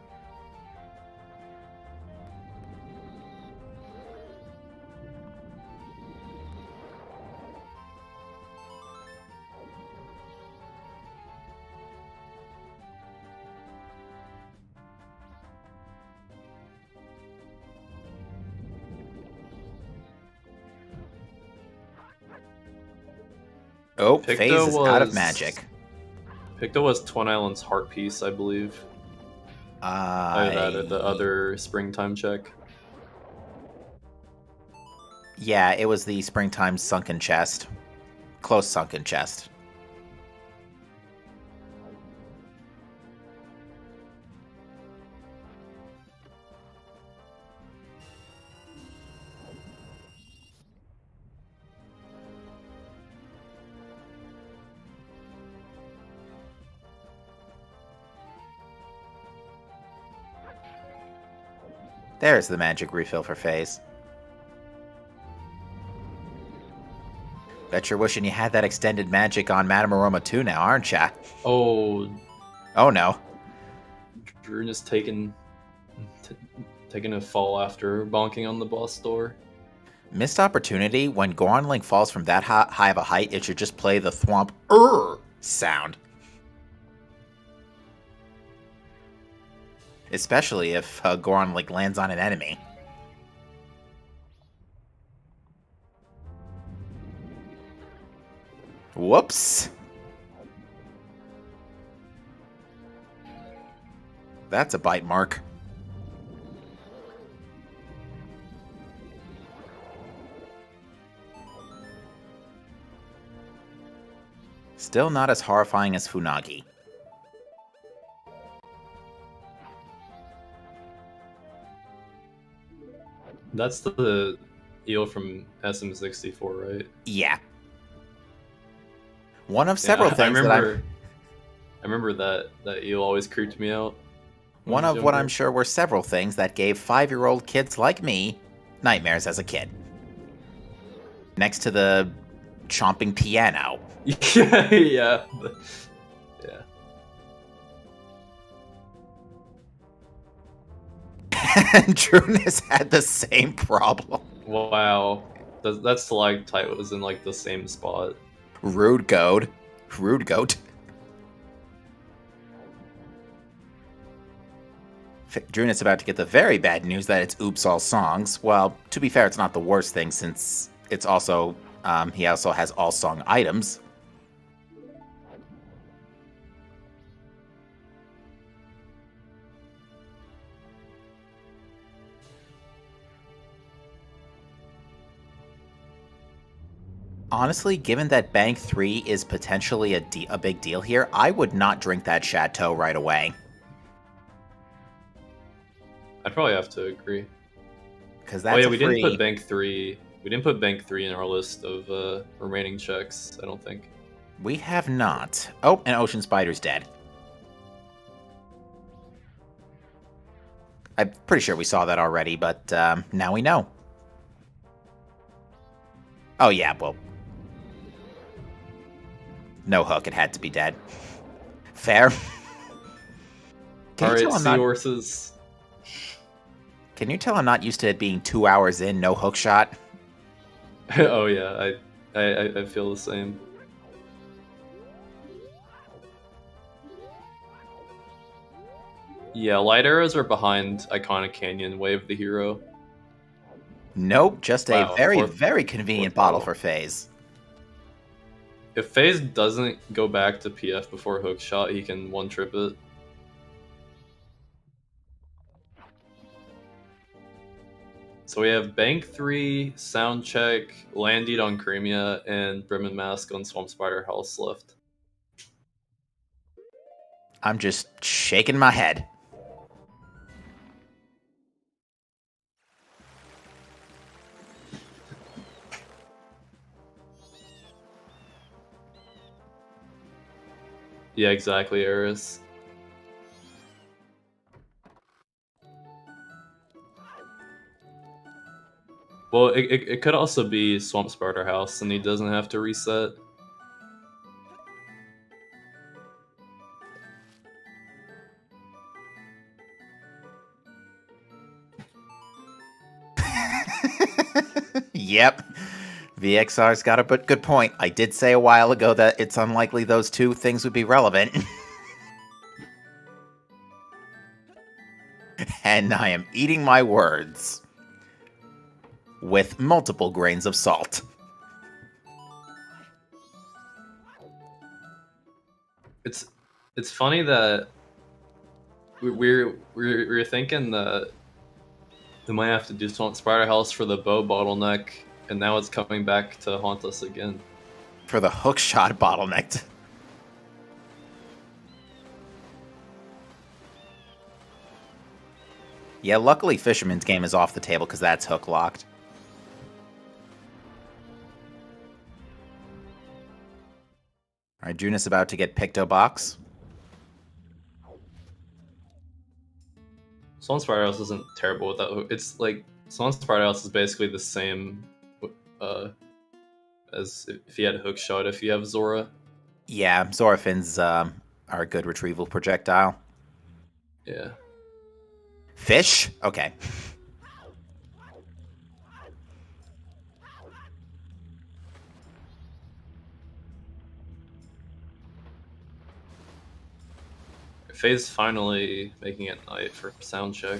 Oh,
Picto
Phaaze is out of
was-
magic.
Picto was Twin Island's heart piece, I believe. I added the other springtime check.
Yeah, it was the springtime sunken chest. Close sunken chest. There's the magic refill for Phaaze. Bet you're wishing you had that extended magic on Madame Aroma 2 now, aren't ya?
Oh,
Oh no.
Drooness taking a fall after bonking on the boss door.
Missed opportunity. When Goron Link falls from that high of a height, it should just play the thwomp sound. Especially if Goron Link lands on an enemy. Whoops. That's a bite mark. Still not as horrifying as Funagi.
That's the eel from SM64, right?
Yeah. One of several things
I remember that eel always creeped me out.
One of what I'm sure were several things that gave 5-year-old kids like me nightmares as a kid. Next to the chomping piano.
yeah. Yeah.
And Drooness had the same problem.
Wow. That stalactite was in like the same spot.
Rude goat. Rude goat. Drooness about to get the very bad news that it's oops all songs. Well, to be fair, it's not the worst thing since it's also he also has all song items. Honestly, given that Bank 3 is potentially a big deal here, I would not drink that Chateau right away.
I'd probably have to agree.
Because that's
we didn't put Bank 3. We didn't put Bank 3 in our list of remaining checks, I don't think.
We have not. Oh, and Ocean Spider's dead. I'm pretty sure we saw that already, but now we know. Oh yeah, well, no hook, it had to be dead. Fair.
Alright, seahorses.
Can you tell I'm not used to it being 2 hours in, no hook shot?
Oh yeah, I feel the same. Yeah, light arrows are behind Iconic Canyon, Wave the Hero.
Nope, just a very convenient bottle
bottle.
for Phaaze.
If Phaaze doesn't go back to PF before hookshot, he can one-trip it. So we have Bank 3, Sound Check, Landed on Cremia, and Bremen Mask on Swamp Spider House left.
I'm just shaking my head.
Yeah, exactly, Eris. Well, it could also be Swamp Spider House, and he doesn't have to reset.
Yep. VXR's got a good point. I did say a while ago that it's unlikely those two things would be relevant. And I am eating my words. With multiple grains of salt.
It's funny that we're thinking that we might have to do Spider House for the bow bottleneck, and now it's coming back to haunt us again.
For the hook shot bottleneck. Yeah, luckily Fisherman's Game is off the table because that's hook locked. All right, Drooness about to get Picto Box.
Swan Spider House isn't terrible without hook. It's like Swan Spider House is basically the same as if you had hook shot if you have Zora.
Yeah, Zora Fins are a good retrieval projectile.
Yeah.
Fish? Okay.
Phaaze finally making it night for sound check.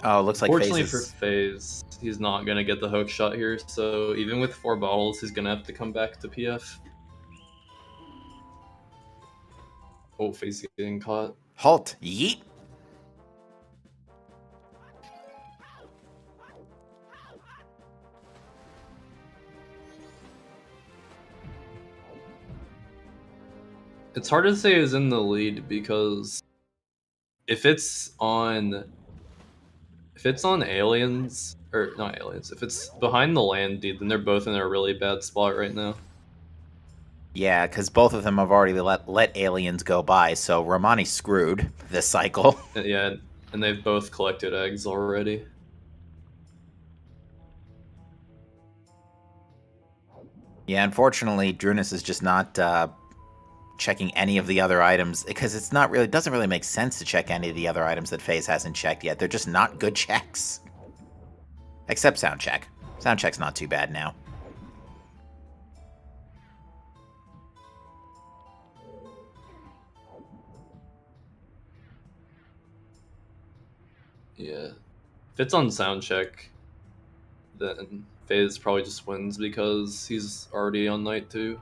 Oh, it looks like
Fortunately
Phaaze
for Phaaze, he's not gonna get the hook shot here, so even with 4 bottles, he's gonna have to come back to PF. Oh, Phaaze getting caught.
Halt! Yeet!
It's hard to say who's in the lead because if it's on aliens, or not aliens, if it's behind the land deed, then they're both in a really bad spot right now.
Yeah, because both of them have already let aliens go by, so Romani's screwed this cycle.
Yeah, and they've both collected eggs already.
Yeah, unfortunately, Drooness is just not checking any of the other items because it doesn't really make sense to check any of the other items that Phaaze hasn't checked yet. They're just not good checks. Except sound check. Sound check's not too bad now.
Yeah. If it's on sound check, then Phaaze probably just wins because he's already on night 2.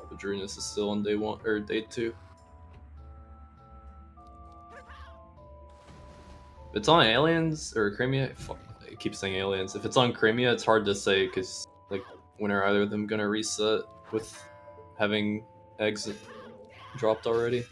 But Drooness is still on day 1 or day 2. If it's on aliens or Crimea, I keep saying aliens. If it's on Crimea, it's hard to say because like when are either of them gonna reset with having eggs dropped already?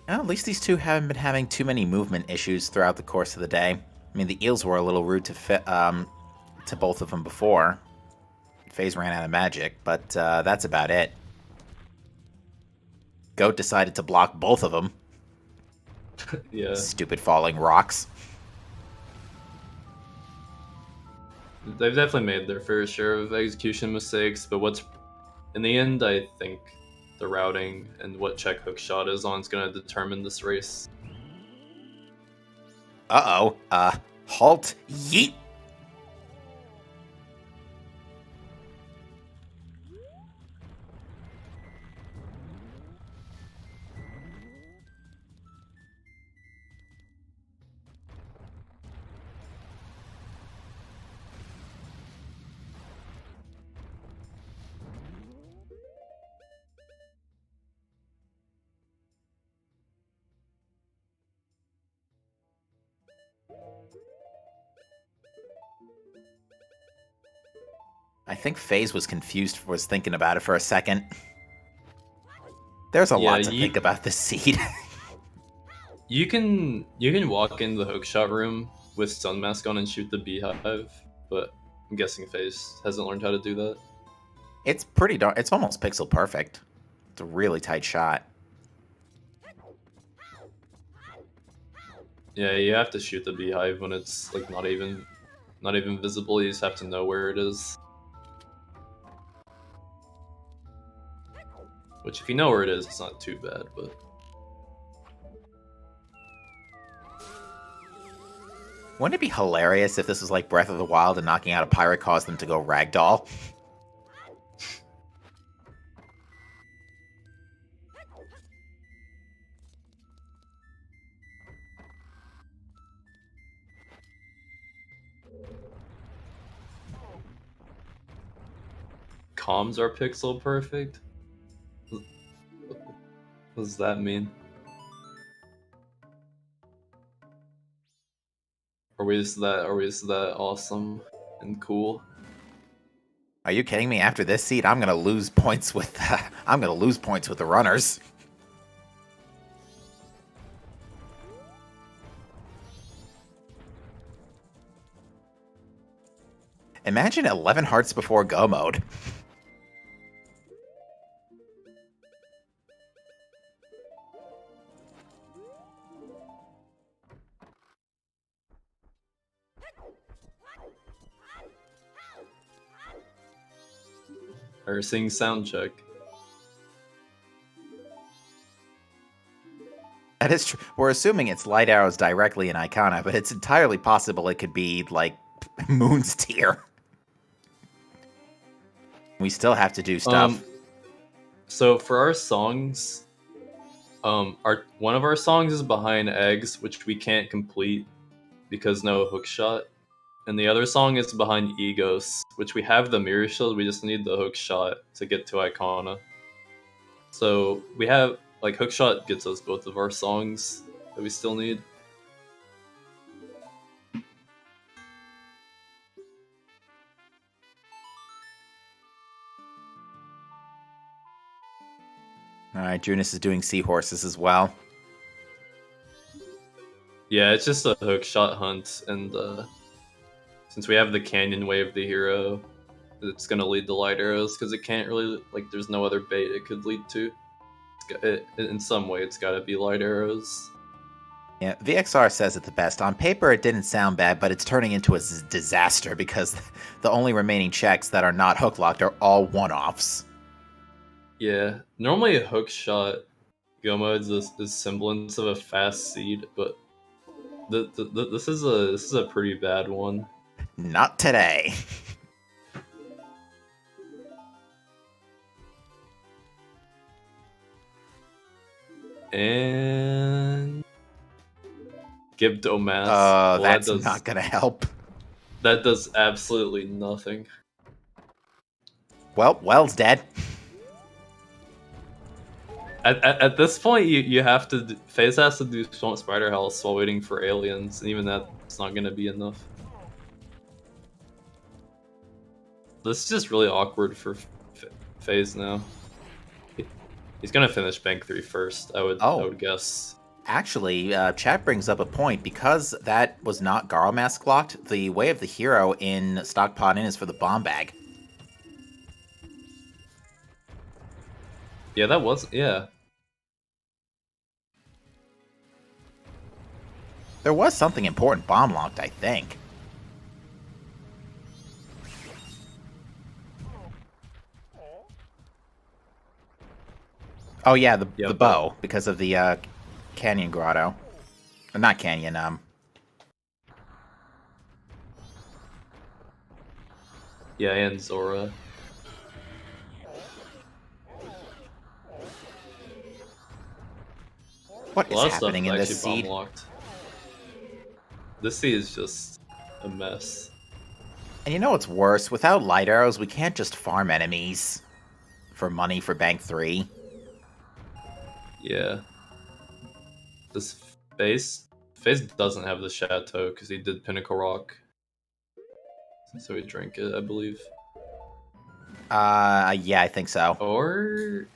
Well, at least these two haven't been having too many movement issues throughout the course of the day. I mean, the eels were a little rude to both of them before. Phaaze ran out of magic, but that's about it. Goat decided to block both of them.
Yeah.
Stupid falling rocks.
They've definitely made their fair share of execution mistakes, but in the end, I think the routing and what check hook shot is on is going to determine this race.
Uh-oh. Halt. Yeet. I think Phaaze was thinking about it for a second. There's a lot to think about this seed.
You can walk in the hookshot room with Sun Mask on and shoot the beehive, but I'm guessing Phaaze hasn't learned how to do that.
It's pretty dark. It's almost pixel perfect. It's a really tight shot.
Yeah, you have to shoot the beehive when it's like not even visible. You just have to know where it is. Which, if you know where it is, it's not too bad. But
Wouldn't it be hilarious if this was like Breath of the Wild and knocking out a pirate caused them to go ragdoll?
comms are pixel perfect. What does that mean? Are we just that awesome and cool?
Are you kidding me? After this seed, I'm gonna lose points with the runners. Imagine 11 hearts before go mode.
Or sing sound check.
That is true. We're assuming it's light arrows directly in Icona, but it's entirely possible it could be like Moon's tier. We still have to do stuff.
So for our songs, one of our songs is behind eggs, which we can't complete because no hook shot. And the other song is behind Egos, which we have the mirror shield, we just need the hook shot to get to Icona. So we have, like, hook shot gets us both of our songs that we still need.
Alright, Drooness is doing seahorses as well.
Yeah, it's just a hook shot hunt, and since we have the canyon wave the hero, it's gonna lead to light arrows because it can't really, like, there's no other bait it could lead to. In some way, it's gotta be light arrows.
Yeah, VXR says it the best. On paper, it didn't sound bad, but it's turning into a disaster because the only remaining checks that are not hook locked are all one-offs.
Yeah, normally a hook shot go mode is semblance of a fast seed, but this is a pretty bad one.
Not today.
And Gibdomass.
Well, that's not gonna help.
That does absolutely nothing.
Well, Well's dead.
At this point, you have to Phaaze has to do Swamp Spider House while waiting for aliens, and even that's not gonna be enough. This is just really awkward for Phaaze now. He's gonna finish Bank 3 first, I would guess.
Actually, chat brings up a point. Because that was not Garo Mask locked, the Way of the Hero in Stockpot Inn is for the bomb bag.
Yeah, that was, yeah.
There was something important bomb locked, I think. Oh yeah, the bow, because of the canyon grotto. Not canyon,
Yeah, and Zora.
What is happening in this seed?
Bomb-locked. This seed is just a mess.
And you know what's worse? Without light arrows, we can't just farm enemies for money for Bank 3.
Yeah. This Phaaze doesn't have the Chateau because he did Pinnacle Rock. So he drank it, I believe.
Yeah, I think so.
Or...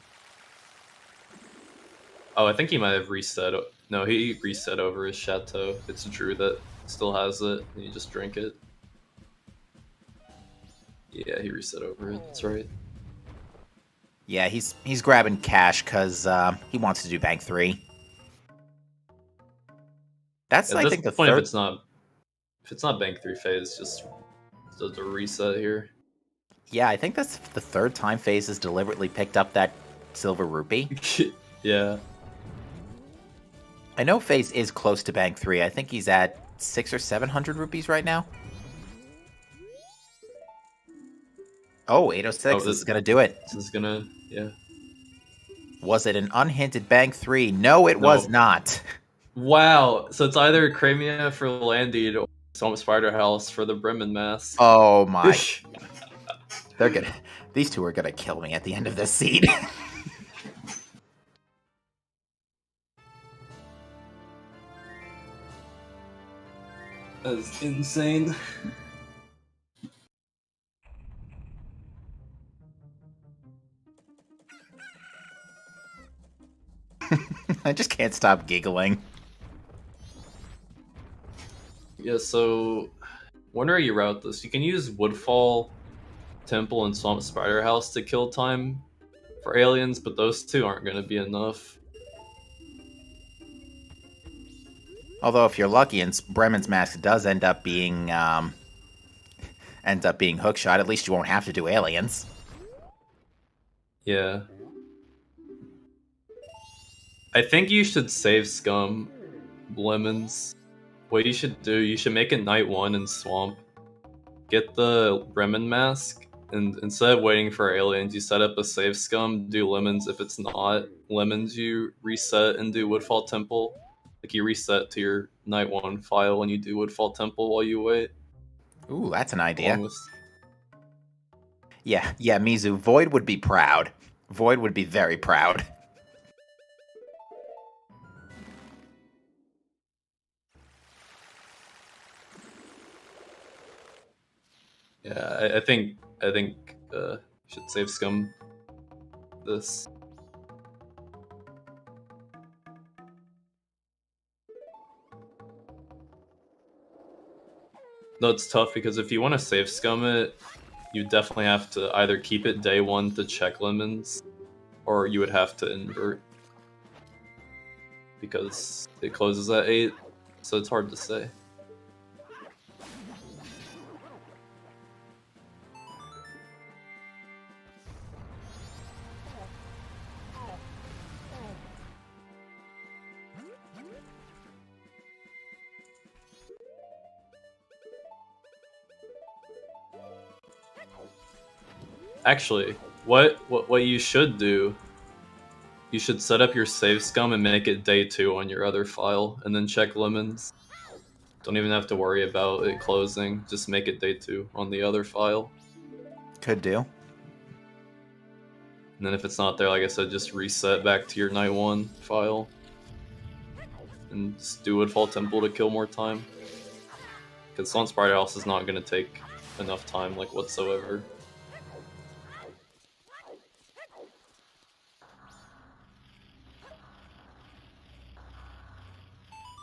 Oh, I think he might have reset. No, he reset over his Chateau. It's Drew that still has it, and you just drink it. Yeah, he reset over it. That's right.
Yeah, he's grabbing cash because he wants to do bank 3. That's,
At
I
this
think, the
point,
third.
if it's not bank 3 phase, just does a reset here.
Yeah, I think that's the third time Phaaze has deliberately picked up that silver rupee.
Yeah.
I know Phaaze is close to bank 3. I think he's at 600 or 700 rupees right now. Oh, 806. This is going to do it.
This is gonna, yeah.
Was it an unhinted bank 3? No, it was not.
Wow. So it's either Cramia for Landed or Swamp Spider House for the Bremen mask.
Oh my. These two are gonna kill me at the end of this seed.
That's insane.
I just can't stop giggling.
Yeah, so wonder how you route this. You can use Woodfall Temple and Swamp Spider House to kill time for aliens, but those two aren't going to be enough.
Although, if you're lucky and Bremen's mask does end up being hookshot, at least you won't have to do aliens.
Yeah. I think you should save Scum Lemons. What you should do, you should make it night 1 in Swamp. Get the Bremen mask, and instead of waiting for aliens, you set up a save Scum, do Lemons. If it's not Lemons, you reset and do Woodfall Temple. Like, you reset to your night 1 file when you do Woodfall Temple while you wait.
Ooh, that's an idea.
Almost.
Yeah, Mizu. Void would be proud. Void would be very proud.
Yeah, I think should save Scum this. No, it's tough because if you want to save Scum it, you definitely have to either keep it day 1 to check Lemons, or you would have to invert. Because it closes at 8, so it's hard to say. Actually, what you should do, you should set up your save Scum and make it day 2 on your other file, and then check Lemons. Don't even have to worry about it closing, just make it day 2 on the other file.
Could do.
And then if it's not there, like I said, just reset back to your night 1 file. And just do Woodfall Temple to kill more time. Because Swamp Spider House is not going to take enough time, like, whatsoever.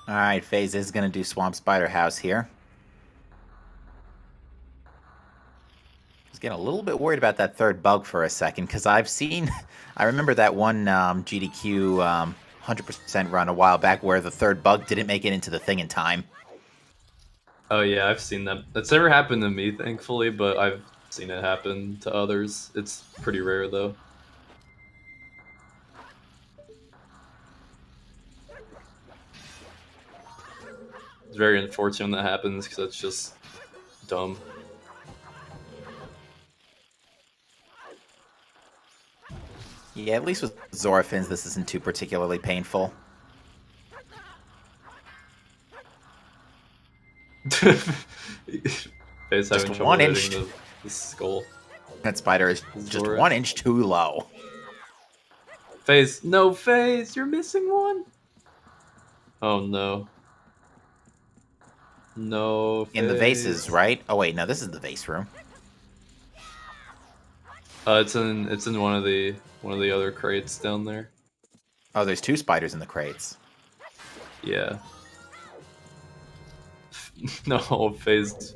Alright, Phaaze is going to do Swamp Spider House here. I was getting a little bit worried about that third bug for a second, because I remember that one GDQ 100% run a while back where the third bug didn't make it into the thing in time.
Oh yeah, I've seen that. That's never happened to me, thankfully, but I've seen it happen to others. It's pretty rare, though. It's very unfortunate that happens, because it's just dumb.
Yeah, at least with Zorafins, this isn't too particularly painful.
Phaaze having trouble
1
hitting
inch.
the skull.
That spider is just
Zora.
1 inch too low.
Phaaze, no, Phaaze, you're missing one. Oh no. No, Phaaze.
In the vases, right? Oh wait, no, this is the vase room.
It's in one of the other crates down there.
Oh, there's 2 spiders in the crates.
Yeah. No, Phaaze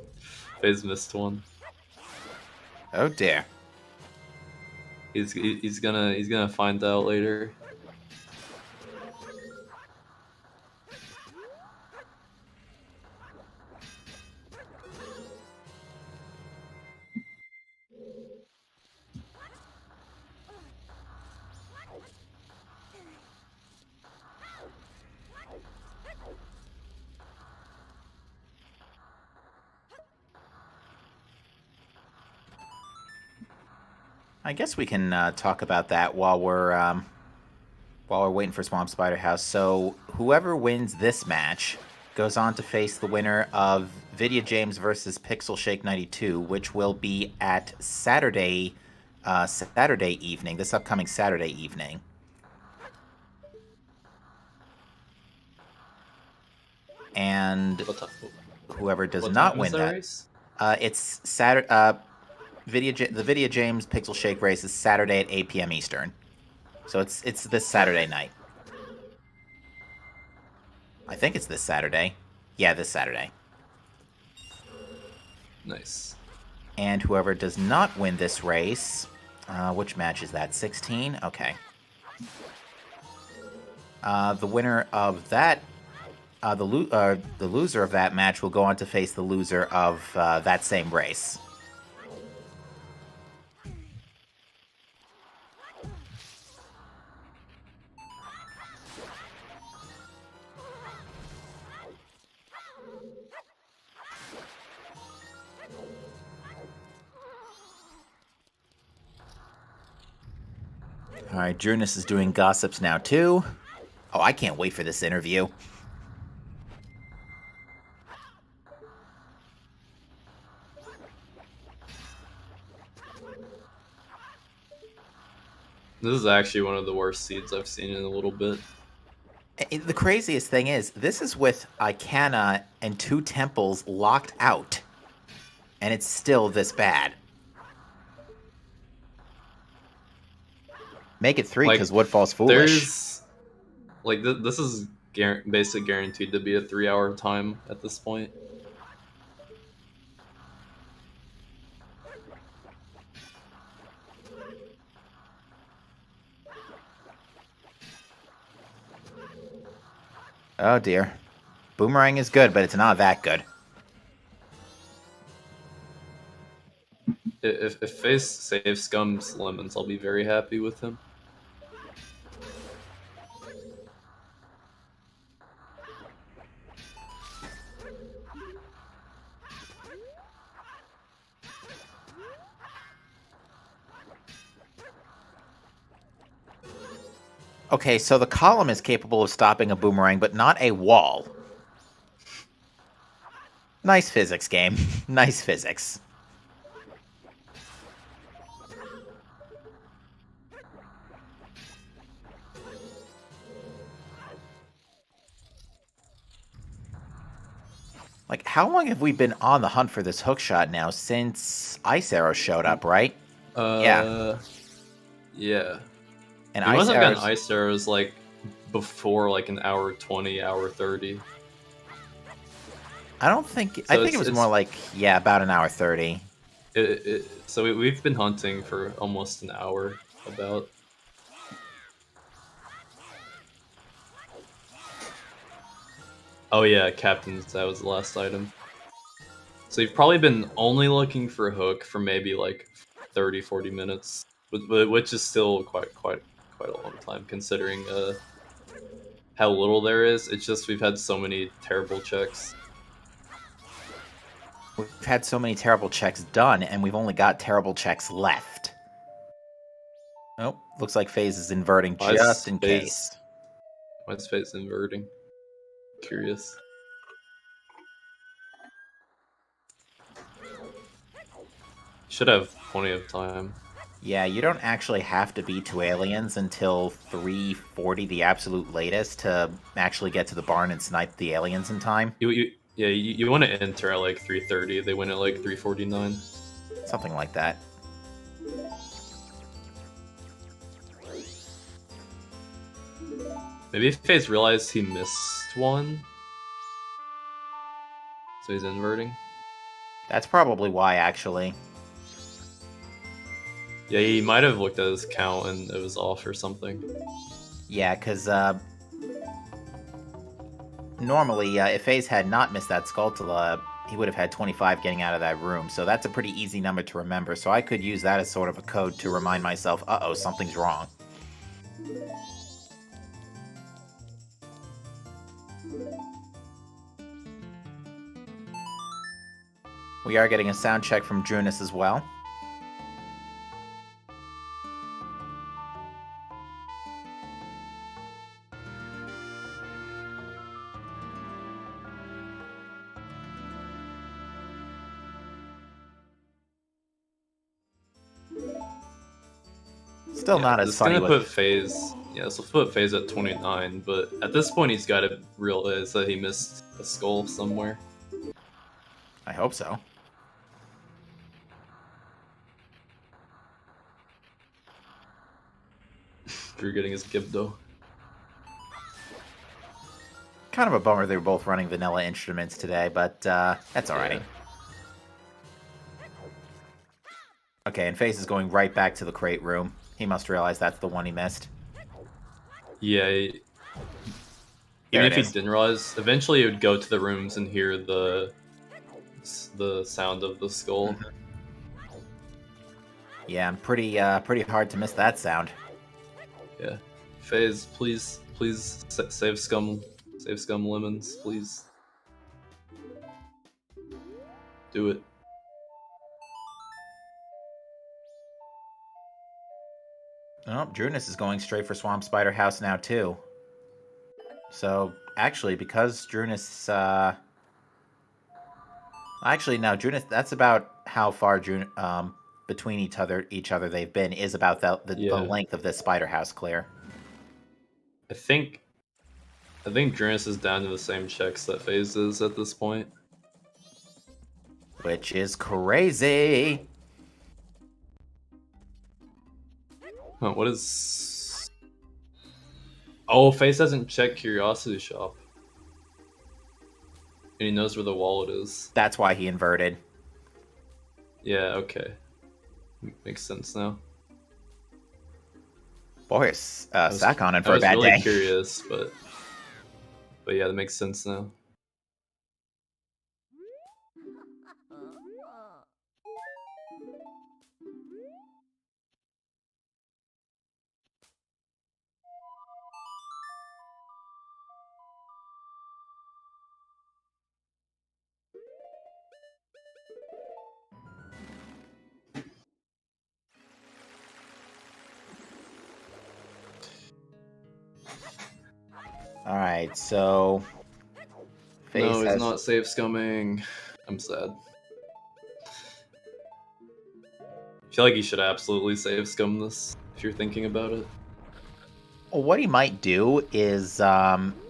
missed one.
Oh dear.
He's gonna find out later.
I guess we can talk about that while we're waiting for Swamp Spider House. So whoever wins this match goes on to face the winner of Vidya James versus Pixel Shake 92, which will be at Saturday evening. This upcoming Saturday evening. And whoever does not win that,
race?
it's Saturday. The Vidya James Pixel Shake race is Saturday at 8 p.m. Eastern. So it's this Saturday night. I think it's this Saturday. Yeah, this Saturday.
Nice.
And whoever does not win this race, which match is that? 16? Okay. The winner of that, the loser of that match will go on to face the loser of that same race. All right, Drooness is doing gossips now, too. Oh, I can't wait for this interview.
This is actually one of the worst seeds I've seen in a little bit.
The craziest thing is, this is with Icana and 2 temples locked out. And it's still this bad. Make it 3 because Woodfall's foolish.
There's like this is basically guaranteed to be a 3-hour time at this point.
Oh dear. Boomerang is good, but it's not that good.
If Phaaze saves Scum's lemons, I'll be very happy with him.
Okay, so the column is capable of stopping a boomerang, but not a wall. Nice physics, game. Nice physics. Like, how long have we been on the hunt for this hookshot now? Since Ice Arrow showed up, right?
Yeah.
And
You must have gotten Ice Arrows like before like an hour 20, hour 30.
I don't think... I think it was more like, yeah, about an hour 30.
So we've been hunting for almost an hour, about. Oh yeah, Captain's, that was the last item. So you've probably been only looking for a hook for maybe like 30, 40 minutes, which is still quite a long time considering how little there is. It's just we've had so many terrible checks.
We've had so many terrible checks done, and we've only got terrible checks left. Oh, looks like Phaaze is inverting just in case.
Why is Phaaze inverting? Curious. Should have plenty of time.
Yeah, you don't actually have to be 2 aliens until 3:40, the absolute latest, to actually get to the barn and snipe the aliens in time.
You want to enter at like 3:30. They win at like 3:49.
Something like that.
Maybe if Phaaze realized he missed one, so he's inverting.
That's probably why, actually.
Yeah, he might have looked at his count and it was off or something.
Yeah, because normally, if Phaaze had not missed that Skulltula, he would have had 25 getting out of that room. So that's a pretty easy number to remember. So I could use that as sort of a code to remind myself, uh-oh, something's wrong. We are getting a sound check from Drooness as well. Still not as funny.
Gonna put Phaaze. Yeah, so put Phaaze at 29, but at this point he's got to realize that he missed a skull somewhere.
I hope so.
Drew getting his Gibdo.
Kind of a bummer they were both running vanilla instruments today, but that's alright.
Yeah.
Okay, and Phaaze is going right back to the crate room. He must realize that's the one he missed.
Yeah. Even if he didn't realize, eventually he would go to the rooms and hear the sound of the skull.
Yeah, pretty hard to miss that sound.
Yeah, Phaaze, please save Scum Lemons, please. Do it.
Oh, Drooness is going straight for Swamp Spider House now, too. So, actually, because Drooness, Actually, no, Drooness, that's about how far between each other they've been, is about the length of this Spider House clear.
I think Drooness is down to the same checks that Phaaze is at this point.
Which is crazy!
Huh, what is... Oh, Phaaze hasn't checked Curiosity Shop. And he knows where the wallet is.
That's why he inverted.
Yeah, okay. Makes sense now.
Boy, Sack on it for a bad
day. I was really
day.
curious, but yeah, that makes sense now.
Alright, so...
No, he's not safe scumming. I'm sad. I feel like he should absolutely save scum this, if you're thinking about it.
Well, what he might do is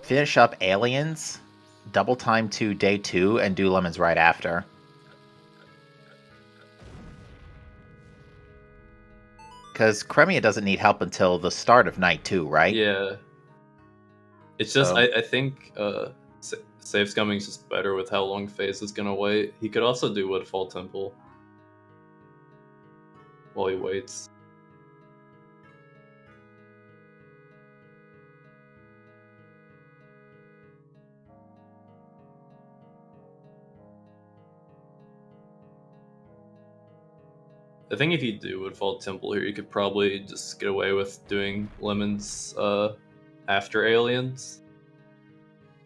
finish up Aliens, double time to day 2, and do Lemons right after. Because Cremia doesn't need help until the start of night 2, right?
Yeah. It's just, I think safe scumming is just better with how long Phaaze is gonna wait. He could also do Woodfall Temple while he waits. I think if you do Woodfall Temple here, you could probably just get away with doing Lemons after Aliens.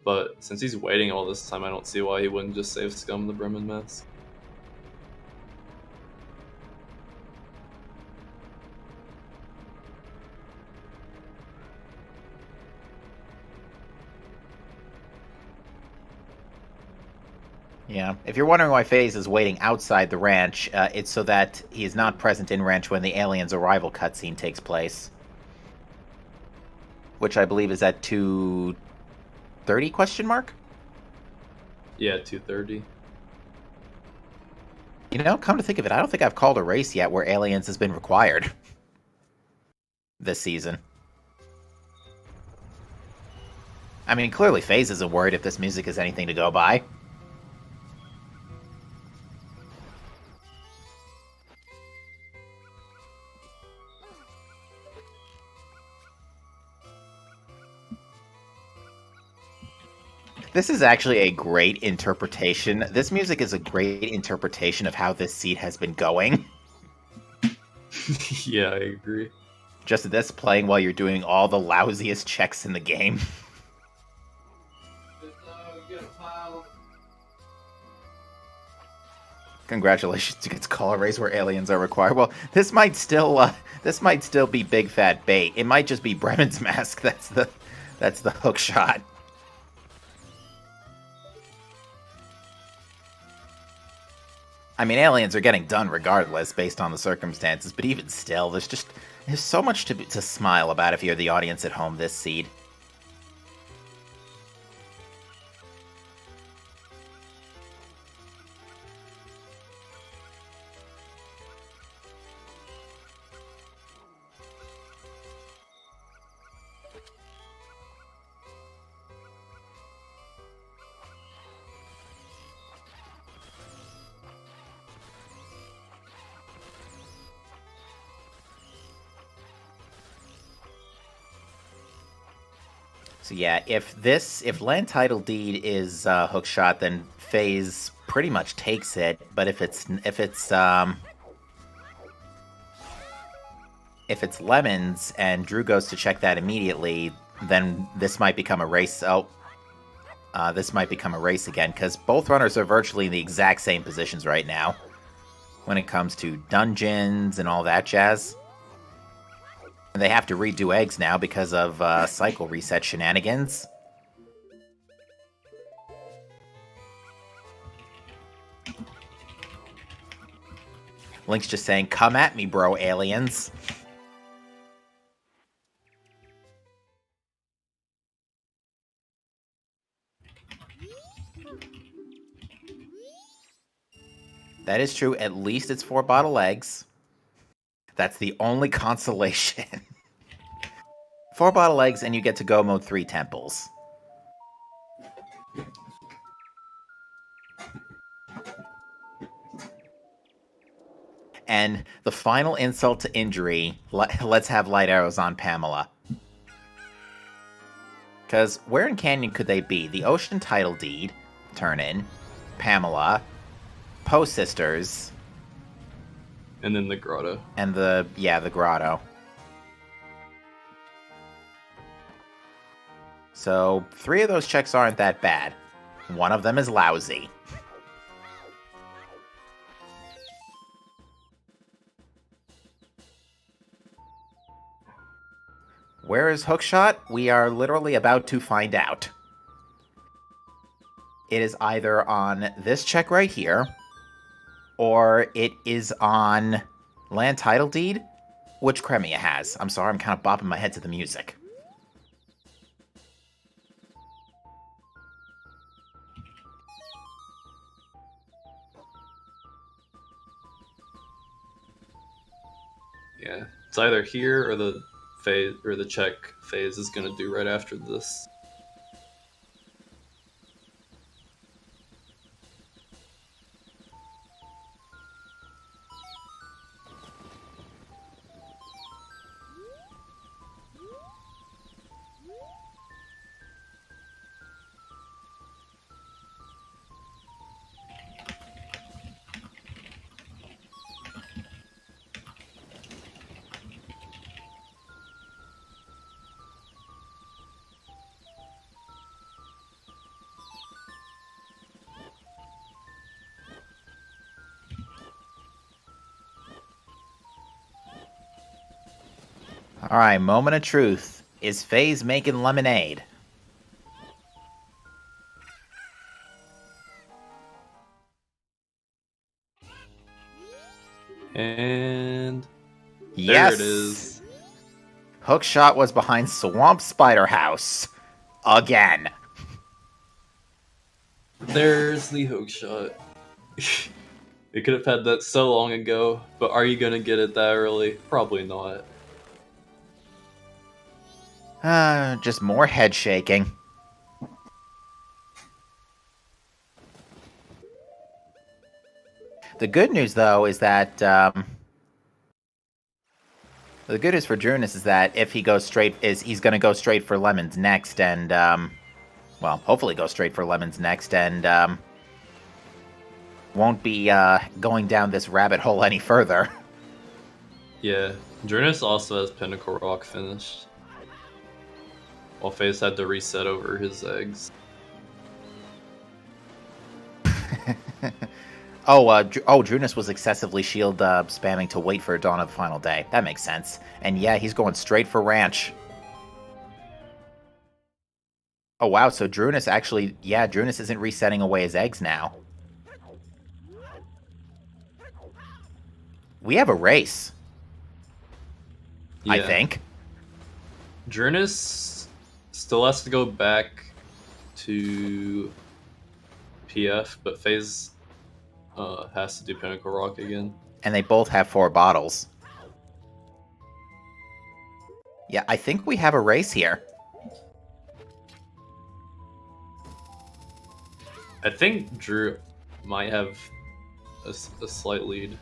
But since he's waiting all this time, I don't see why he wouldn't just save Scum the Bremen Mask.
Yeah. If you're wondering why Phaaze is waiting outside the ranch, it's so that he is not present in ranch when the alien's arrival cutscene takes place. Which I believe is at 2:30 question mark?
Yeah, 2:30.
You know, come to think of it, I don't think I've called a race yet where aliens has been required this season. I mean, clearly Phaaze isn't worried if this music is anything to go by. This is actually a great interpretation. This music is a great interpretation of how this seed has been going.
Yeah, I agree.
Just this playing while you're doing all the lousiest checks in the game. Congratulations, you get to call a race where aliens are required. Well, this might still be big fat bait. It might just be Bremen's mask. That's the hook shot. I mean, aliens are getting done regardless, based on the circumstances. But even still, there's so much to smile about if you're the audience at home. This seed. So yeah, if land title deed is hookshot, then Phaaze pretty much takes it. But if it's lemons and Drew goes to check that immediately, then this might become a race. This might become a race again, because both runners are virtually in the exact same positions right now when it comes to dungeons and all that jazz. And they have to redo eggs now because of cycle reset shenanigans. Link's just saying, "Come at me, bro, aliens." That is true. At least it's 4 bottle eggs. That's the only consolation. 4 bottle eggs and you get to go mode 3 temples. And the final insult to injury, let's have light arrows on Pamela. Because where in Canyon could they be? The Ocean Title Deed, turn in, Pamela, Poe Sisters,
And then the grotto.
and the grotto. So 3 of those checks aren't that bad. One of them is lousy. Where is Hookshot? We are literally about to find out. It is either on this check right here, or it is on Land Title Deed, which Cremia has. I'm sorry, I'm kind of bopping my head to the music.
Yeah, it's either here or the phase or the check phase is gonna do right after this.
Alright, moment of truth. Is Phaaze making lemonade?
And
Yes!
there it is.
Hookshot was behind Swamp Spider House. Again.
There's the hook shot. It could have had that so long ago, but are you gonna get it that early? Probably not.
Just more head shaking. The good news, though, is that the good news for Drooness is that if he goes straight, he's going to go straight for lemons next, and well, hopefully go straight for lemons next, and won't be going down this rabbit hole any further.
Yeah, Drooness also has Pinnacle Rock finished. While Phaaze had to reset over his eggs.
Drooness was excessively shield spamming to wait for Dawn of the Final Day. That makes sense. And yeah, he's going straight for Ranch. Oh wow, so Drooness actually, yeah, Drooness isn't resetting away his eggs now. We have a race.
Yeah.
I think.
Drooness still has to go back to PF, but Phaaze has to do Pinnacle Rock again.
And they both have 4 bottles. Yeah, I think we have a race here.
I think Drew might have a slight lead.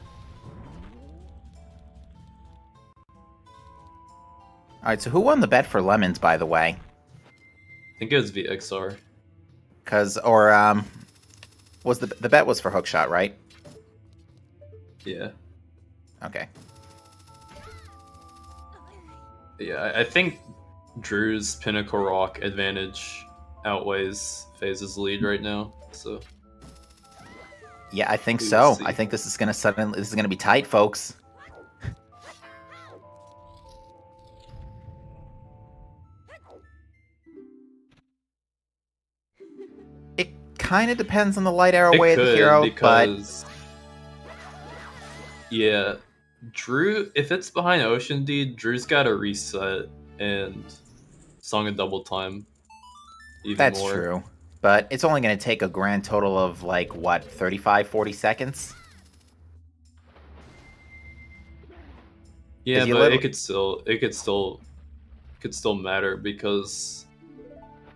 Alright, so who won the bet for lemons, by the way?
I think it was VXR.
Was the bet was for hookshot, right?
Yeah.
Okay.
Yeah, I think Drew's Pinnacle Rock advantage outweighs Phase's lead right now, so...
Yeah, I think
We will
so.
see.
I think this is gonna be tight, folks. It kind of depends on the light arrow way of the hero,
because... Yeah, Drew, if it's behind Ocean Deed, Drew's got to reset and Song of Double Time even
that's
more.
true. But it's only going to take a grand total of, like, what, 35, 40 seconds?
Yeah,
'Cause you
but
literally-
it could still matter because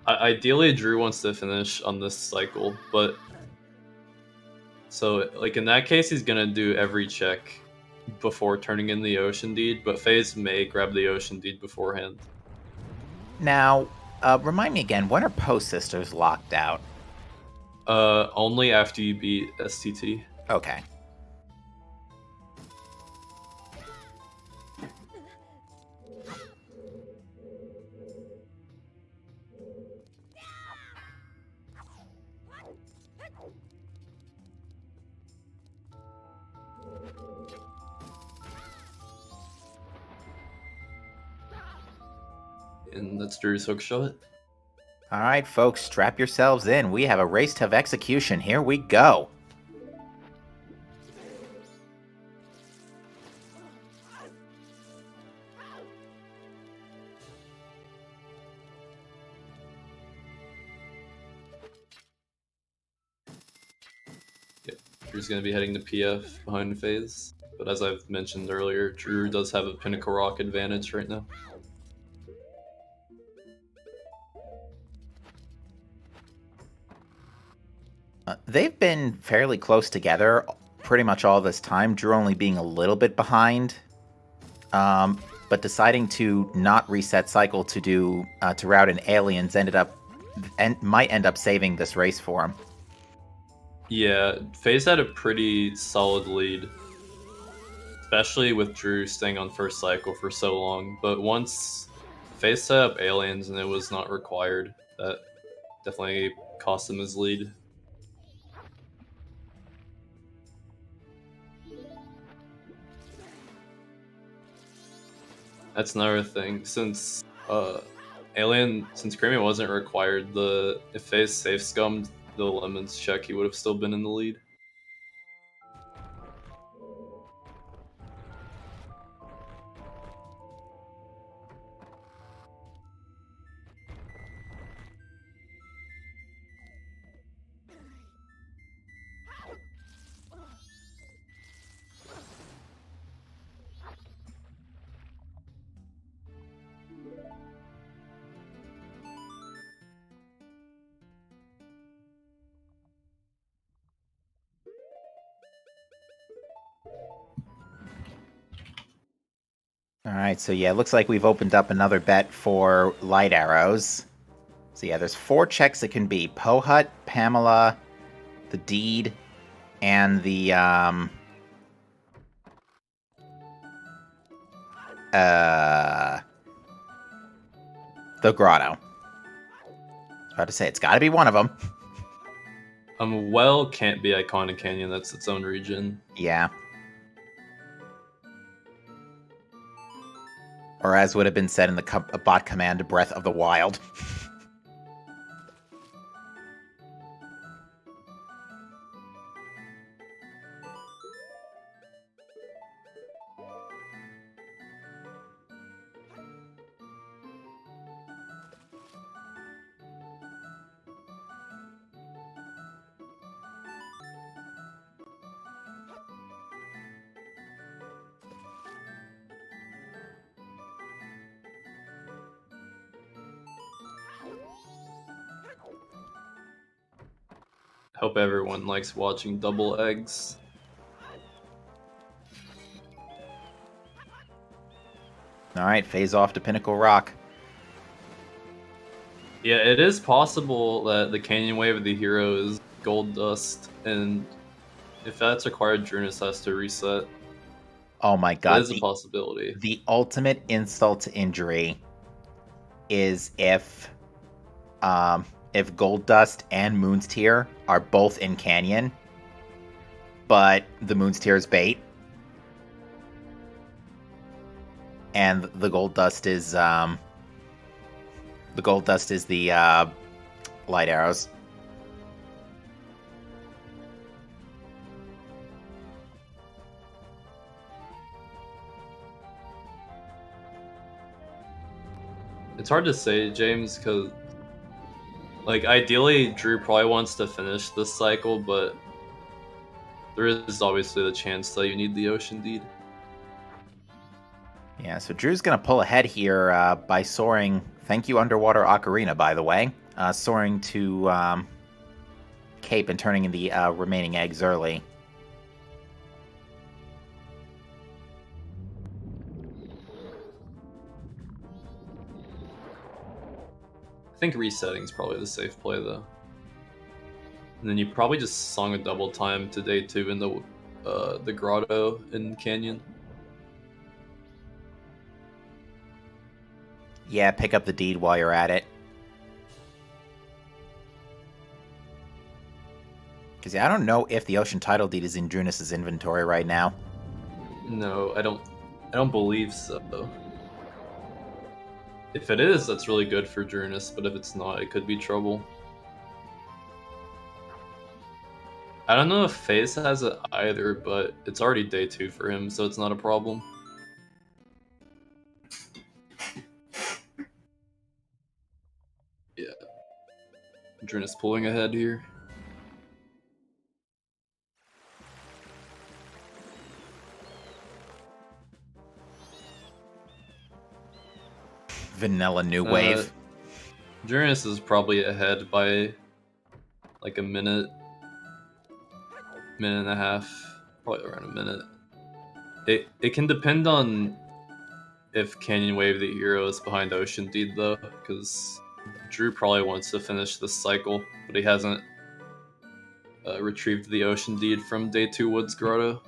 ideally Drew wants to finish on this cycle, but so like in that case he's gonna do every check before turning in the Ocean Deed, but Phaaze may grab the Ocean Deed beforehand.
Now, remind me again, when are Post Sisters locked out?
Only after you beat STT.
Okay.
And that's Drew's hookshot.
All right, folks, strap yourselves in. We have a race to execution. Here we go.
Drew's going to be heading to PF behind Phaaze, but as I've mentioned earlier, Drew does have a Pinnacle Rock advantage right now.
They've been fairly close together pretty much all this time, Drew only being a little bit behind, but deciding to not reset cycle to do to route in aliens might end up saving this race for him.
Yeah, Phaaze had a pretty solid lead, especially with Drew staying on first cycle for so long, but once Phaaze set up aliens and it was not required, that definitely cost him his lead. That's another thing, since Creamy wasn't required, if Phaaze safe scummed the lemons check, he would have still been in the lead.
All right, so yeah, it looks like we've opened up another bet for light arrows. So yeah, there's 4 checks it can be. Pohut, Pamela, the Deed, and the Grotto. I was about to say, it's gotta be one of them.
Well, can't be Iconic Canyon, that's its own region.
Yeah. Or as would have been said in the bot command, Breath of the Wild.
Hope everyone likes watching double eggs.
Alright, phase off to Pinnacle Rock.
Yeah, it is possible that the Canyon Wave of the hero is Gold Dust, and if that's required, Drooness has to reset.
Oh my god.
That is a possibility.
The ultimate insult to injury is if Gold Dust and Moon's Tear are both in Canyon, but the Moon's Tear is bait, and the Gold Dust is the light arrows.
It's hard to say, James, because like ideally Drew probably wants to finish this cycle, but there is obviously the chance that you need the Ocean Deed.
Yeah, so Drew's gonna pull ahead here by soaring. Thank you, Underwater Ocarina, by the way. Soaring to Cape and turning in the remaining eggs early.
I think resetting is probably the safe play though. And then you probably just song a double time to day 2 in the grotto in Canyon.
Yeah, pick up the Deed while you're at it. Because I don't know if the Ocean Title Deed is in Drooness' inventory right now.
No, I don't believe so though. If it is, that's really good for Drooness, but if it's not, it could be trouble. I don't know if Phaaze has it either, but it's already day 2 for him, so it's not a problem. Yeah. Drooness pulling ahead here.
Vanilla New Wave.
Drooness is probably ahead by like a minute and a half, probably around a minute. It can depend on if Canyon Wave the hero is behind Ocean Deed though, because Drew probably wants to finish this cycle, but he hasn't retrieved the Ocean Deed from day 2 Woods Grotto.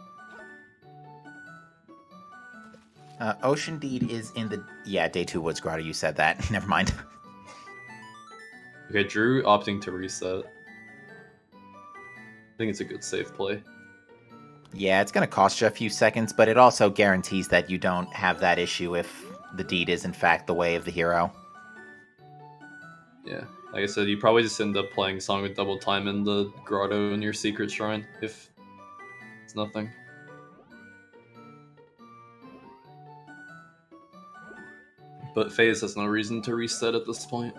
Ocean Deed is in the... Yeah, day 2 Woods Grotto, you said that. Never mind.
Okay, Drew opting to reset. I think it's a good safe play.
Yeah, it's going to cost you a few seconds, but it also guarantees that you don't have that issue if the Deed is in fact the way of the hero.
Yeah, like I said, you probably just end up playing Song with double time in the grotto in your secret shrine, if it's nothing. But Phaaze has no reason to reset at this point.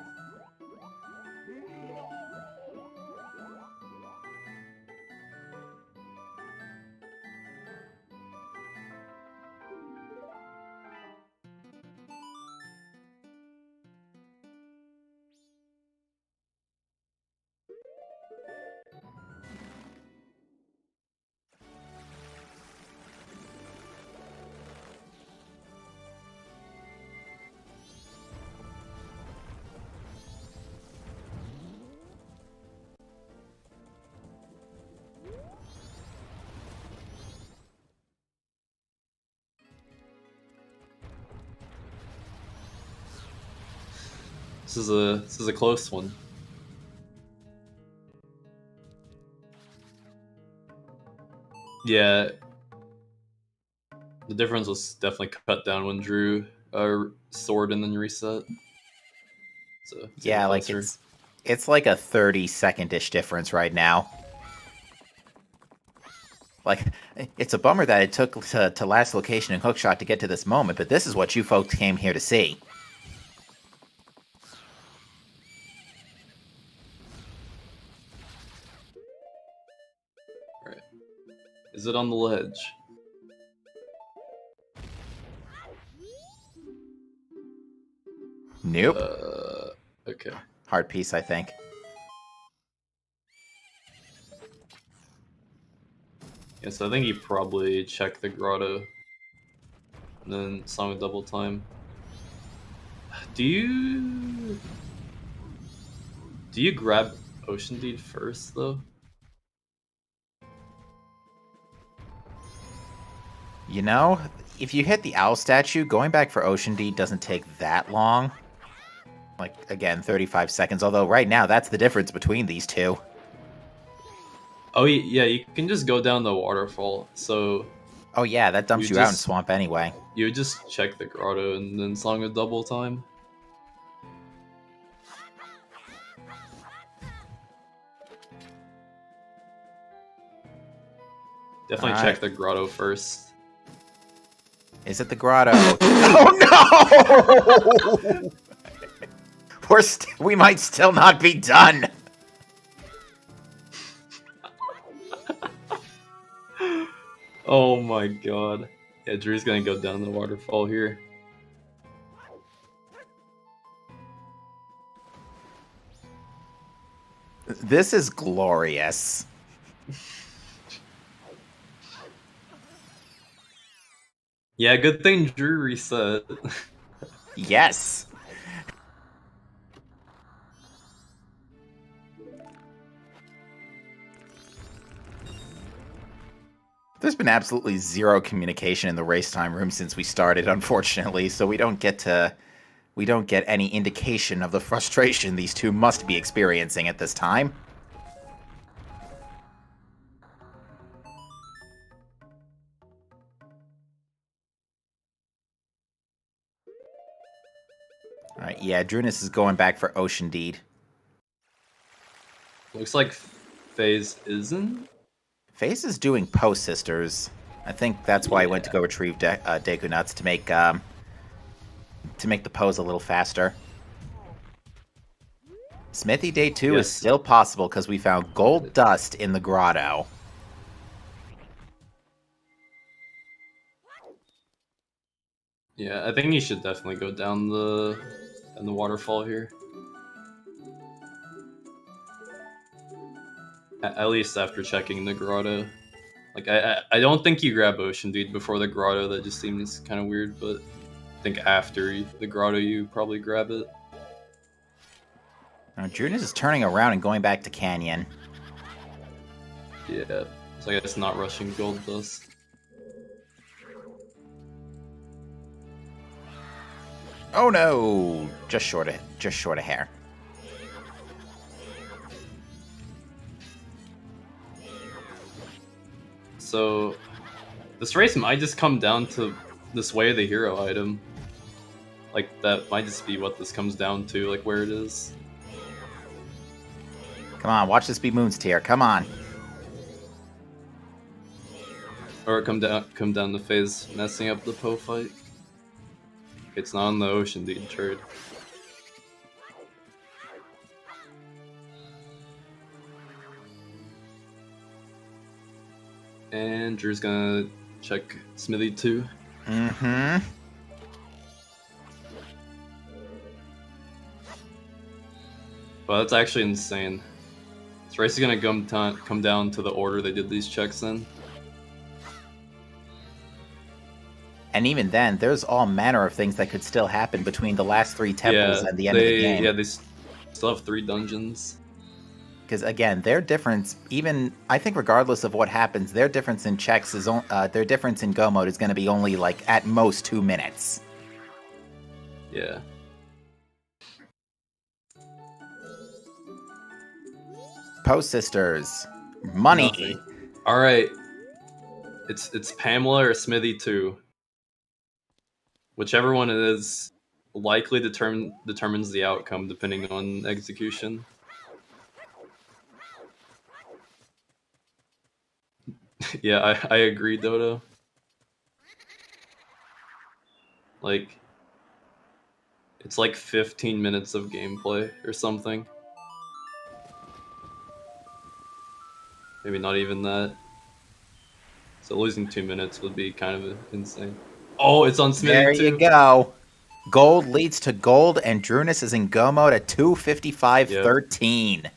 This is a close one. Yeah, the difference was definitely cut down when Drew sword and then reset. So
Yeah, like it's like a 30-second-ish difference right now. Like, it's a bummer that it took to last location and hookshot to get to this moment, but this is what you folks came here to see.
Right. Is it on the ledge?
Nope.
Okay.
Hard piece, I think.
Yeah, so I think he probably checked the grotto and then song a double time. Do you grab Ocean Deed first though?
You know, if you hit the owl statue, going back for Ocean Deed doesn't take that long. Like, again, 35 seconds, although right now that's the difference between these two.
Oh yeah, you can just go down the waterfall, so...
Oh yeah, that dumps you out in Swamp anyway.
You would just check the grotto and then song a double time. Definitely check the grotto first.
Is it the grotto? Oh no! We might still not be done.
Oh my god. Yeah, Drew's gonna go down the waterfall here.
This is glorious.
Yeah, good thing Drew reset.
Yes. There's been absolutely zero communication in the race time room since we started, unfortunately, so we don't get any indication of the frustration these two must be experiencing at this time. Alright, yeah, Drooness is going back for Ocean Deed.
Looks like Phaaze isn't?
Phaaze is doing Post Sisters. I think that's why he went to go retrieve Deku Nuts to make the pose a little faster. Smithy Day 2 is still possible because we found gold dust in the grotto.
Yeah, I think you should definitely go down the waterfall here. At least after checking the grotto. Like, I don't think you grab Ocean Deed before the grotto, that just seems kind of weird, but I think after the grotto you probably grab it.
Now, Drooness is turning around and going back to Canyon.
Yeah, so I guess not rushing gold dust.
Oh no! Just short of hair.
So, this race might just come down to this way of the hero item. Like, that might just be what this comes down to, like where it is.
Come on, watch this be Moon's tier. Come on.
Or come down to Phaaze messing up the Poe fight. It's not on the Ocean Deed trade. And Drew's gonna check Smithy too.
Mm-hmm.
Well, that's actually insane. This race is gonna come down to the order they did these checks in.
And even then, there's all manner of things that could still happen between the last 3 temples and the end of the game.
Yeah, they still have 3 dungeons.
Because again, their difference, even I think, regardless of what happens, their difference in checks is their difference in go mode is going to be only like at most 2 minutes.
Yeah.
Post Sisters. Money.
Nothing. All right. It's Pamela or Smithy 2. Whichever one it is likely determines the outcome depending on execution. Yeah, I agree, Dodo. Like, it's like 15 minutes of gameplay or something. Maybe not even that. So losing 2 minutes would be kind of insane. Oh, it's on Smithy
There
too.
you go. Gold leads to gold, and Drooness is in go mode at 2:55:13.
Yep.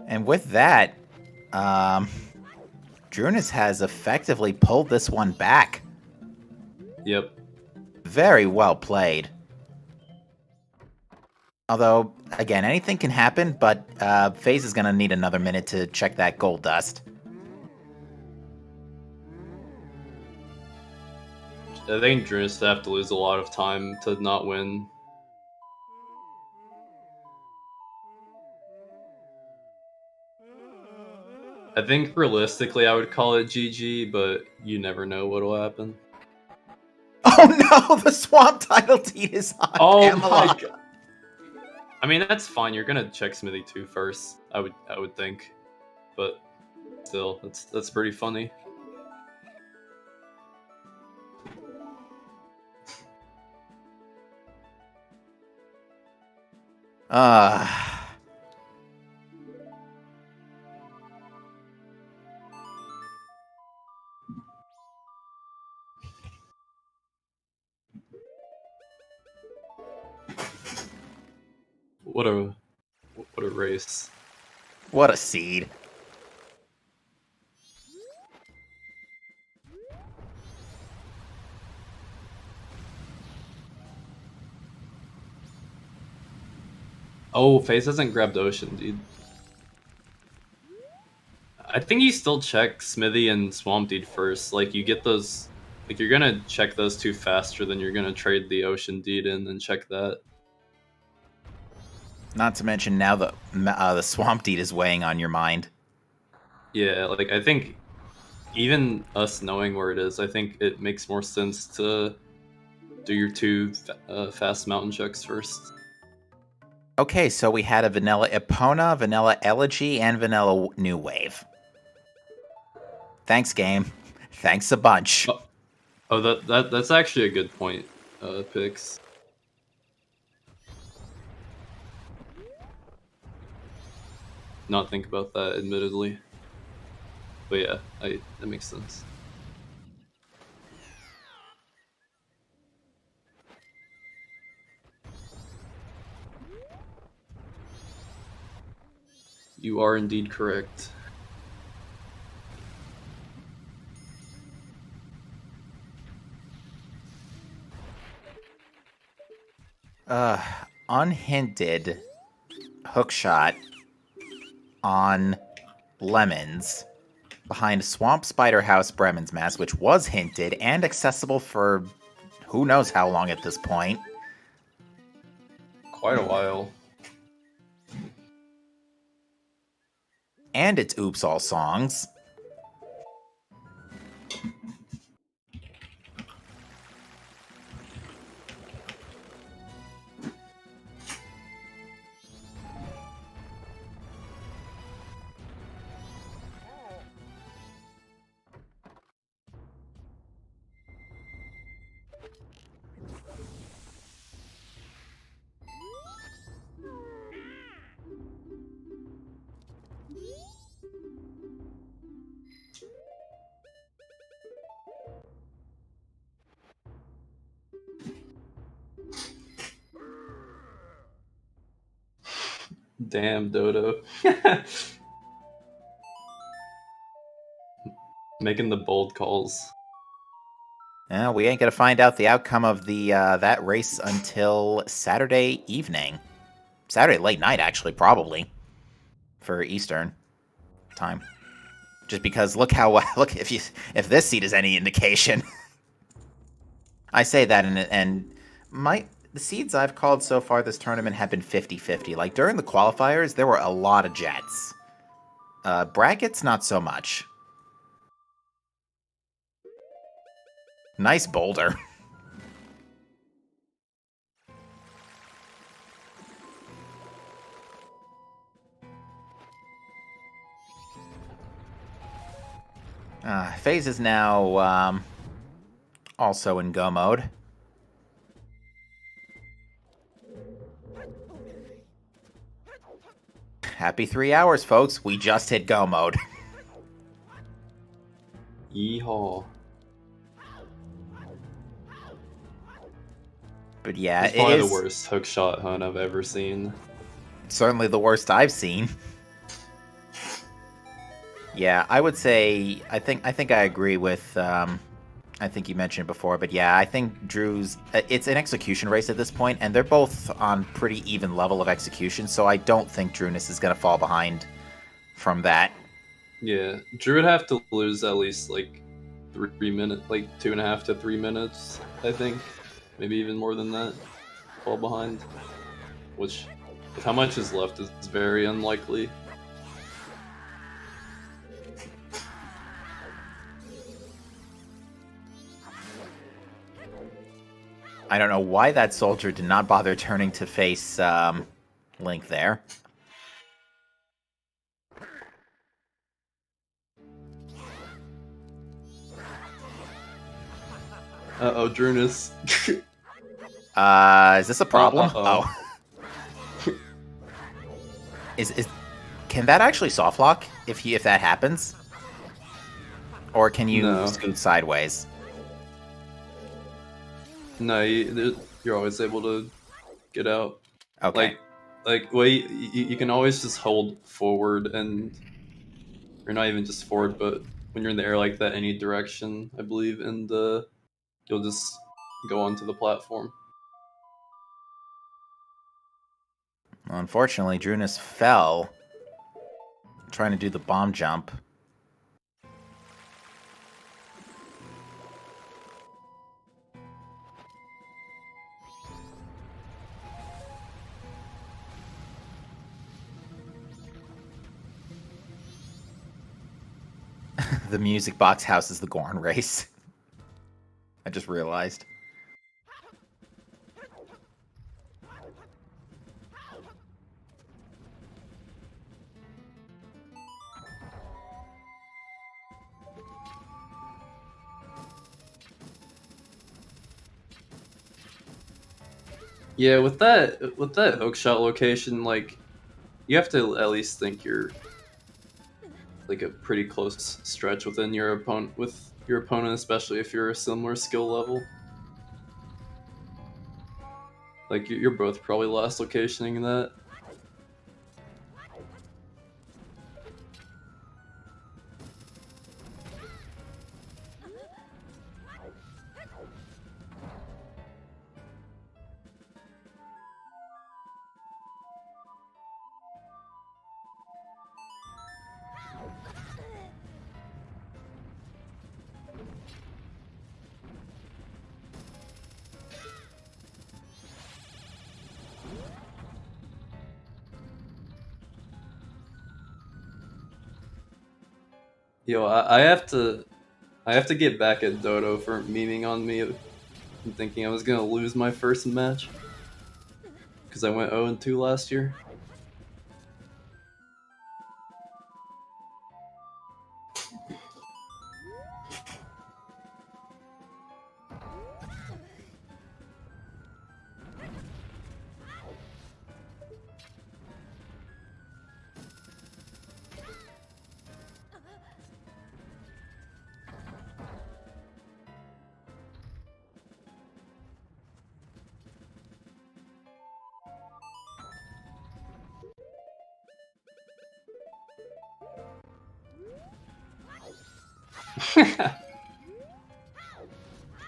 And with that, Drooness has effectively pulled this one back.
Yep.
Very well played. Although, again, anything can happen, but Phaaze is going to need another minute to check that gold dust.
I think Drooness have to lose a lot of time to not win. I think realistically I would call it GG, but you never know what'll happen.
Oh no, the swamp title deed is on Pamela.
My god. I mean, that's fine. You're gonna check Smithy 2 first, I would think. But still, that's pretty funny. What a race.
What a seed.
Oh, Phaaze hasn't grabbed Ocean, dude. I think you still check Smithy and Swamp Deed first. Like, you get those... Like, you're gonna check those two faster than you're gonna trade the Ocean Deed in and check that.
Not to mention now the swamp deed is weighing on your mind.
Yeah, like, I think even us knowing where it is, I think it makes more sense to do your two fast mountain checks first.
Okay, so we had a Vanilla Epona, Vanilla Elegy, and Vanilla New Wave. Thanks, game. Thanks a bunch.
Oh, that's actually a good point, Pix. Not think about that, admittedly. But yeah, that makes sense. You are indeed correct.
Unhinted hookshot on Lemons behind Swamp Spider House Bremen's Mass, which was hinted and accessible for who knows how long at this point.
Quite a while.
And it's Oops All Songs.
Damn, Dodo. Making the bold calls.
We ain't gonna find out the outcome of the that race until Saturday evening. Saturday late night, actually, probably. For Eastern time. Just because look if this seat is any indication. I say that and the seeds I've called so far this tournament have been 50-50. Like, during the qualifiers, there were a lot of Jets. Brackets, not so much. Nice boulder. Phaaze is now also in go mode. Happy 3 hours, folks. We just hit go mode.
Yeehaw.
But yeah,
It's probably the worst hookshot hunt I've ever seen.
Certainly the worst I've seen. Yeah, I would say I think I agree with I think you mentioned it before, but yeah, I think Drew's it's an execution race at this point, and they're both on pretty even level of execution, so I don't think Drooness is gonna fall behind from that.
Yeah, Drew would have to lose at least like 3 minutes, like 2.5 to 3 minutes, I think. Maybe even more than that. Fall behind. Which, with how much is left, is very unlikely.
I don't know why that soldier did not bother turning to face Link there.
Uh-oh, Drooness.
Is this a problem?
Uh-oh.
Oh. Is can that actually soft lock if that happens? Or can you scoot sideways?
No, you're always able to get out.
Okay.
Well, you can always just hold forward, and or not even just forward, but when you're in the air like that, any direction, I believe, and you'll just go onto the platform.
Unfortunately, Drooness fell trying to do the bomb jump. The music box house is the Gorn race. I just realized.
Yeah, with that hookshot location, like, you have to at least think you're like a pretty close stretch within your opponent, especially if you're a similar skill level. Like, you're both probably last locationing that. Yo, I have to get back at Dodo for memeing on me and thinking I was gonna lose my first match because I went 0-2 last year.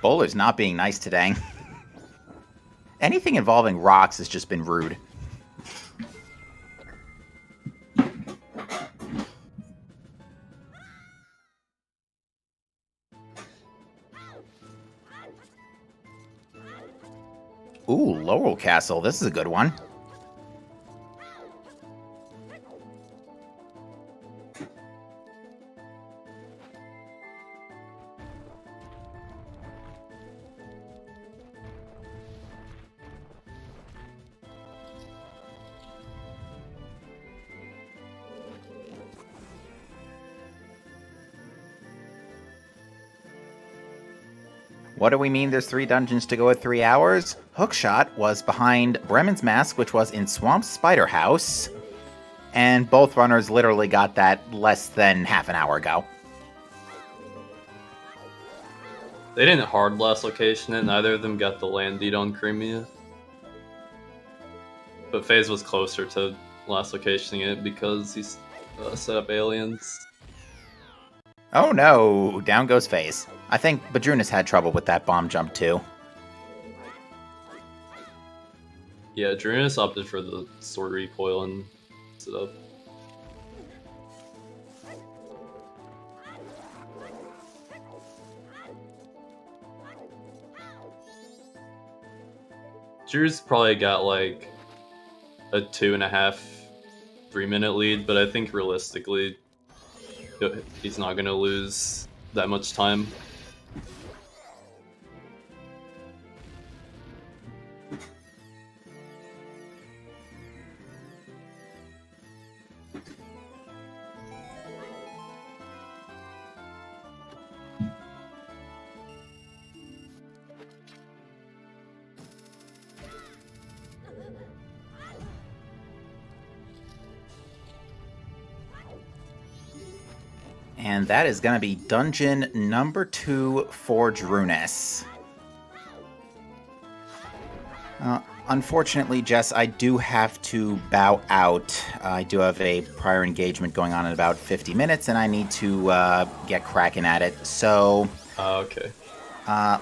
Bowler's not being nice today. Anything involving rocks has just been rude. Ooh, Laurel Castle. This is a good one. What do we mean there's 3 dungeons to go at 3 hours? Hookshot was behind Bremen's Mask, which was in Swamp Spider House. And both runners literally got that less than half an hour ago.
They didn't hard last location it. Neither of them got the land deed on Crimea. But Phaaze was closer to last locationing it because he's set up aliens.
Oh no, down goes Phaaze. I think Drooness had trouble with that bomb jump too.
Yeah, Drooness opted for the sword recoil and set up. Drew's probably got like a 2.5, 3-minute lead, but I think realistically he's not gonna lose that much time.
And that is going to be dungeon number 2 for Drooness. Unfortunately, Jess, I do have to bow out. I do have a prior engagement going on in about 50 minutes, and I need to get cracking at it. So,
Okay.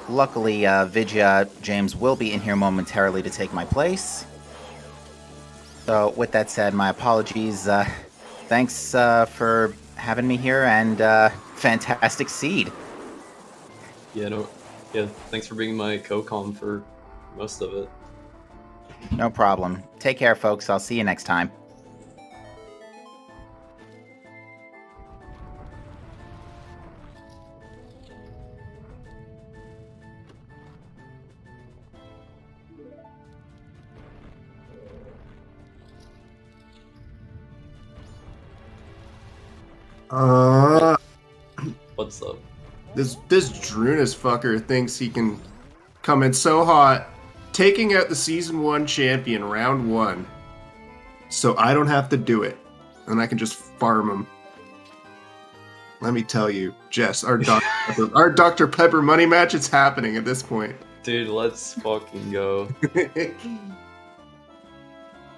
Luckily, Vidya James will be in here momentarily to take my place. So, with that said, my apologies. Thanks for having me here, and fantastic seed.
Yeah, thanks for being my co-com for most of it.
No problem. Take care, folks. I'll see you next time.
What's up?
This Drooness fucker thinks he can come in so hot, taking out the Season 1 champion, Round 1, so I don't have to do it, and I can just farm him. Let me tell you, Jess, our Dr. Pepper money match is happening at this point.
Dude, let's fucking go.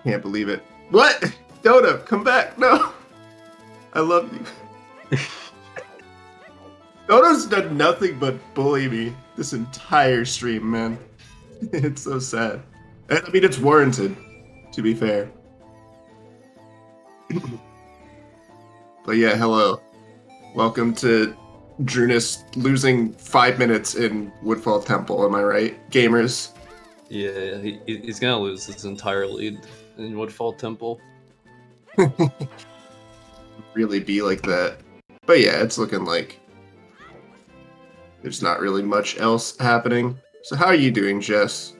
Can't believe it. What? Dota, come back. No. I love you. Dodo's done nothing but bully me this entire stream, man. It's so sad. I mean, it's warranted, to be fair. But yeah, hello. Welcome to Drooness losing 5 minutes in Woodfall Temple, am I right? Gamers.
Yeah, he's gonna lose his entire lead in Woodfall Temple.
Really be like that. But yeah, it's looking like there's not really much else happening. So how are you doing, Jess?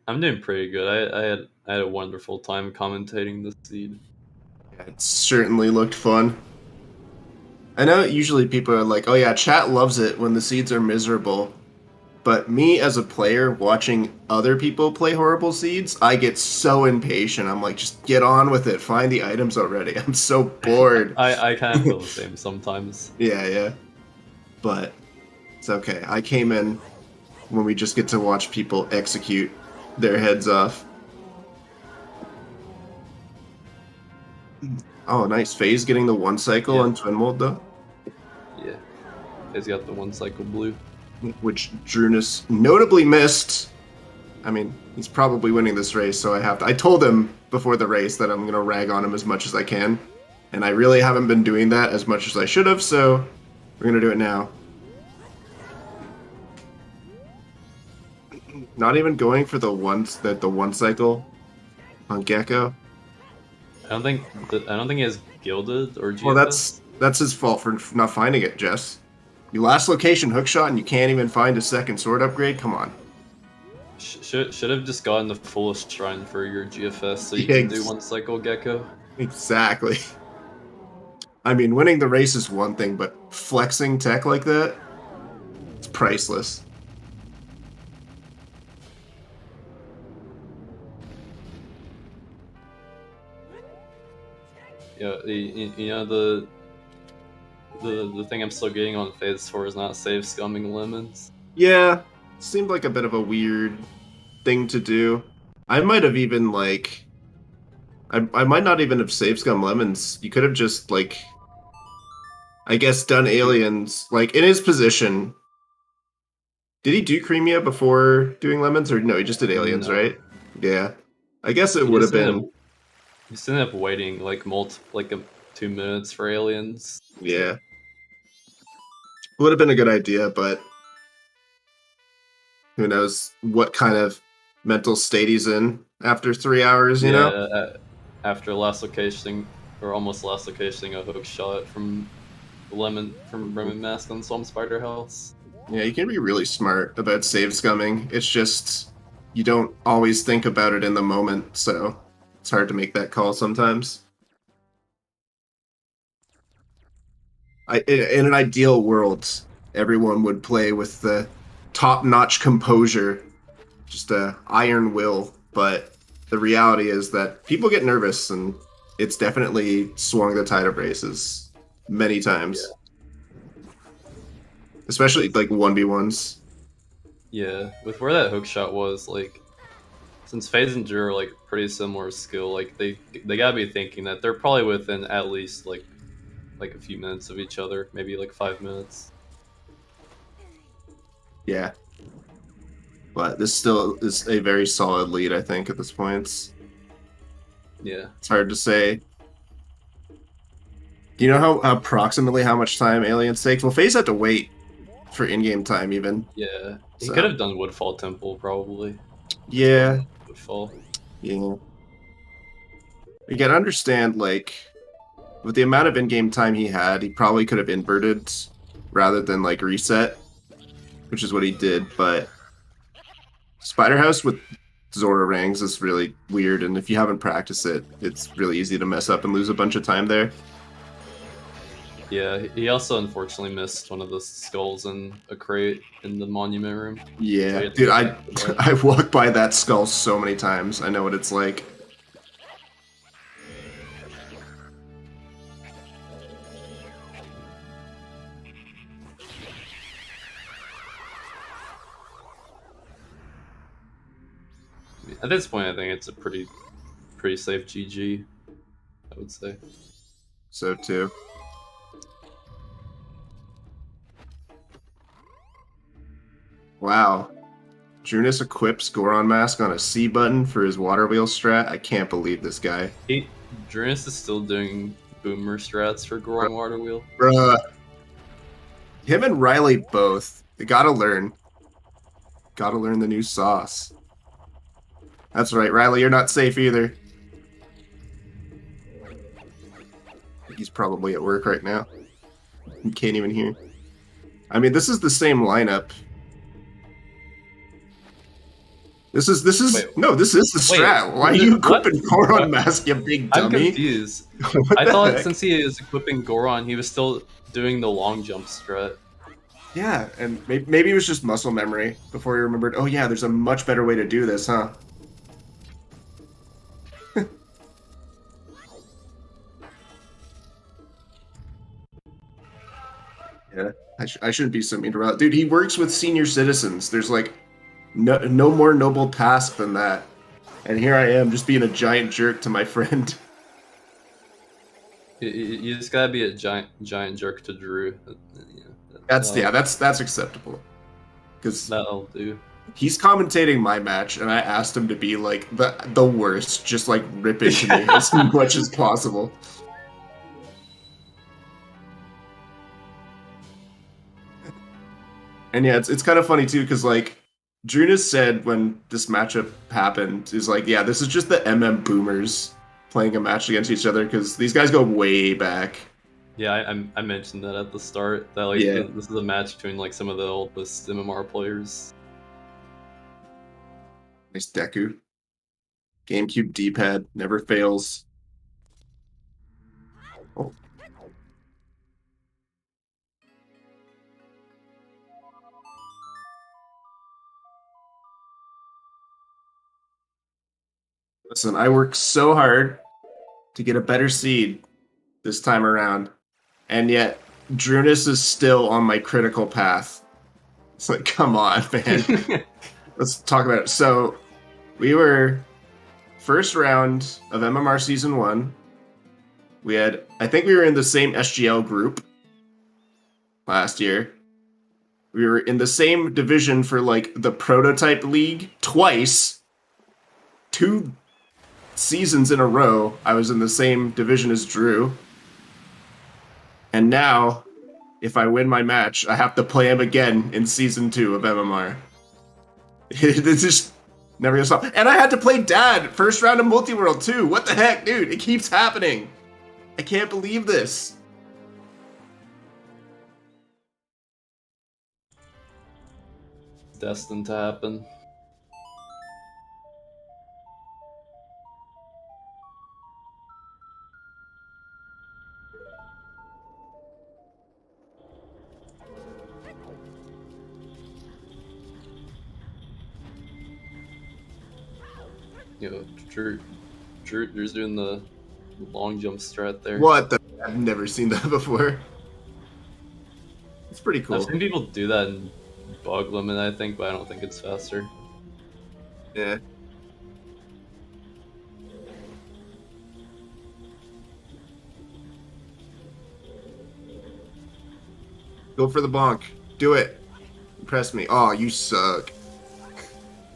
I'm doing pretty good. I had a wonderful time commentating this seed.
Yeah, it certainly looked fun. I know usually people are like, oh yeah, chat loves it when the seeds are miserable. But me as a player watching other people play horrible seeds, I get so impatient. I'm like, just get on with it. Find the items already. I'm so bored.
I kind of feel the same sometimes.
Yeah. But it's okay. I came in when we just get to watch people execute their heads off. Oh, nice. Phaaze getting the 1 cycle on Twin Mold, though.
Yeah. He's got the 1 cycle blue.
Which Drooness notably missed. I mean, he's probably winning this race, so I have to. I told him before the race that I'm going to rag on him as much as I can. And I really haven't been doing that as much as I should have, so we're going to do it now. not even going for the one cycle on Gecko.
I don't think he has gilded or GFS.
Well, that's his fault for not finding it, Jess. You last location hookshot and you can't even find a second sword upgrade? Come on.
Should have just gotten the fullest shrine for your GFS so you can do one cycle Gecko.
Exactly. I mean, winning the race is one thing, but flexing tech like that, it's priceless.
Yeah, the thing I'm still getting on Phaaze for is not save scumming lemons.
Yeah, seemed like a bit of a weird thing to do. I might have even like, I might not even have saved scum lemons. You could have just like, I guess done aliens like in his position. Did he do Creamia before doing lemons, or no? He just did aliens, right? Yeah, I guess it would have been.
You just ended up waiting like 2 minutes for aliens.
Yeah. Would have been a good idea, but who knows what kind of mental state he's in after 3 hours, you know?
After last location, or almost last location, a hook shot from Lemon Mask on some Spider House.
Yeah, you can be really smart about save scumming. It's just, you don't always think about it in the moment, so it's hard to make that call sometimes. In an ideal world, everyone would play with the top-notch composure, just a iron will, but the reality is that people get nervous, and it's definitely swung the tide of races many times. Yeah. Especially like 1v1s.
Yeah, with where that hook shot was, like, since Phaaze and Drew are like pretty similar skill, like they gotta be thinking that they're probably within at least like a few minutes of each other, maybe like 5 minutes.
Yeah. But this still is a very solid lead, I think, at this point.
Yeah.
It's hard to say. Do you know how approximately how much time aliens takes? Well, Phaaze had to wait for in-game time even.
Yeah. He could have done Woodfall Temple probably.
Yeah.
Woodfall.
Yeah. You gotta understand, like, with the amount of in-game time he had, he probably could have inverted rather than like reset, which is what he did, but Spider House with Zora rings is really weird, and if you haven't practiced it, it's really easy to mess up and lose a bunch of time there.
Yeah, he also unfortunately missed one of the skulls in a crate in the monument room.
Yeah,
so
dude, I walked by that skull so many times. I know what it's like.
At this point, I think it's a pretty safe GG, I would say.
So too. Wow. Drooness equips Goron Mask on a C button for his water wheel strat. I can't believe this guy.
Drooness is still doing boomer strats for Goron water wheel.
Bruh. Him and Riley both. They gotta learn. Gotta learn the new sauce. That's right, Riley, you're not safe either. He's probably at work right now. He can't even hear. I mean, this is the same lineup. This is Wait, no, this is the strat. Why are you equipping Goron Mask, you big dummy?
I'm confused. I thought since he is equipping Goron, he was still doing the long jump strat.
Yeah, and maybe it was just muscle memory before he remembered, oh yeah, there's a much better way to do this, huh? Yeah, I shouldn't be so mean to Riley. Dude, he works with senior citizens. There's like no more noble task than that. And here I am, just being a giant jerk to my friend.
You just gotta be a giant jerk to Drew.
That's acceptable. Because
that'll do.
He's commentating my match, and I asked him to be like the worst, just like rip into me as much as possible. And yeah, it's kind of funny too, because like Drooness said when this matchup happened, is like, yeah, this is just the MM boomers playing a match against each other because these guys go way back.
Yeah, I mentioned that at the start that like
Yeah.
this is a match between like some of the oldest MMR players.
Nice Deku. GameCube D-pad never fails. Oh. Listen, I worked so hard to get a better seed this time around, and yet Drooness is still on my critical path. It's like, come on, man. Let's talk about it. So, we were first round of MMR Season 1. I think we were in the same SGL group last year. We were in the same division for, like, the Prototype League twice. 2 seasons in a row, I was in the same division as Drew. And now, if I win my match, I have to play him again in Season 2 of MMR. It's just never gonna stop. And I had to play Dad first round of Multiworld too. What the heck, dude? It keeps happening. I can't believe this.
It's destined to happen. Yo, Drew's doing the long jump strat there.
What the? I've never seen that before. It's pretty cool.
I've seen people do that in Bug Limit, I think, but I don't think it's faster.
Yeah. Go for the bonk. Do it. Impress me. Oh, you suck.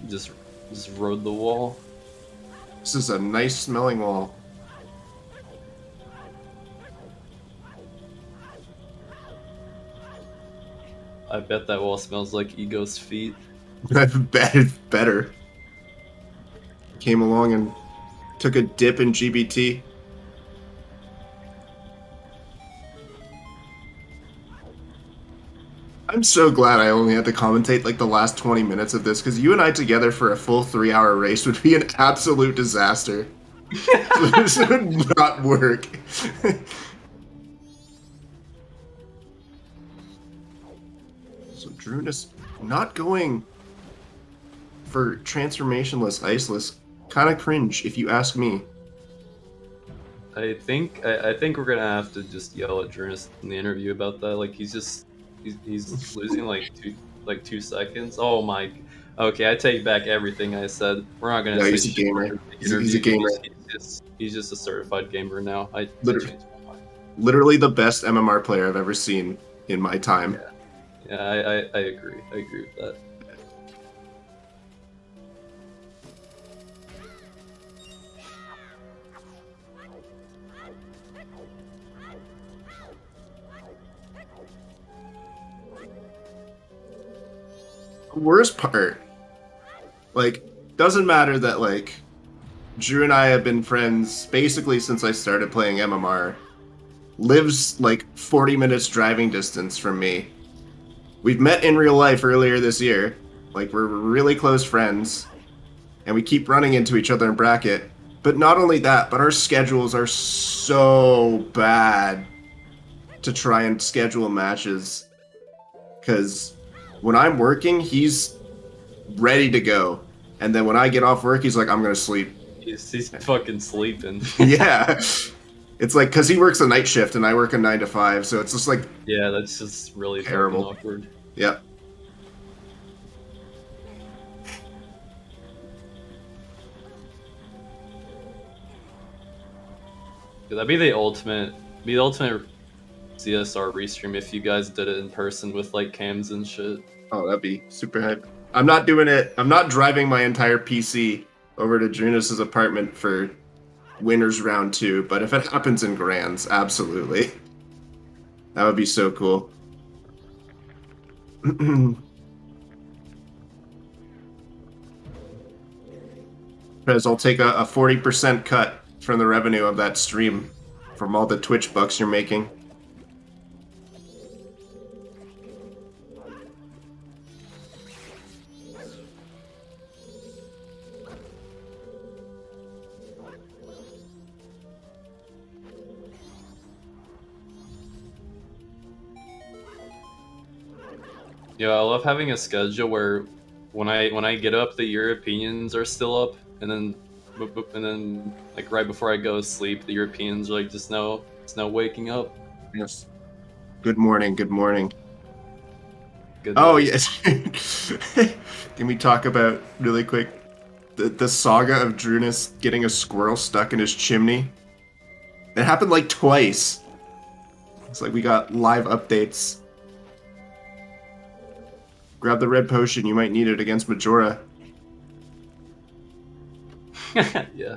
Just rode the wall.
This is a nice smelling wall.
I bet that wall smells like Ego's feet.
I bet it's better. Came along and took a dip in GBT. I'm so glad I only had to commentate like the last 20 minutes of this, because you and I together for a full 3-hour race would be an absolute disaster. This would not work. So Drooness not going for transformationless iceless. Kind of cringe, if you ask me.
I think we're gonna have to just yell at Drooness in the interview about that. Like he's losing like 2 seconds. Oh my. Okay, I take back everything I said. We're not gonna.
No,
say
he's a
shit
gamer.
in the
He's a
interview.
gamer.
He's just a certified gamer now. I
Literally.
changed my mind.
Literally the best MMR player I've ever seen in my time.
Yeah, I agree. I agree with that.
Worst part, like, doesn't matter that, like, Drew and I have been friends basically since I started playing MMR. Lives, like, 40 minutes driving distance from me. We've met in real life earlier this year. Like, we're really close friends. And we keep running into each other in bracket. But not only that, but our schedules are so bad to try and schedule matches. Because when I'm working, he's ready to go. And then when I get off work, he's like, I'm going to sleep.
He's fucking sleeping.
Yeah. It's like, because he works a night shift and I work a 9 to 5. So it's just like,
Yeah, that's just really
Terrible.
fucking awkward.
yeah.
That'd be the ultimate CSR restream if you guys did it in person with like cams and shit.
Oh, that'd be super hype. I'm not doing it. I'm not driving my entire PC over to Drooness' apartment for winners round 2, but if it happens in grands, absolutely. That would be so cool. Because I'll take a 40% cut from the revenue of that stream from all the Twitch bucks you're making.
Yeah, I love having a schedule where when I get up, the Europeans are still up, and then boop, boop, and then like right before I go to sleep, the Europeans are like just now waking up.
Yes. Good morning. Good morning.
Good
Oh
night.
yes. Can we talk about really quick the saga of Drooness getting a squirrel stuck in his chimney? It happened like twice. It's like we got live updates. Grab the red potion, you might need it against Majora.
Yeah.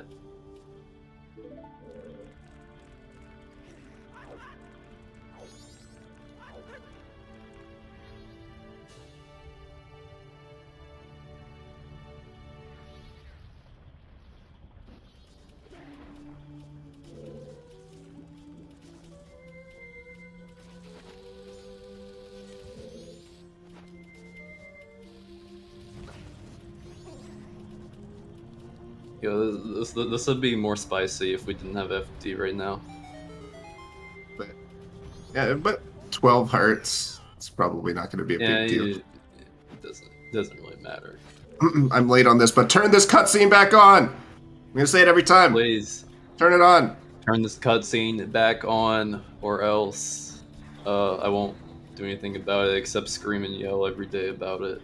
Yo, this would be more spicy if we didn't have FD right now.
But yeah, but 12 hearts. It's probably not going to be a
Yeah,
big deal.
it doesn't really matter.
I'm late on this, but turn this cutscene back on. I'm gonna say it every time.
Please
Turn it on.
turn this cutscene back on, or else I won't do anything about it except scream and yell every day about it.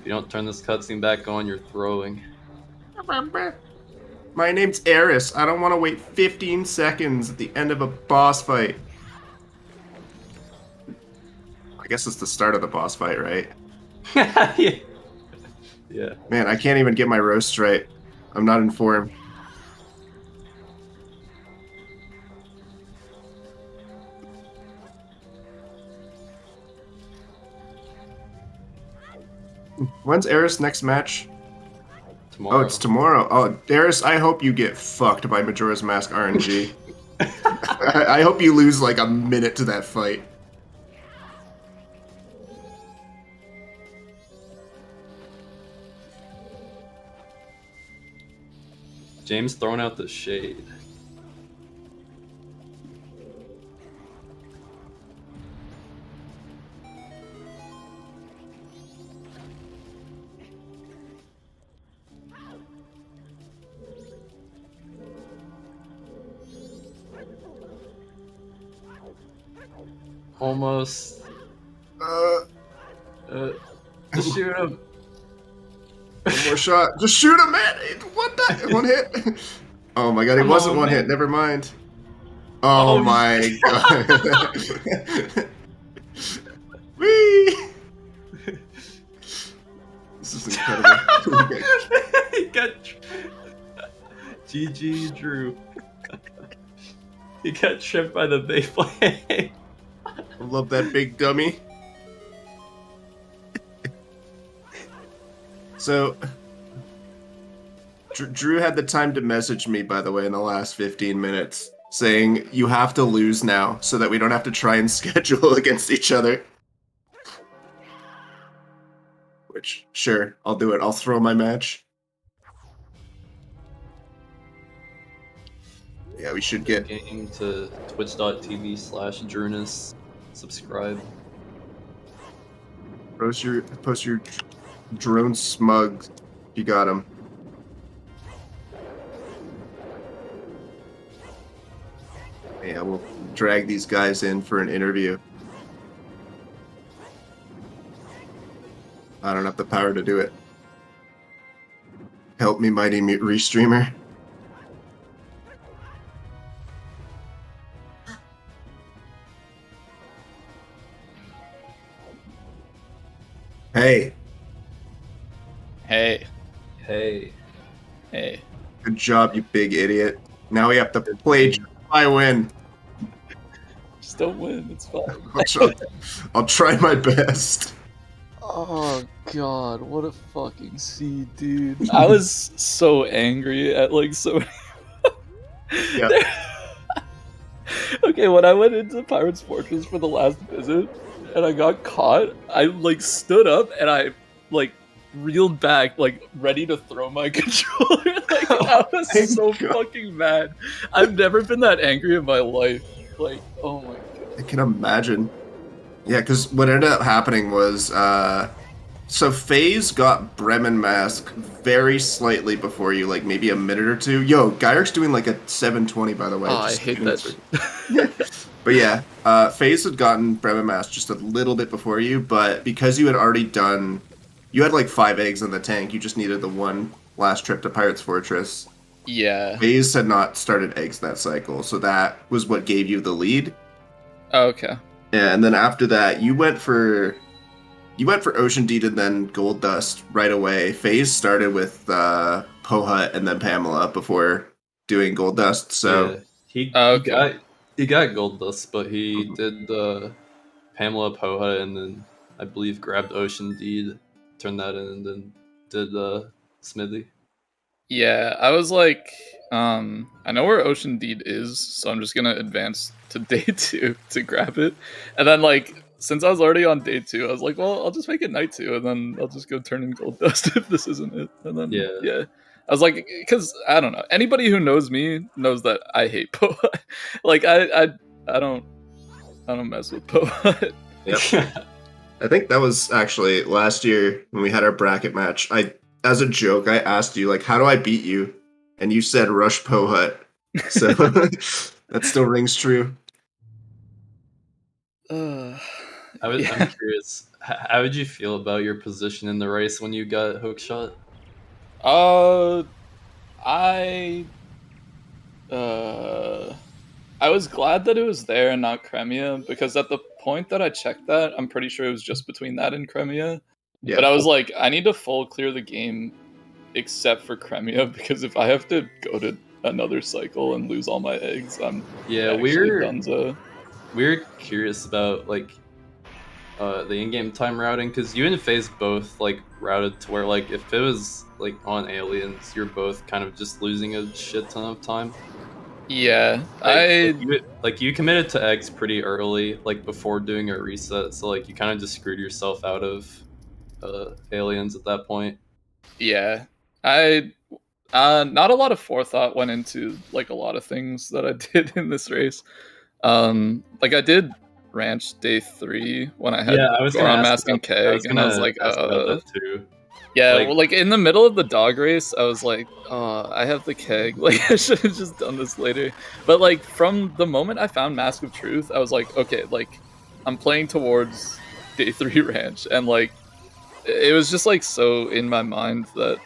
If you don't turn this cutscene back on, you're throwing.
My name's Eris. I don't want to wait 15 seconds at the end of a boss fight. I guess it's the start of the boss fight, right?
Yeah. Yeah.
Man, I can't even get my roast right. I'm not informed. When's Eris' next match?
Tomorrow.
Oh, it's tomorrow. Oh, Eris, I hope you get fucked by Majora's Mask RNG. I hope you lose like a minute to that fight.
James throwing out the shade. Almost. Just shoot him.
One more shot. Just shoot him, man. One hit. Oh my god, it
Come
wasn't
on,
one
man.
hit. Never mind. Oh,
Oh,
my god. Whee! This is incredible.
He got GG Drew. He got tripped by the Beyblade.
I love that big dummy. So, Drew had the time to message me, by the way, in the last 15 minutes, saying, you have to lose now so that we don't have to try and schedule against each other. Which, sure, I'll do it. I'll throw my match. Yeah, we should get...
Game to twitch.tv/Drooness. Subscribe.
Post your drone smug. You got him. Yeah, we'll drag these guys in for an interview. I don't have the power to do it. Help me, mighty restreamer. Hey,
Hey,
Hey.
hey.
good job, you big idiot. Now we have to play I win.
Just don't win. It's fine.
I'll try my best.
Oh god, what a fucking seed, dude. I was so angry at like so many.
Yeah.
Okay, when I went into Pirate's Fortress for the last visit and I got caught, I like stood up and I like reeled back, like ready to throw my controller. Like I was
Thank
so
God.
fucking mad. I've never been that angry in my life. Like, oh my god.
I can imagine. Yeah, because what ended up happening was, so Phaaze got Bremen Mask very slightly before you, like maybe a minute or two. Yo, Geyer's doing like a 720, by the way.
Oh, I
just
hate
kidding.
that shit.
But yeah, Phaaze had gotten Bremen Mask just a little bit before you, but because you had already done, you had like 5 eggs in the tank, you just needed the one last trip to Pirate's Fortress.
Yeah.
Phaaze had not started eggs that cycle, so that was what gave you the lead.
Okay.
Yeah, and then after that, you went for Ocean Deed and then Gold Dust right away. Phaaze started with Pohut and then Pamela before doing Gold Dust. So
Yeah, he got Gold Dust, but he did Pamela Poha and then I believe grabbed Ocean Deed, turned that in, and then did Smithy.
Yeah, I was like, I know where Ocean Deed is, so I'm just gonna advance to day 2 to grab it. And then, like, since I was already on day 2, I was like, well, I'll just make it night 2, and then I'll just go turn in Gold Dust if this isn't it. And then, yeah. I was like, because, I don't know, anybody who knows me knows that I hate Poa. Like, I don't mess with Poa.
Yep. I think that was actually last year when we had our bracket match. As a joke, I asked you, like, how do I beat you? And you said Rush Pohut. So that still rings true.
Yeah.
I'm curious, how would you feel about your position in the race when you got hookshot?
I was glad that it was there and not Crimea, because at the point that I checked that, I'm pretty sure it was just between that and Crimea.
Yeah.
But I was like, I need to full clear the game except for Crimea, because if I have to go to another cycle and lose all my eggs, I'm
we're
dunzo.
We're curious about like the in-game time routing, because you and Phaaze both like routed to where like if it was like on aliens, you're both kind of just losing a shit ton of time.
Yeah,
you committed to eggs pretty early, like before doing a reset, so like you kind of just screwed yourself out of aliens at that point.
Yeah, not a lot of forethought went into like a lot of things that I did in this race. Like I did ranch day 3 when I had Goron Mask and Keg, and I was like,
that too.
Yeah,
Like-
well, like in the middle of the dog race, I was like, oh, I have the Keg. Like I should have just done this later. But like from the moment I found Mask of Truth, I was like, okay, like I'm playing towards day 3 ranch, and like it was just like so in my mind that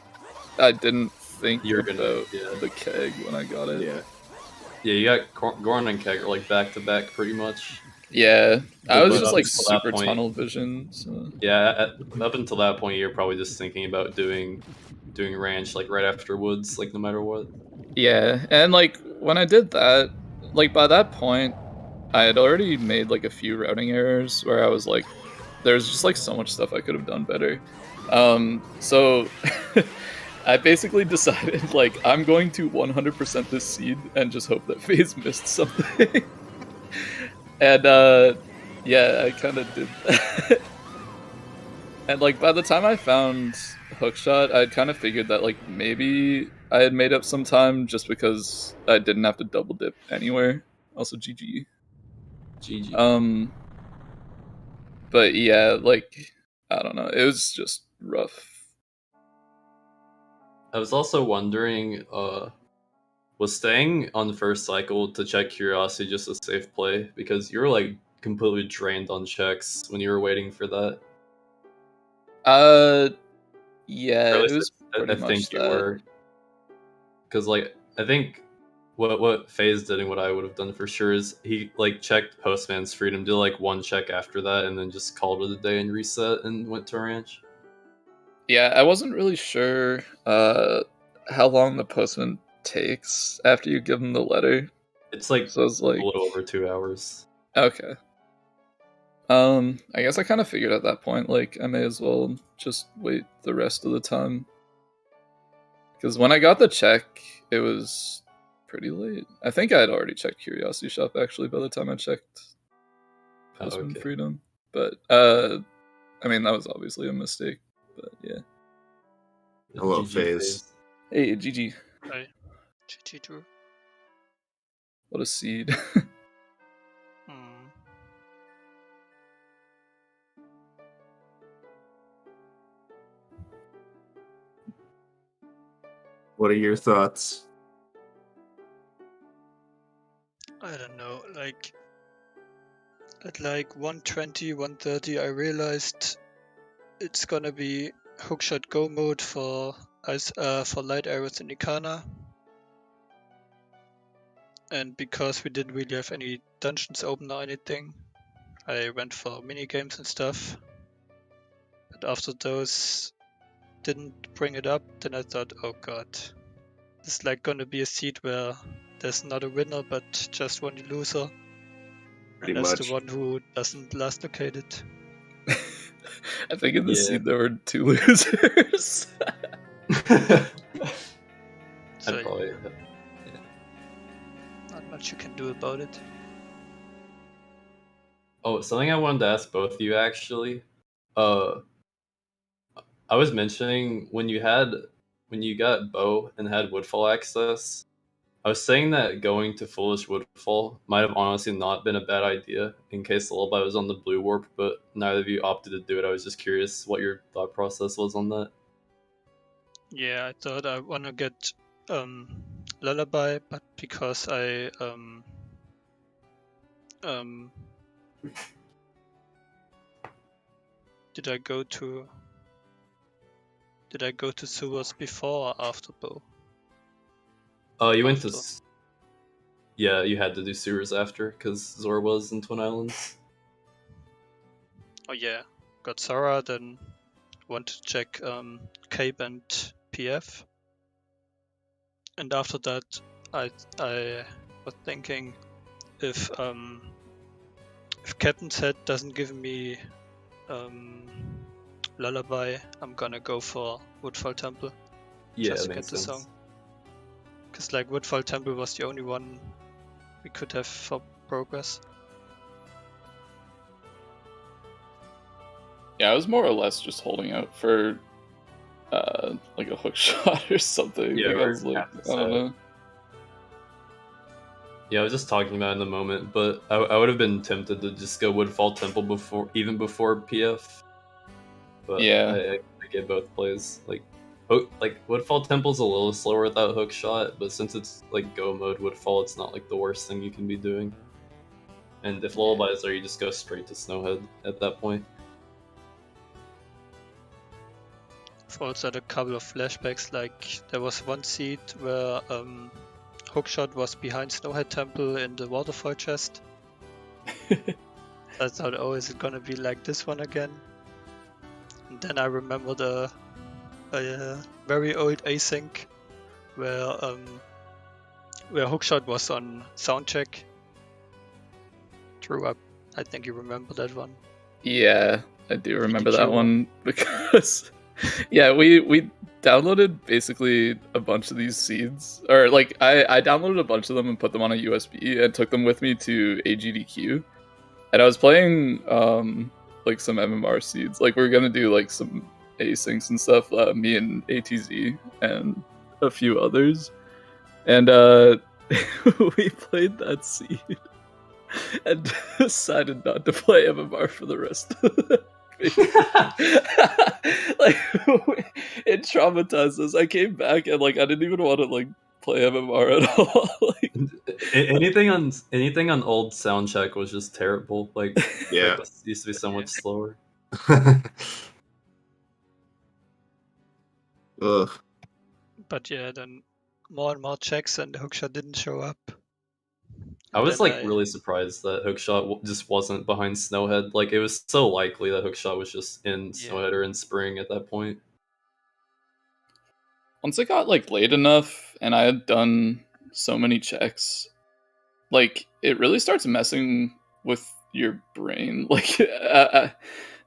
I didn't think
You're
about the Keg when I got it.
Yeah, you got Goron and Keg are like back to back pretty much.
Yeah, I was
But
just
up
like
until that
super
point-
tunnel vision. So.
Yeah, up until that point, you're probably just thinking about doing ranch like right after woods, like no matter what.
Yeah, and like when I did that, like by that point, I had already made like a few routing errors where I was like, there's just like so much stuff I could have done better. So I basically decided like I'm going to 100% this seed and just hope that Phaaze missed something. And yeah, I kind of did that. And like by the time I found Hookshot, I'd kind of figured that like maybe I had made up some time just because I didn't have to double dip anywhere. Also GG. But yeah, like I don't know, it was just rough.
I was also wondering, was staying on the first cycle to check Curiosity just a safe play? Because you were like completely drained on checks when you were waiting for that.
Yeah,
Or at
it
least
was pretty
I
much
think you
that.
were. Because like I think what Phaaze did and what I would have done for sure is he like checked Postman's Freedom, did like one check after that, and then just called it a day and reset and went to ranch.
Yeah, I wasn't really sure how long the postman takes after you give him the letter.
It's like
So it's like
a little over 2 hours.
Okay. I guess I kind of figured at that point, like, I may as well just wait the rest of the time. Because when I got the check, it was pretty late. I think I had already checked Curiosity Shop, actually, by the time I checked Postman
okay.
Freedom. But, I mean, that was obviously a mistake. But, yeah.
Hello,
GG
Phaaze.
Hey, GG.
Hi. GG Drew.
What a seed.
Hmm.
What are your thoughts?
I don't know, like at like 120, 130 I realized it's gonna be hookshot go mode for light arrows in Ikana. And because we didn't really have any dungeons open or anything, I went for mini games and stuff. But after those didn't bring it up, then I thought, oh god, this is like gonna be a seed where there's not a winner but just one loser.
Pretty
And as
much.
the one who doesn't last locate it.
I think in the
Yeah.
seed there were 2 losers.
So
I'd probably.
not much you can do about it.
Oh, something I wanted to ask both of you actually. I was mentioning when you got bow and had woodfall access, I was saying that going to Foolish Woodfall might have honestly not been a bad idea in case Lullaby was on the blue warp, but neither of you opted to do it. I was just curious what your thought process was on that.
Yeah, I thought I wanna get Lullaby, but because I did I go to sewers before or after bow?
You went to.
After.
Yeah, you had to do sewers after because Zora was in Twin Islands.
Oh yeah, got Zora, then want to check Cape and PF. And after that, I was thinking if Captain's Head doesn't give me Lullaby, I'm gonna go for Woodfall Temple
Yeah,
just
that
to get
makes
the
sense.
song. Because like Woodfall Temple was the only one we could have for progress.
Yeah, I was more or less just holding out for like a hook shot or something.
Yeah,
like, I
or
was like, I
Captain's
don't
Head.
know.
Yeah, I was just talking about it in the moment, but I would have been tempted to just go Woodfall Temple before PF. But
Yeah.
I get both plays. Like Woodfall Temple's a little slower without hook shot, but since it's like go mode Woodfall, it's not like the worst thing you can be doing. And if Lullaby is there, you just go straight to Snowhead at that point.
I've also had a couple of flashbacks, like there was one seed where Hookshot was behind Snowhead Temple in the waterfall chest. I thought, oh, is it gonna be like this one again? And then I remembered a very old async where Hookshot was on soundcheck. Drew, I think you remember that one.
Yeah, I do remember
EDQ
that one because yeah, we downloaded basically a bunch of these seeds, or like I downloaded a bunch of them and put them on a USB and took them with me to AGDQ, and I was playing like some MMR seeds. Like we were gonna do like some asyncs and stuff. Me and ATZ and a few others, and we played that seed and decided not to play MMR for the rest of the like it traumatized us. I came back and like I didn't even want to like play MMR at all. Like
anything on old soundcheck was just terrible. Like
Yeah.
it used to be so much slower.
Ugh.
But yeah, then more and more checks and the hookshot didn't show up.
I was
Then
like really surprised that Hookshot just wasn't behind Snowhead. Like it was so likely that Hookshot was just in Snowhead or in Spring at that point.
once it got like late enough and I had done so many checks, like it really starts messing with your brain. Like,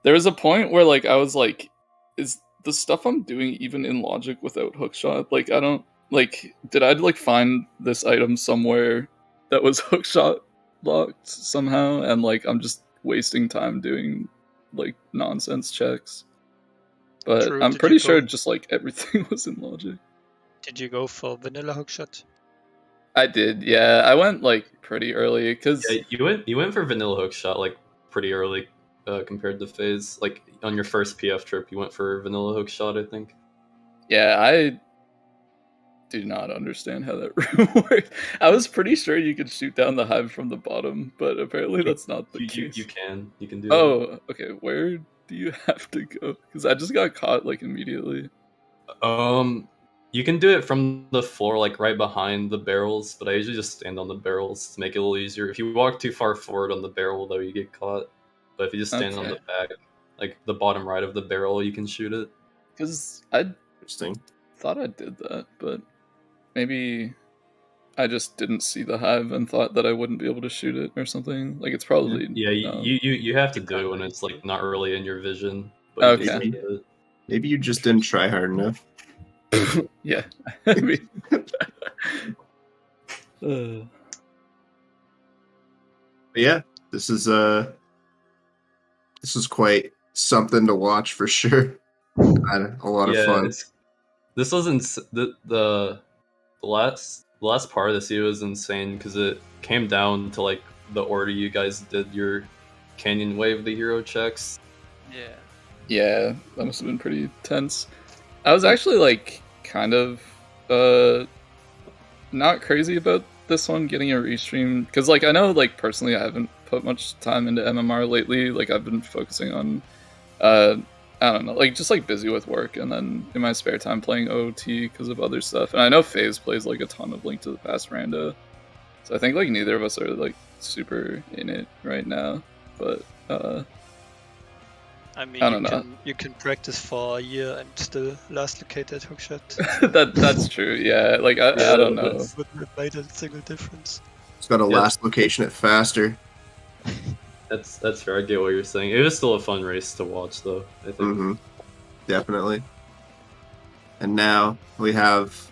there was a point where like I was like, is the stuff I'm doing even in logic without hookshot? Like, I don't like. Did I like find this item somewhere that was hookshot locked somehow, and like I'm just wasting time doing like nonsense checks? But
True,
I'm
did
pretty
you
sure
go-
just like everything was in logic.
Did you go for vanilla hookshot?
I did, yeah. I went like pretty early because
Yeah, you went for vanilla hookshot like pretty early compared to Phaaze. Like on your first PF trip, you went for vanilla hookshot, I think.
yeah, I do not understand how that room works. I was pretty sure you could shoot down the hive from the bottom, but apparently that's not the case.
You can do
Oh, okay. Where do you have to go? Because I just got caught like immediately.
that. You can do it from the floor, like right behind the barrels, but I usually just stand on the barrels to make it a little easier. If you walk too far forward on the barrel, though, you get caught. But if you just stand on
Okay.
the back, like the bottom right of the barrel, you can shoot it.
Because I
Interesting.
thought I did that, but maybe I just didn't see the hive and thought that I wouldn't be able to shoot it or something. Like it's probably
Yeah,
no.
you have to
You
do it
can't
when
really
it's
see
like
it.
not really in your vision. But you can
Okay.
still do it.
Maybe you just didn't try hard enough.
Yeah. I mean,
But yeah, this is quite something to watch for sure. Had a lot of fun.
This was the last part of this year was insane because it came down to like the order you guys did your Canyon Wave the hero checks.
Yeah.
yeah, that must have been pretty tense. I was actually like kind of not crazy about this one getting a restream because like I know like personally I haven't put much time into MMR lately. Like I've been focusing on I don't know, like just like busy with work and then in my spare time playing OOT because of other stuff. And I know Phaaze plays like a ton of Link to the Past rando. So I think like neither of us are like super in it right now. But
I mean,
I don't know.
You can practice for a year and still last located hookshot.
that's true, yeah. Like I don't know.
that's-
Wouldn't have made a single difference.
It's got a
Yeah.
last location at faster.
That's fair. I get what you're saying. It was still a fun race to watch, though. I think.
Mm-hmm. Definitely. And now we have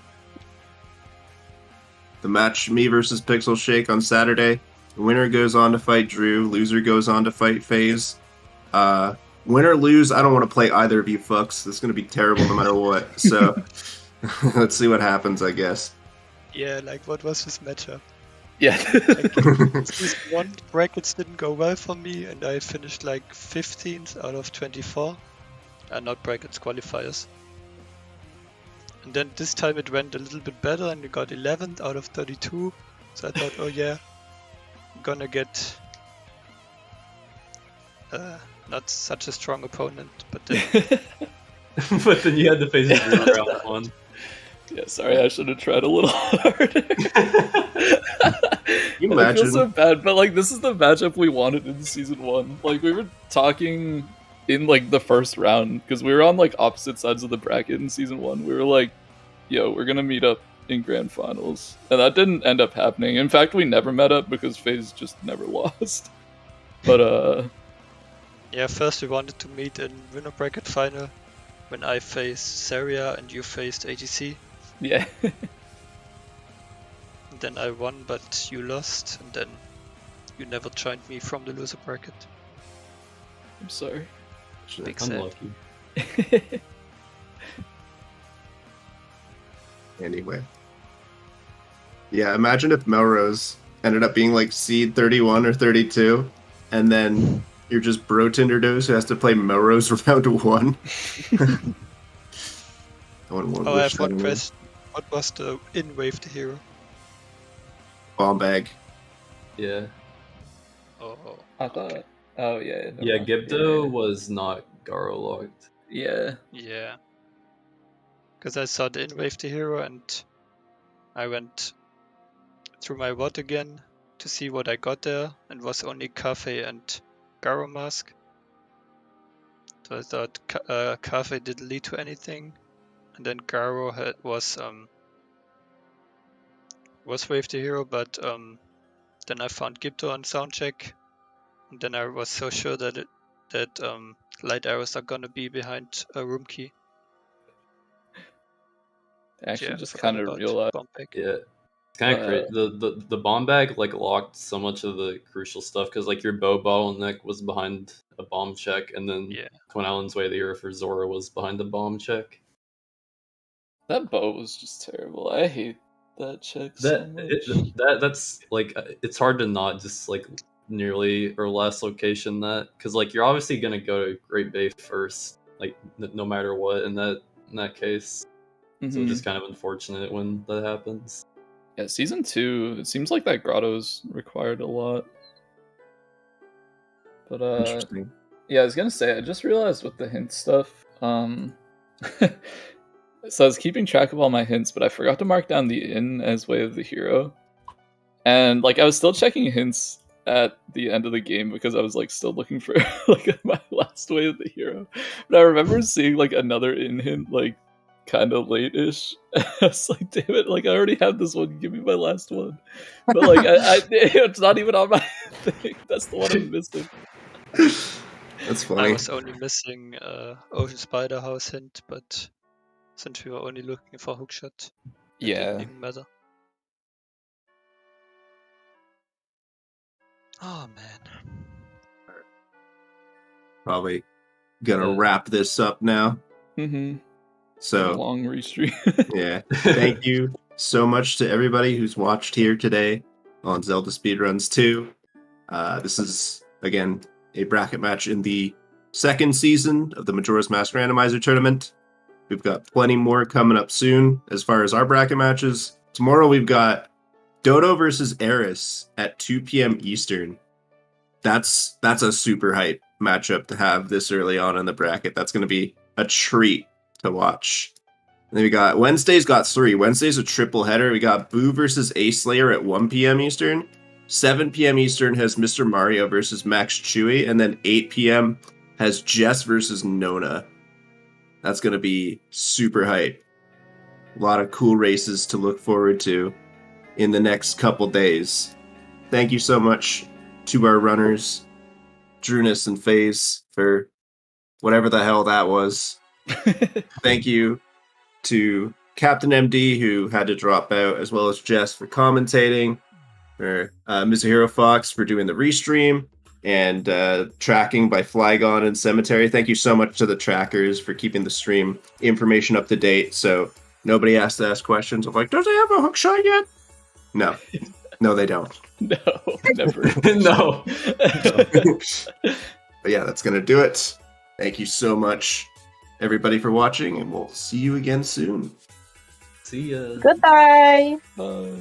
the match me versus Pixel Shake on Saturday. The winner goes on to fight Drew. Loser goes on to fight Phaaze. Win or lose, I don't want to play either of you fucks. It's going to be terrible no matter what. So let's see what happens, I guess.
Yeah, like what was this matchup?
Yeah.
Season 1 brackets didn't go well for me, and I finished like 15th out of 24. Not brackets, qualifiers. And then this time it went a little bit better, and we got 11th out of 32. So I thought, oh yeah, I'm gonna get not such a strong opponent, but then
But then you had to face Drew round one.
Yeah, sorry, I should have tried a little harder.
You
I feel
imagine?
so bad, but like this is the matchup we wanted in season 1. Like we were talking in like the first round because we were on like opposite sides of the bracket in season 1. We were like, "Yo, we're gonna meet up in grand finals," and that didn't end up happening. In fact, we never met up because Phaaze just never lost. But
yeah, first we wanted to meet in winner bracket final when I faced Saria and you faced ATC.
yeah.
And then I won, but you lost, and then you never joined me from the loser bracket.
I'm sorry.
Big sad.
Unlucky.
Anyway. Yeah, imagine if Melrose ended up being like seed 31 or 32, and then you're just Bro Tinderdos who has to play Melrose round 1.
Oh, I have one question. What was the in-wave the hero?
Bomb bag.
Yeah.
Oh,
I thought. Oh yeah. never
Yeah,
mind.
Gibdo was not Garo locked.
Yeah.
yeah. Because I saw the in-wave the hero and I went through my WOT again to see what I got there, and was only Cafe and Garo mask. So I thought Cafe didn't lead to anything, and then Garo was wave the hero, but then I found Gibdo on soundcheck, And then I was so sure that light arrows are gonna be behind a room key.
I actually
Yeah,
just
forgot
kind of
about
realized.
bomb bag.
Yeah. It's kind of crazy. The bomb bag like locked so much of the crucial stuff because like your bow bottleneck was behind a bomb check, and then
Yeah.
Twin Islands Way of the Earth for Zora was behind the bomb check.
That bow was just terrible. I hate that check so much.
That's like it's hard to not just like nearly or less location that because like you're obviously gonna go to Great Bay first, like no matter what in that case. So
Mhm.
it's just kind of unfortunate when that happens.
Yeah, season 2, it seems like that grotto's required a lot. But
Interesting.
yeah, I was gonna say, I just realized with the hint stuff, so I was keeping track of all my hints, but I forgot to mark down the inn as way of the hero. And like I was still checking hints at the end of the game because I was like still looking for like my last way of the hero. But I remember seeing like another inn hint like kind of late-ish. I was like, damn it, like I already have this one, give me my last one. But like it's not even on my thing. That's the one I'm missing.
That's
I
funny.
was only missing Ocean Spider House hint, but since we were only looking for hookshot, it
Yeah.
didn't even matter. Oh man.
Probably gonna
Yeah.
wrap this up now.
Mm-hmm.
So
Long restream.
yeah, thank you so much to everybody who's watched here today on Zelda Speedruns 2. This is again a bracket match in the second season of the Majora's Mask Randomizer tournament. We've got plenty more coming up soon as far as our bracket matches. Tomorrow we've got Dodo versus Eris at 2 p.m. Eastern. That's a super hype matchup to have this early on in the bracket. That's going to be a treat to watch. And then we got Wednesday's got 3. Wednesday's a triple header. We got Boo versus Ace Slayer at 1 p.m. Eastern. 7 p.m. Eastern has Mr. Mario versus Max Chewy, and then 8 p.m. has Jess versus Nona. That's going to be super hype. A lot of cool races to look forward to in the next couple days. Thank you so much to our runners, Drooness and Phaaze, for whatever the hell that was. Thank you to Captain MD, who had to drop out, as well as Jess for commentating, for Mr. Hero Fox for doing the restream, and tracking by Flygon and Cemetery. Thank you so much to the trackers for keeping the stream information up to date, so nobody has to ask questions of like, does he have a hook shot yet? No. No, they don't.
No, never.
No.
But yeah, that's going to do it. Thank you so much, everybody, for watching, and we'll see you again soon.
See ya.
Goodbye.
Bye.